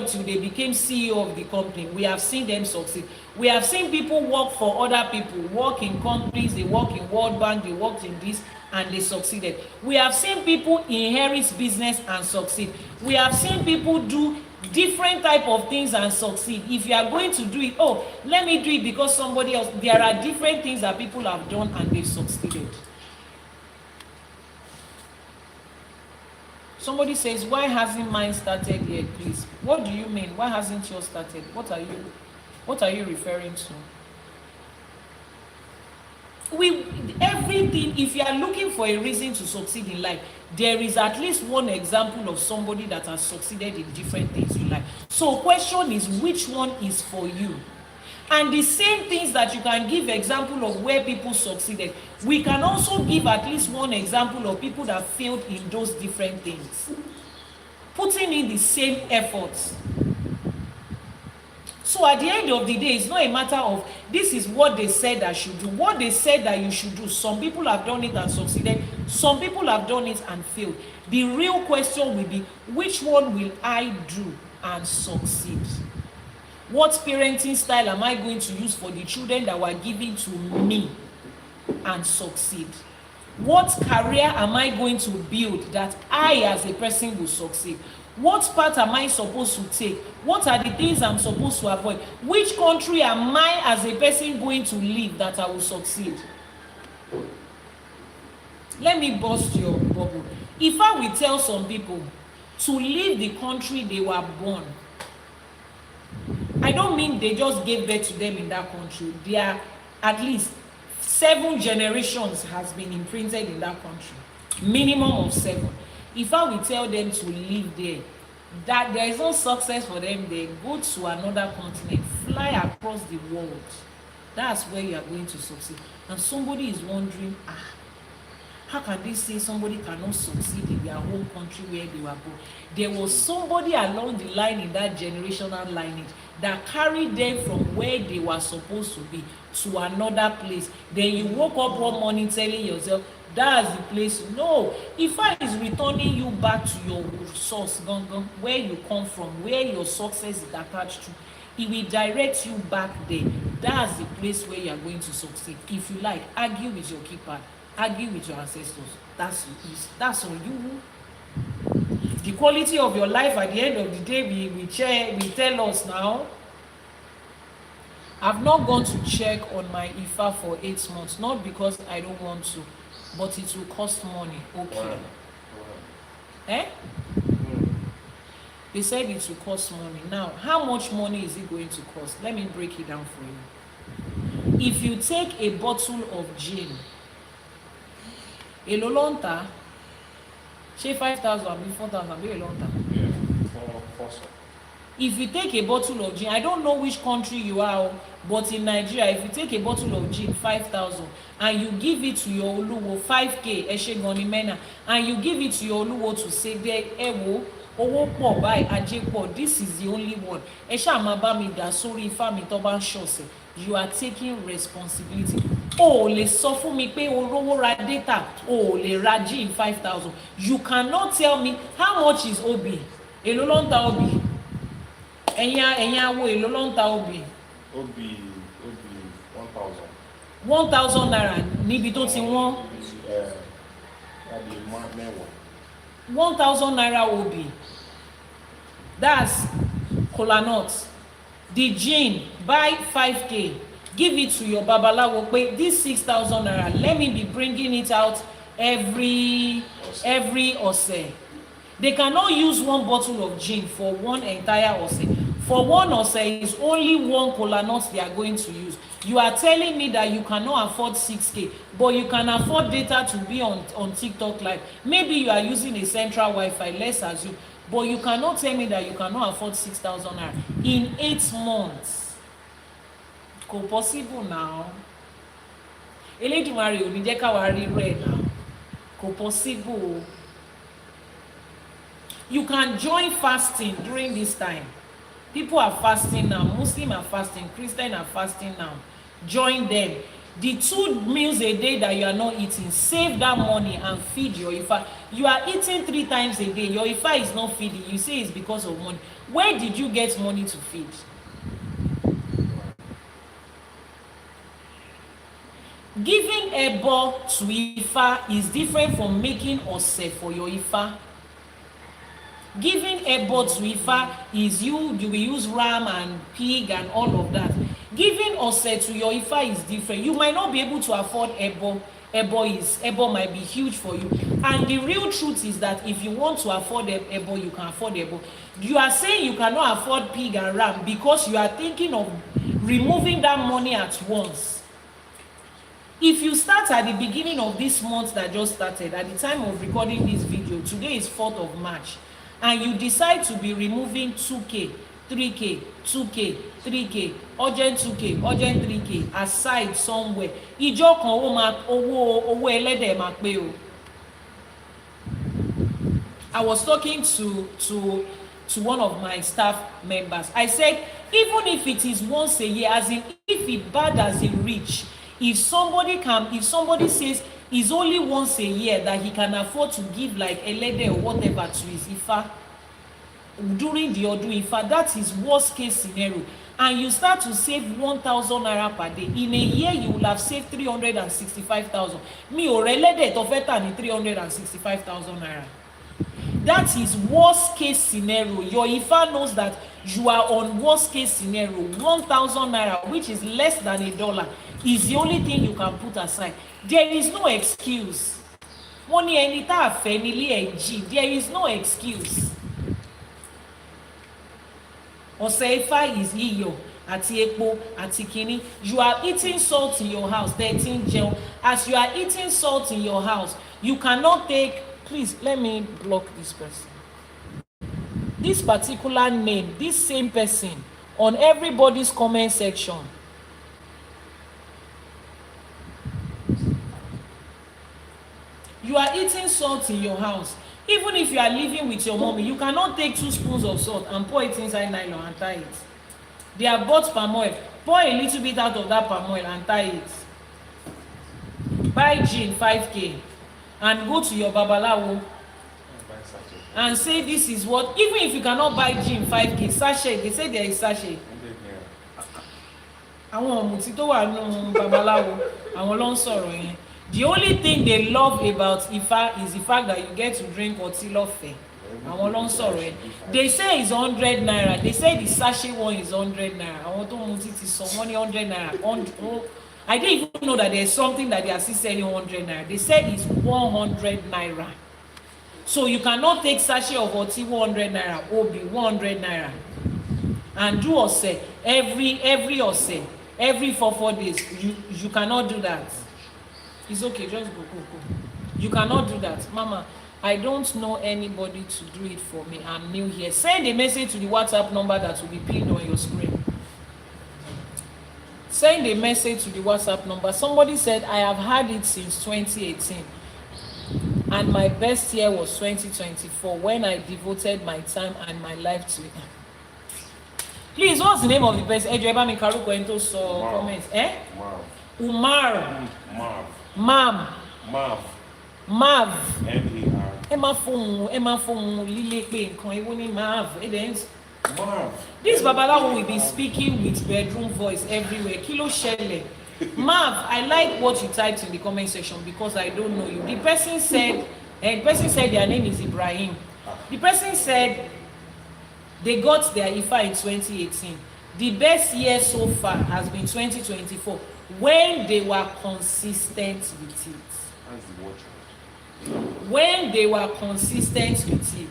till they became CEO of the company. We have seen them succeed. We have seen people work for other people, work in companies, they work in World Bank, they worked in this, and they succeeded. We have seen people inherit business and succeed. We have seen people do different type of things and succeed. If you are going to do it, oh, let me do it because somebody else. There are different things that people have done and they've succeeded. Somebody says, why hasn't mine started yet, please? What do you mean? Why hasn't yours started? What are you referring to? Everything, if you are looking for a reason to succeed in life, there is at least one example of somebody that has succeeded in different things in life. So question is, which one is for you? And the same things that you can give example of where people succeeded, we can also give at least one example of people that failed in those different things, putting in the same efforts. So at the end of the day, it's not a matter of this is what they said I should do, what they said that you should do. Some people have done it and succeeded, some people have done it and failed. The real question will be, which one will I do and succeed? What parenting style am I going to use for the children that were given to me and succeed? What career am I going to build that I as a person will succeed? What path am I supposed to take? What are the things I'm supposed to avoid? Which country am I as a person going to live that I will succeed? Let me burst your bubble. If I will tell some people to leave the country they were born, I don't mean they just gave birth to them in that country. There are at least 7 generations has been imprinted in that country. Minimum of 7. If I will tell them to live there, that there is no success for them, they go to another continent, fly across the world. That's where you are going to succeed. And somebody is wondering, how can they say somebody cannot succeed in their home country where they were born? There was somebody along the line in that generational lineage that carried them from where they were supposed to be to another place. Then you woke up one morning telling yourself, that's the place. No, Ifa is returning you back to your source, where you come from, where your success is attached to. It will direct you back there. That's the place where you are going to succeed. If you like, argue with your keeper, argue with your ancestors. That's on you. The quality of your life at the end of the day, we tell us now. I've not gone to check on my Ifa for 8 months, not because I don't want to, but it will cost money. Okay. Eh? They said it will cost money. Now, how much money is it going to cost? Let me break it down for you. If you take a bottle of gin, a lolonta, say 5,000, 4,000, be a lonta. If you take a bottle of gin, I don't know which country you are, but in Nigeria, if you take a bottle of gin, 5,000, and you give it to your Oluwo, 5K, Eshe Goni Mena, and you give it to your Oluwo to say, there, Ewo, Owo po by Ajepo, this is the only one. Esha Maba mi da sori Ifa mi to ban shose. You are taking responsibility. Oh, le sọ fún mi pé orowo ra data. Oh, le ra gin 5,000. You cannot tell me how much is Obi. Èló ló ń ta Obi. Ẹ̀yin awo èló ló ń ta Obi. Obi 1,000. 1,000 naira níbi tó ti wọ́n. 1,000 naira Obi. That's kola nut. The gin, buy 5K. Give it to your babalawo. Pay this 6,000 naira. Let me be bringing it out every ose. They cannot use one bottle of gin for one entire ose. For one ose is only one kola nut they are going to use. You are telling me that you cannot afford 6K, but you can afford data to be on TikTok live. Maybe you are using a central Wi-Fi, let's assume, but you cannot tell me that you cannot afford 6,000 naira in 8 months. Kò possible now. Elédùmarè ò ní jẹ́ ká wá rí rẹ̀ now. Kò possible. You can join fasting during this time. People are fasting now. Muslims are fasting. Christians are fasting now. Join them. The 2 meals a day that you are not eating, save that money and feed your Ifa. You are eating 3 times a day. Your Ifa is not feeding. You say it's because of money. Where did you get money to feed? Giving ebo to Ifa is different from making ose for your Ifa. Giving ebo to Ifa is you will use ram and pig and all of that. Giving ose to your Ifa is different. You might not be able to afford ebo. Ebo might be huge for you. And the real truth is that if you want to afford ebo, you can afford ebo. You are saying you cannot afford pig and ram because you are thinking of removing that money at once. If you start at the beginning of this month that just started, at the time of recording this video, today is 4th of March, and you decide to be removing 2K, 3K, 2K, 3K, urgent 2K, urgent 3K aside somewhere, ìjọ kan owó ẹlẹ́dẹ̀ máa pé o. I was talking to one of my staff members. I said, even if it is once a year, as in if it bad as in rich, if somebody says it's only once a year that he can afford to give like Elede or whatever to his Ifa during the Odù Ifá, that is worst case scenario. And you start to save 1,000 naira per day. In a year, you will have saved 365,000. Mi ò Elede tó fẹ́ tà ní 365,000 naira. That is worst case scenario. Your Ifa knows that you are on worst case scenario. 1,000 naira, which is less than $1, is the only thing you can put aside. There is no excuse. Money enita fenili enji. There is no excuse. Oseifa is iyo ati epo ati kini. You are eating salt in your house. 13 gel. As you are eating salt in your house, you cannot take. Please let me block this person. This particular name, this same person, on everybody's comment section. You are eating salt in your house. Even if you are living with your mommy, you cannot take 2 spoons of salt and pour it inside nylon and tie it. They are bought palm oil. Pour a little bit out of that palm oil and tie it. Buy gin 5K and go to your babalawo and say this is what. Even if you cannot buy gin 5K, sachet, they say there is sachet. Àwọn ọ̀mùtí tó wà nínú babalawo, àwọn ló ń sọ̀rọ̀ yẹn. The only thing they love about Ifa is the fact that you get to drink ọtí lọ́fẹ̀ẹ́. Àwọn ló ń sọ̀rọ̀ yẹn. They say it's 100 naira. They say the sachet one is 100 naira. Àwọn tó mutí ti sọ wọ́n ní 100 naira. I didn't even know that there's something that they are still selling 100 naira. They said it's 100 naira. So you cannot take sachet of oti 100 naira, obi 100 naira, and do ose every ose every 4 days. You cannot do that. It's okay, just go. You cannot do that, Mama. I don't know anybody to do it for me. I'm new here. Send a message to the WhatsApp number that will be pinned on your screen. Send a message to the WhatsApp number. Somebody said, I have had it since 2018. And my best year was 2024 when I devoted my time and my life to it. Please, what's the name of the person? Ejiogbe Karuko Ento so comments. Umar. Mav. Emma phone lile pe nkan ewo ni Mav. This babalawo will be speaking with bedroom voice everywhere. Kilo shele. Mav, I like what you typed in the comment section because I don't know you. The person said their name is Ibrahim. The person said they got their Ifa in 2018. The best year so far has been 2024 when they were consistent with it. When they were consistent with it.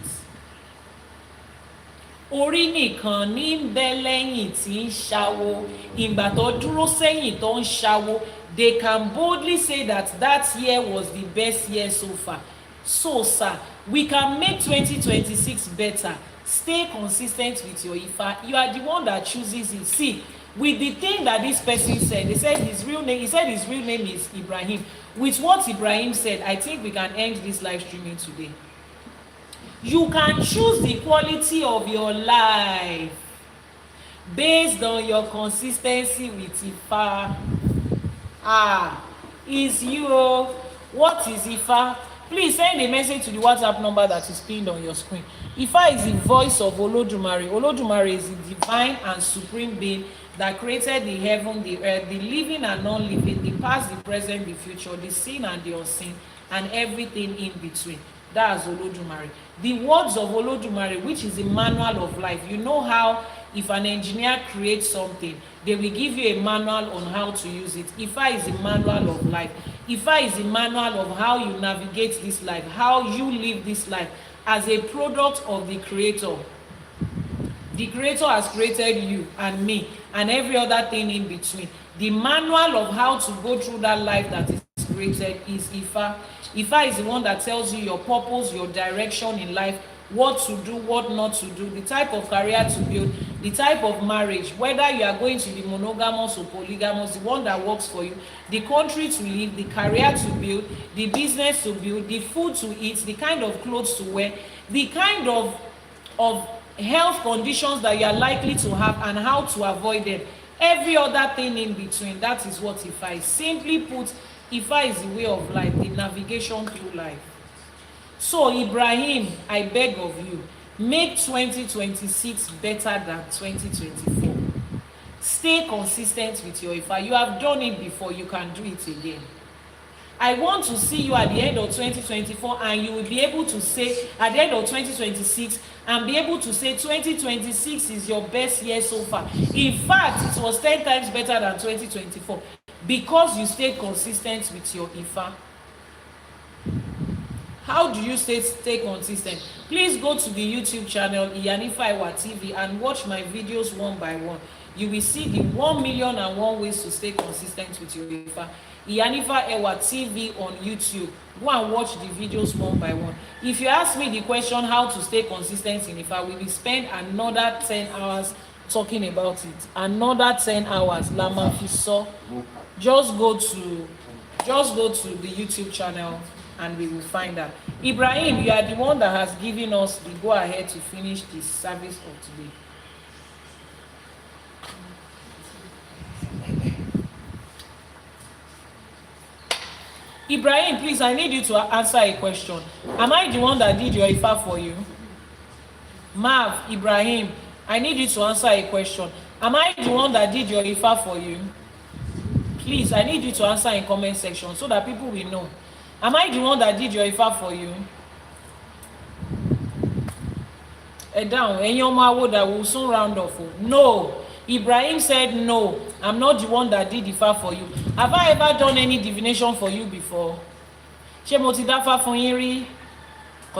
Orí nìkan ní ń bẹ lẹ́yìn tí ń ṣawo. Ìgbà tó dúró sẹ́yìn tó ń ṣawo. They can boldly say that that year was the best year so far. So, sir, we can make 2026 better. Stay consistent with your Ifa. You are the one that chooses it. See, with the thing that this person said, he said his real name is Ibrahim. With what Ibrahim said, I think we can end this live streaming today. You can choose the quality of your life based on your consistency with Ifa. Is you. What is Ifa? Please send a message to the WhatsApp number that is pinned on your screen. Ifa is the voice of Olódùmarè. Olódùmarè is the divine and supreme being that created the heaven, the earth, the living and non-living, the past, the present, the future, the seen and the unseen, and everything in between. That's Olódùmarè. The words of Olódùmarè, which is a manual of life. You know how if an engineer creates something, they will give you a manual on how to use it. Ifa is a manual of life. Ifa is a manual of how you navigate this life, how you live this life as a product of the Creator. The Creator has created you and me and every other thing in between. The manual of how to go through that life that is created is Ifa. Ifa is the one that tells you your purpose, your direction in life, what to do, what not to do, the type of career to build, the type of marriage, whether you are going to be monogamous or polygamous, the one that works for you, the country to live, the career to build, the business to build, the food to eat, the kind of clothes to wear, the kind of health conditions that you are likely to have and how to avoid them. Every other thing in between, that is what Ifa is. Simply put, Ifa is the way of life, the navigation through life. So Ibrahim, I beg of you, make 2026 better than 2024. Stay consistent with your Ifa. You have done it before, you can do it again. I want to see you at the end of 2024 and you will be able to say at the end of 2026 and be able to say 2026 is your best year so far. In fact, it was 10 times better than 2024 because you stayed consistent with your Ifa. How do you stay consistent? Please go to the YouTube channel Iyanifa Ewa TV and watch my videos one by one. You will see the 1,000,001 ways to stay consistent with your Ifa. Iyanifa Ewa TV on YouTube. Go and watch the videos one by one. If you ask me the question how to stay consistent in Ifa, we will spend another 10 hours talking about it. Another 10 hours. Lama Fiso. Just go to the YouTube channel and we will find out. Ibrahim, you are the one that has given us the go ahead to finish the service of today. Ibrahim, please, I need you to answer a question. Am I the one that did your Ifa for you? Mav, Ibrahim, I need you to answer a question. Am I the one that did your Ifa for you? Please, I need you to answer in comment section so that people will know. Am I the one that did your Ifa for you? Down. That will soon round off. No. Ibrahim said no. I'm not the one that did Ifa for you. Have I ever done any divination for you before? Because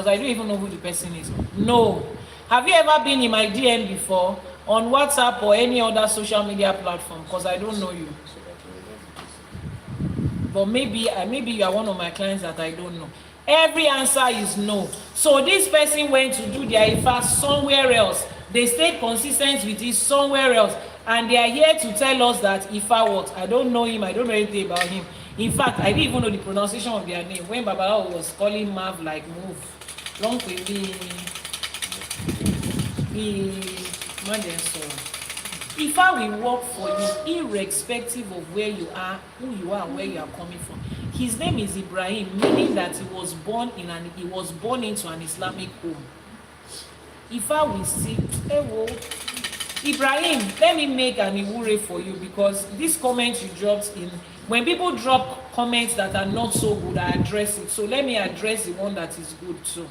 I don't even know who the person is. No. Have you ever been in my DM before on WhatsApp or any other social media platform? Because I don't know you. But maybe you are one of my clients that I don't know. Every answer is no. So this person went to do their Ifa somewhere else. They stayed consistent with it somewhere else. And they are here to tell us that Ifa what? I don't know him. I don't know anything about him. In fact, I didn't even know the pronunciation of their name. When Babalawo was calling Mav like move. Long with Ifa will work for you irrespective of where you are, who you are, and where you are coming from. His name is Ibrahim, meaning that he was born into an Islamic home. Ifa will see, Ibrahim, let me make an iwure for you because this comment you dropped in, when people drop comments that are not so good, I address it. So let me address the one that is good too.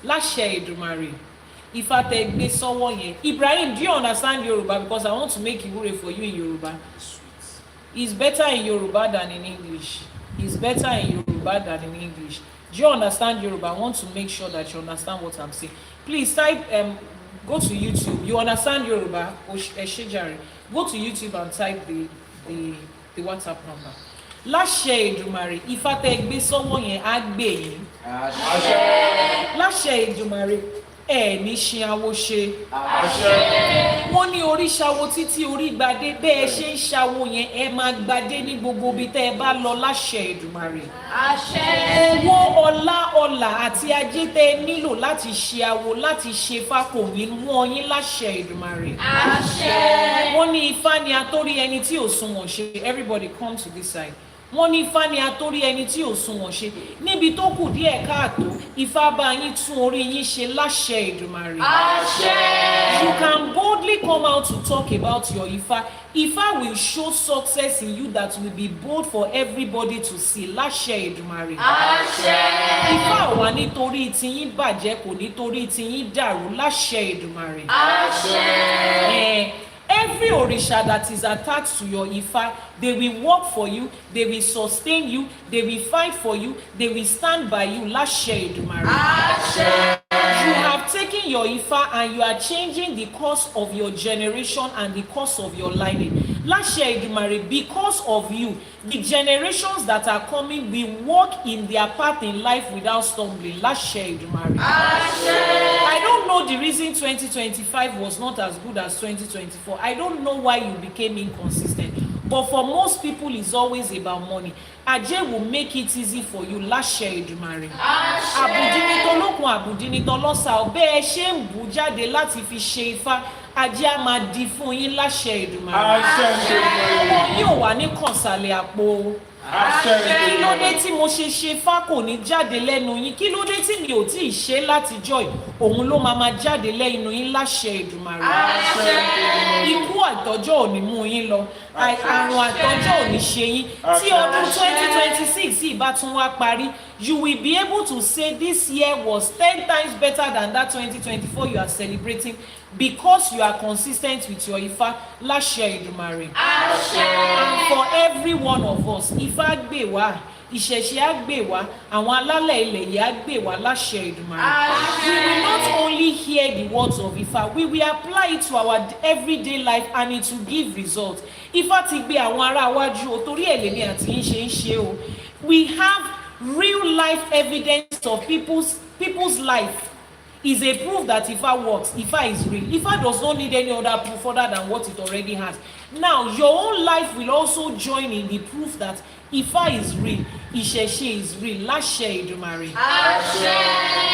Elédùmarè. Ibrahim, do you understand Yoruba? Because I want to make iwure for you in Yoruba. It's better in Yoruba than in English. It's better in Yoruba than in English. Do you understand Yoruba? I want to make sure that you understand what I'm saying. Please type go to YouTube. You understand Yoruba? Eshejare. Go to YouTube and type the WhatsApp number. Láṣẹ Èdùmàrè, Ifá tẹ́ gbé sọ́wọ́ yẹn á gbé yín. Láṣẹ Èdùmàrè, ẹ ní ṣe awo ṣe. Wọ́n ní orí ṣawo títí orí gbadé, bẹ́ẹ̀ ṣe ń ṣawo yẹn ẹ máa gbadé ní gbogbo ibi tẹ́ ẹ bá lọ láṣẹ Èdùmàrè. Owó ọlá àti ajé tẹ́ ẹ nílò láti ṣe awo láti ṣe Ifá kò ní wọ́n yín láṣẹ Èdùmàrè. Wọ́n ní Ifá ni atórí ẹni tí ò sunwọ̀n ṣe. Everybody come to this side. Wọ́n ní Ifá ni atórí ẹni tí ò sunwọ̀n ṣe. Níbi tó kù díẹ̀ káàtó, Ifá bá yín tún orí yín ṣe láṣẹ Èdùmàrè. You can boldly come out to talk about your Ifá. Ifá will show success in you that will be bold for everybody to see. Láṣẹ Èdùmàrè. Ifá wà nítorí tiyín bàjẹ́ kò nítorí tiyín dàrú láṣẹ Èdùmàrè. Every Orisha that is attached to your Ifá, they will work for you, they will sustain you, they will fight for you, they will stand by you. Láṣẹ Èdùmàrè. You have taken your Ifá and you are changing the course of your generation and the course of your lineage. Láṣẹ Èdùmàrè, because of you, the generations that are coming will walk in their path in life without stumbling. Láṣẹ Èdùmàrè. I don't know the reason 2025 was not as good as 2024. I don't know why you became inconsistent. But for most people, it's always about money. Ajé will make it easy for you. Láṣẹ Èdùmàrè. Àbùdínítọ́ lókun àbùdínítọ́ lọ́sà ọbẹ̀ ẹ ṣe ń bù jáde láti fi ṣe Ifá. Ajé á máa di fún yín láṣẹ Èdùmàrè. Ọmọ yóò wà ní kànsàlẹ̀ àpò. Kí ló dé tí mo ṣe Ifá kò ní jáde lẹ́nu yín? Kí ló dé tí mi ò tí ì ṣe látijọ́ yìí? Òun ló máa jáde lẹ́nu yín láṣẹ Èdùmàrè. Ikú àtọ́jọ́ ò ní mú yín lọ. Àrùn àtọ́jọ́ ò ní ṣe yín. Tí ọdún 2026 yìí bá tún wá parí, you will be able to say this year was 10 times better than that 2024 you are celebrating because you are consistent with your Ifá. Láṣẹ Èdùmàrè. And for every one of us, Ifá gbè wá, Ìṣẹ̀ṣe á gbè wá, àwọn alálẹ̀ ilẹ̀ yìí á gbè wá láṣẹ Èdùmàrè. We will not only hear the words of Ifá, we will apply it to our everyday life and it will give results. Ifá ti gbé àwọn ará wájú o, torí èlèmi àti yín ṣe ń ṣe o. We have real life evidence of people's life. Is a proof that Ifá works. Ifá is real. Ifá does not need any other proof other than what it already has. Now, your own life will also join in the proof that Ifá is real. Ìṣẹ̀ṣe is real. Láṣẹ Èdùmàrè.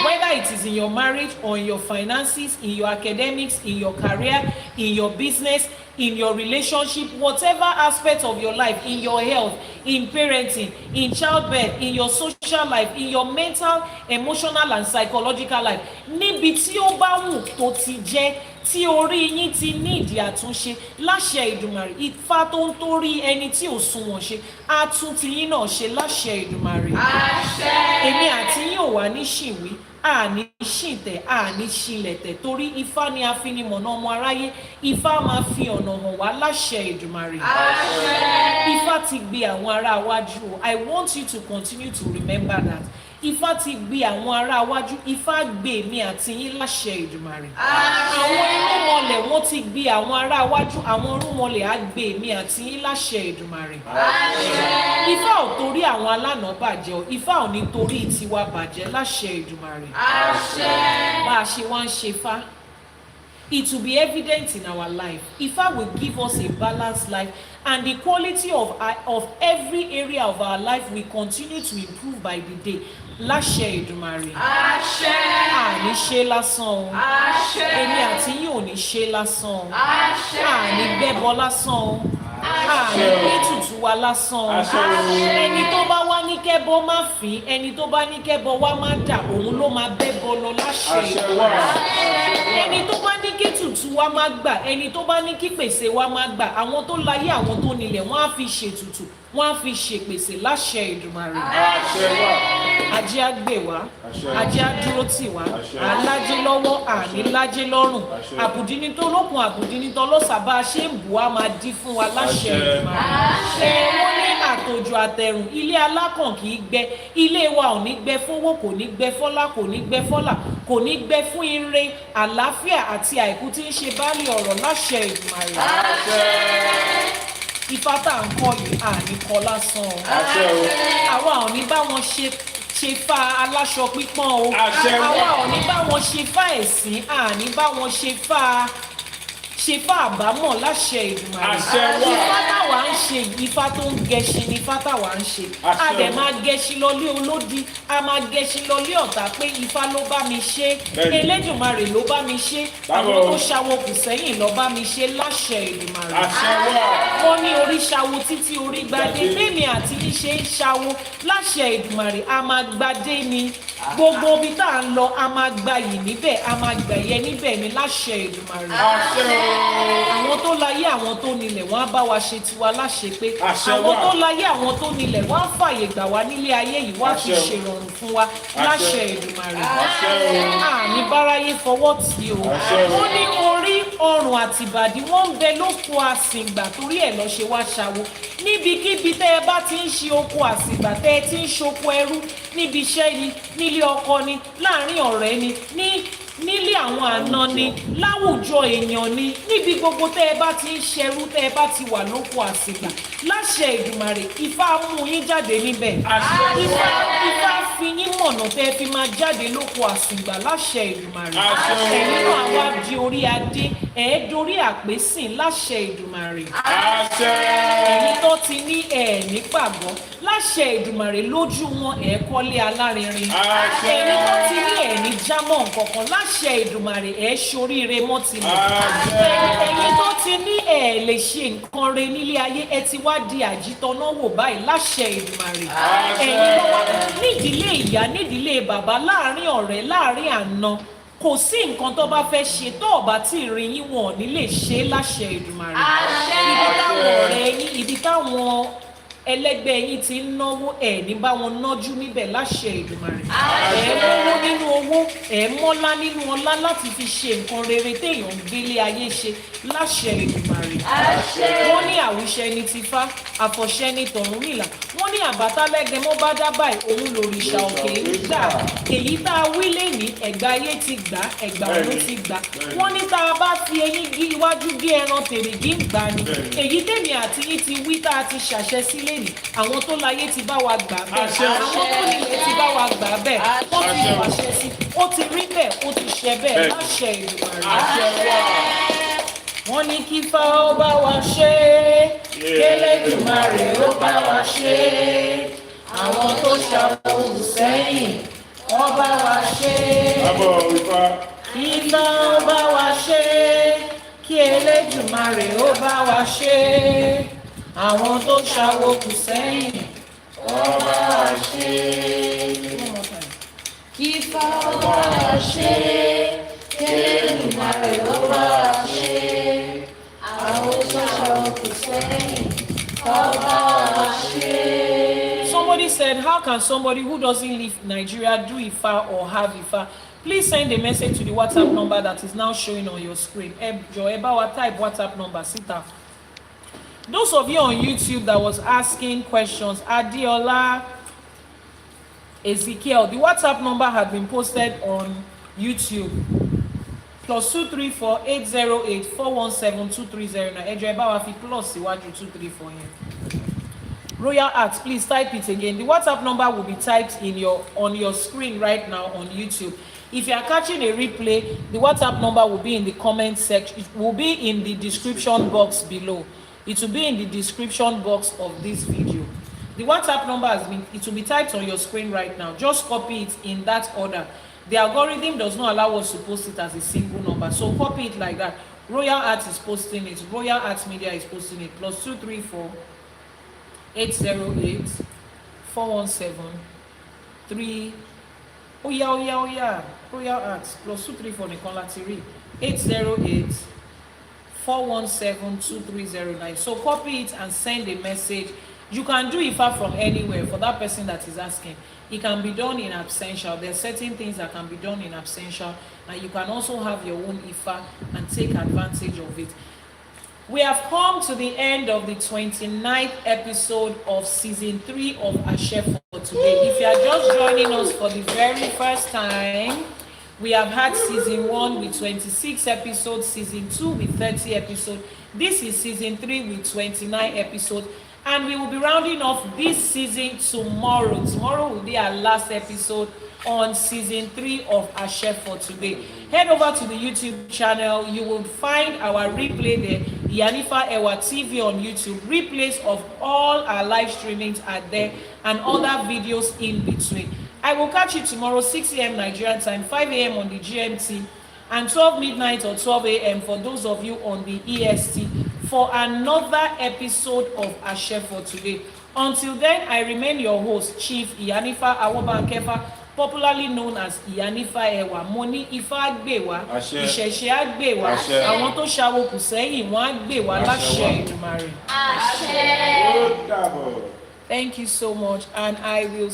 Whether it is in your marriage or in your finances, in your academics, in your career, in your business, in your relationship, whatever aspect of your life, in your health, in parenting, in childbirth, in your social life, in your mental, emotional and psychological life, níbi tí ó bá wù tó ti jẹ́, tí orí yín ti ní ìdí àtúnṣe, láṣẹ Èdùmàrè. Ifá tó ń torí ẹni tí ò sunwọ̀n ṣe, á tún ti yín náà ṣe láṣẹ Èdùmàrè. Èmi àti yín ò wá ní ṣìwí, àní ṣìtẹ̀, àní ṣìlẹ̀tẹ̀, torí Ifá ni afinimọ̀nà ọmọ aráyé. Ifá máa fi ọ̀nà hàn wá láṣẹ Èdùmàrè. Ifá ti gbé àwọn ará wájú. I want you to continue to remember that. Ifá ti gbé àwọn ará wájú. Ifá gbé mi àti yín láṣẹ Èdùmàrè. Àwọn irúnmọlẹ̀ wọ́n ti gbé àwọn ará wájú. Àwọn irúnmọlẹ̀ á gbé mi àti yín láṣẹ Èdùmàrè. Ifá ò torí àwọn alánà bàjẹ́ o. Ifá ò ní torí tiwa bàjẹ́ láṣẹ Èdùmàrè. Bá a ṣe wá ń ṣe Ifá, it will be evident in our life. Ifá will give us a balanced life, and the quality of every area of our life will continue to improve by the day. Láṣẹ Èdùmàrè. Àní ṣe lásán o. Èmi àti yín ò ní ṣe lásán o. Àní gbẹ́bọ lásán o. Àní gbé tutù wa lásán o. Ẹni tó bá wá ní kẹ́bọ má fín, ẹni tó bá ní kẹ́bọ wá má dà, òun ló máa bẹ́bọ lọ láṣẹ Èdùmàrè. Ẹni tó bá ní kí tutù wa má gbà, ẹni tó bá ní kí pèsè wa má gbà, àwọn tó láyé àwọn tó nílẹ̀ wọ́n á fi ṣètùtù, wọ́n á fi ṣèpèsè láṣẹ Èdùmàrè. Ajé á gbè wá, ajé á dúró tì wá, àlájé lọ́wọ́, àní lájé lọ́rùn. Àbùdínítọ́ lókun àbùdínítọ́ lọ́sà bá a ṣe ń bù á máa dí fún wa láṣẹ Èdùmàrè. Wọ́n ní àtòjò àtẹ̀rùn ilé alákàn kì í gbẹ, ilé wa ò ní gbẹ fówó, kò ní gbẹ fọ́lá, kò ní gbẹ fọ́là, kò ní gbẹ fún ire àlàáfíà àti àìkú tí ń ṣe baálé ọ̀rọ̀ láṣẹ Èdùmàrè. Ifá tá à ń kọ́ yìí àní kọ́ lásán o. Àwa ò ní bá wọn ṣe fa aláṣọ pípọ́n o. Àwa ò ní bá wọn ṣe fa ẹ̀sìn, àní bá wọn ṣe fa àbámọ̀ láṣẹ Èdùmàrè. Ifá táwa ń ṣe Ifá tó ń gẹṣin ni Ifá táwa ń ṣe. A dẹ̀ máa gẹṣin lọlé olódi, a máa gẹṣin lọlé ọ̀tá pé Ifá ló bá mi ṣe, Elédùmarè ló bá mi ṣe, àwọn tó ṣawo kù sẹ́yìn ló bá mi ṣe láṣẹ Èdùmàrè. Wọ́n ní orí ṣawo títí orí gbadé, bẹ́ẹ̀ni àti níṣe ń ṣawo láṣẹ Èdùmàrè, a máa gbadé ni. Gbogbo ibi tá à ń lọ a máa gbayì níbẹ̀, a máa gbẹ̀yẹ níbẹ̀ ni láṣẹ Èdùmàrè. Àwọn tó láyé àwọn tó nílẹ̀ wọ́n á bá wa ṣe tiwa láṣẹ pé àwọn tó láyé àwọn tó nílẹ̀ wọ́n á fàyè gbà wá nílé ayé yìí wá fi ṣèrọ̀rùn fún wa láṣẹ Èdùmàrè. Àní báráyé fọwọ́ tì o. Wọ́n ní orí ọrùn àtìbàdí wọ́n ń bẹ lóko àsìngbà torí ẹ̀ lọ́ ṣe wá ṣàwo. Níbikíbi tẹ́ ẹ bá ti ń ṣe oko àsìngbà tẹ́ ẹ ti ń ṣoko ẹrú, níbi iṣẹ́ ni, nílé ọkọ ni, láàárín ọ̀rẹ́ ni, nílé àwọn àna ni, láwùjọ èèyàn ni, níbi gbogbo tẹ́ ẹ bá ti ń ṣerú, tẹ́ ẹ bá ti wà lóko àsìgbà láṣẹ Èdùmàrè, Ifá mú yín jáde níbẹ̀. Ifá fi yín mọ̀nà tẹ́ ẹ fi máa jáde lóko àsìgbà láṣẹ Èdùmàrè. Ẹ̀yin náà wá di orí adé, ẹ̀ẹ́dorí àpésìn láṣẹ Èdùmàrè. Ẹ̀yin tó ti ní ẹ̀ẹ̀ní pàgọ́ láṣẹ Èdùmàrè lójú wọn ẹ̀ẹ́kọ́lé alárinrin. Ẹ̀yin tó ti ní ẹ̀ẹ̀ní jámọ́ nǹkankan láṣẹ Èdùmàrè ẹ̀ ṣoríire mọ́ tilẹ̀. Ẹ̀yin tó ti ní ẹ̀ lè ṣe nǹkan re nílé ayé ẹ ti wá di àjítọ́nà wò báyìí láṣẹ Èdùmàrè. Ẹ̀yin tó wá nídìílé ìyá nídìílé bàbá láàárín ọ̀rẹ́ láàárín àna kò sí nǹkan tó bá fẹ́ ṣe tó ọ̀bá tí ìrìn yín wọn ò ní lè ṣe láṣẹ Èdùmàrè. Ibi táwọn ọ̀rẹ́ yín, ibi táwọn ẹlẹgbẹ́ yín ti ń náwó ẹ̀ ní bá wọn nájú níbẹ̀ láṣẹ Èdùmàrè. Ẹ̀ mọ́wó nínú owó, ẹ̀ mọ́lá nínú ọlá láti fi ṣe nǹkan rere téèyàn ń gbélé ayé ṣe láṣẹ Èdùmàrè. Wọ́n ní àwíṣẹ ní tifá, àfọ̀ṣẹ ní tọ̀rúnmìlà. Wọ́n ní àbátálẹ́gbẹ́ mọ́ bá dá báyìí òun lòrìṣà òkè ń gbà. Èyí tá a wí lẹ́ni ẹ̀gbà ayé ti gbà, ẹ̀gbà ọ̀run ti gbà. Wọ́n ní tá a bá fi eyín gí iwájú gí ẹran tèrègì ń gbà ni. Èyí tèmi àti yín ti wí tá a ti ṣàṣẹ sílé ni àwọn tó láyé ti bá wa gbà bẹ́ẹ̀, àwọn tó nílé ti bá wa gbà bẹ́ẹ̀, wọ́n ti pàṣẹ sí, ó ti rí bẹ́ẹ̀, ó ti ṣẹ bẹ́ẹ̀ láṣẹ Èdùmàrè. Wọ́n ní kí Ifá ó bá wa ṣe é, Elédùmarè ó bá wa ṣe é, àwọn tó ṣàkóso sẹ́yìn wọ́n bá wa ṣe é. Àbọrú Ifá. Ifá ó bá wa ṣe é, kí Elédùmarè ó bá wa ṣe é, àwọn tó ṣàwòkù sẹ́yìn wọ́n bá wa ṣe é. Kí Ifá ó bá wa ṣe é, kí Elédùmarè ó bá wa ṣe é, àwọn tó ṣàwòkù sẹ́yìn wọ́n bá wa ṣe é. Somebody said, how can somebody who doesn't live in Nigeria do Ifá or have Ifá? Please send a message to the WhatsApp number that is now showing on your screen. Ẹ bá wa type WhatsApp number síta. Those of you on YouTube that was asking questions, Adiola, Ezekiel, the WhatsApp number had been posted on YouTube. +234 808 417 2309. Ẹ jọ̀ọ́ ẹ bá wa fi plus síwájú 234 yẹn. Royal Arts, please type it again. The WhatsApp number will be typed on your screen right now on YouTube. If you are catching a replay, the WhatsApp number will be in the comment section. It will be in the description box below. It will be in the description box of this video. The WhatsApp number it will be typed on your screen right now. Just copy it in that order. The algorithm does not allow us to post it as a single number. So copy it like that. Royal Arts is posting it. Royal Arts Media is posting it. +234 808 417 3. Oh yeah. Royal Arts +234 nìkan láti rí 808 417 2309. So copy it and send a message. You can do Ifá from anywhere for that person that is asking. It can be done in absentia. There are certain things that can be done in absentia, and you can also have your own Ifá and take advantage of it. We have come to the end of the 29th episode of season 3 of ÌṢÄŠE for today. If you are just joining us for the very first time, we have had season 1 with 26 episodes, season 2 with 30 episodes. This is season 3 with 29 episodes. And we will be rounding off this season tomorrow. Tomorrow will be our last episode on season 3 of ÌШÄ for today. Head over to the YouTube channel. You will find our replay there, Iyanifa Ewa TV on YouTube. Replays of all our live streamings are there and other videos in between. I will catch you tomorrow, 6 a.m. Nigerian time, 5 a.m. on the GMT, and 12 midnight or 12 a.m. for those of you on the EST for another episode of ÌШÄ for today. Until then, I remain your host, Chief Iyanifa Ewa, popularly known as Iyanifa Ewa. Mo ní Ifá gbè wá, ìṣẹ̀ṣe á gbè wá, àwọn tó ṣawo kù sẹ́yìn wọ́n á gbè wá láṣẹ Èdùmàrè. Àṣẹ. Thank you so much, and I will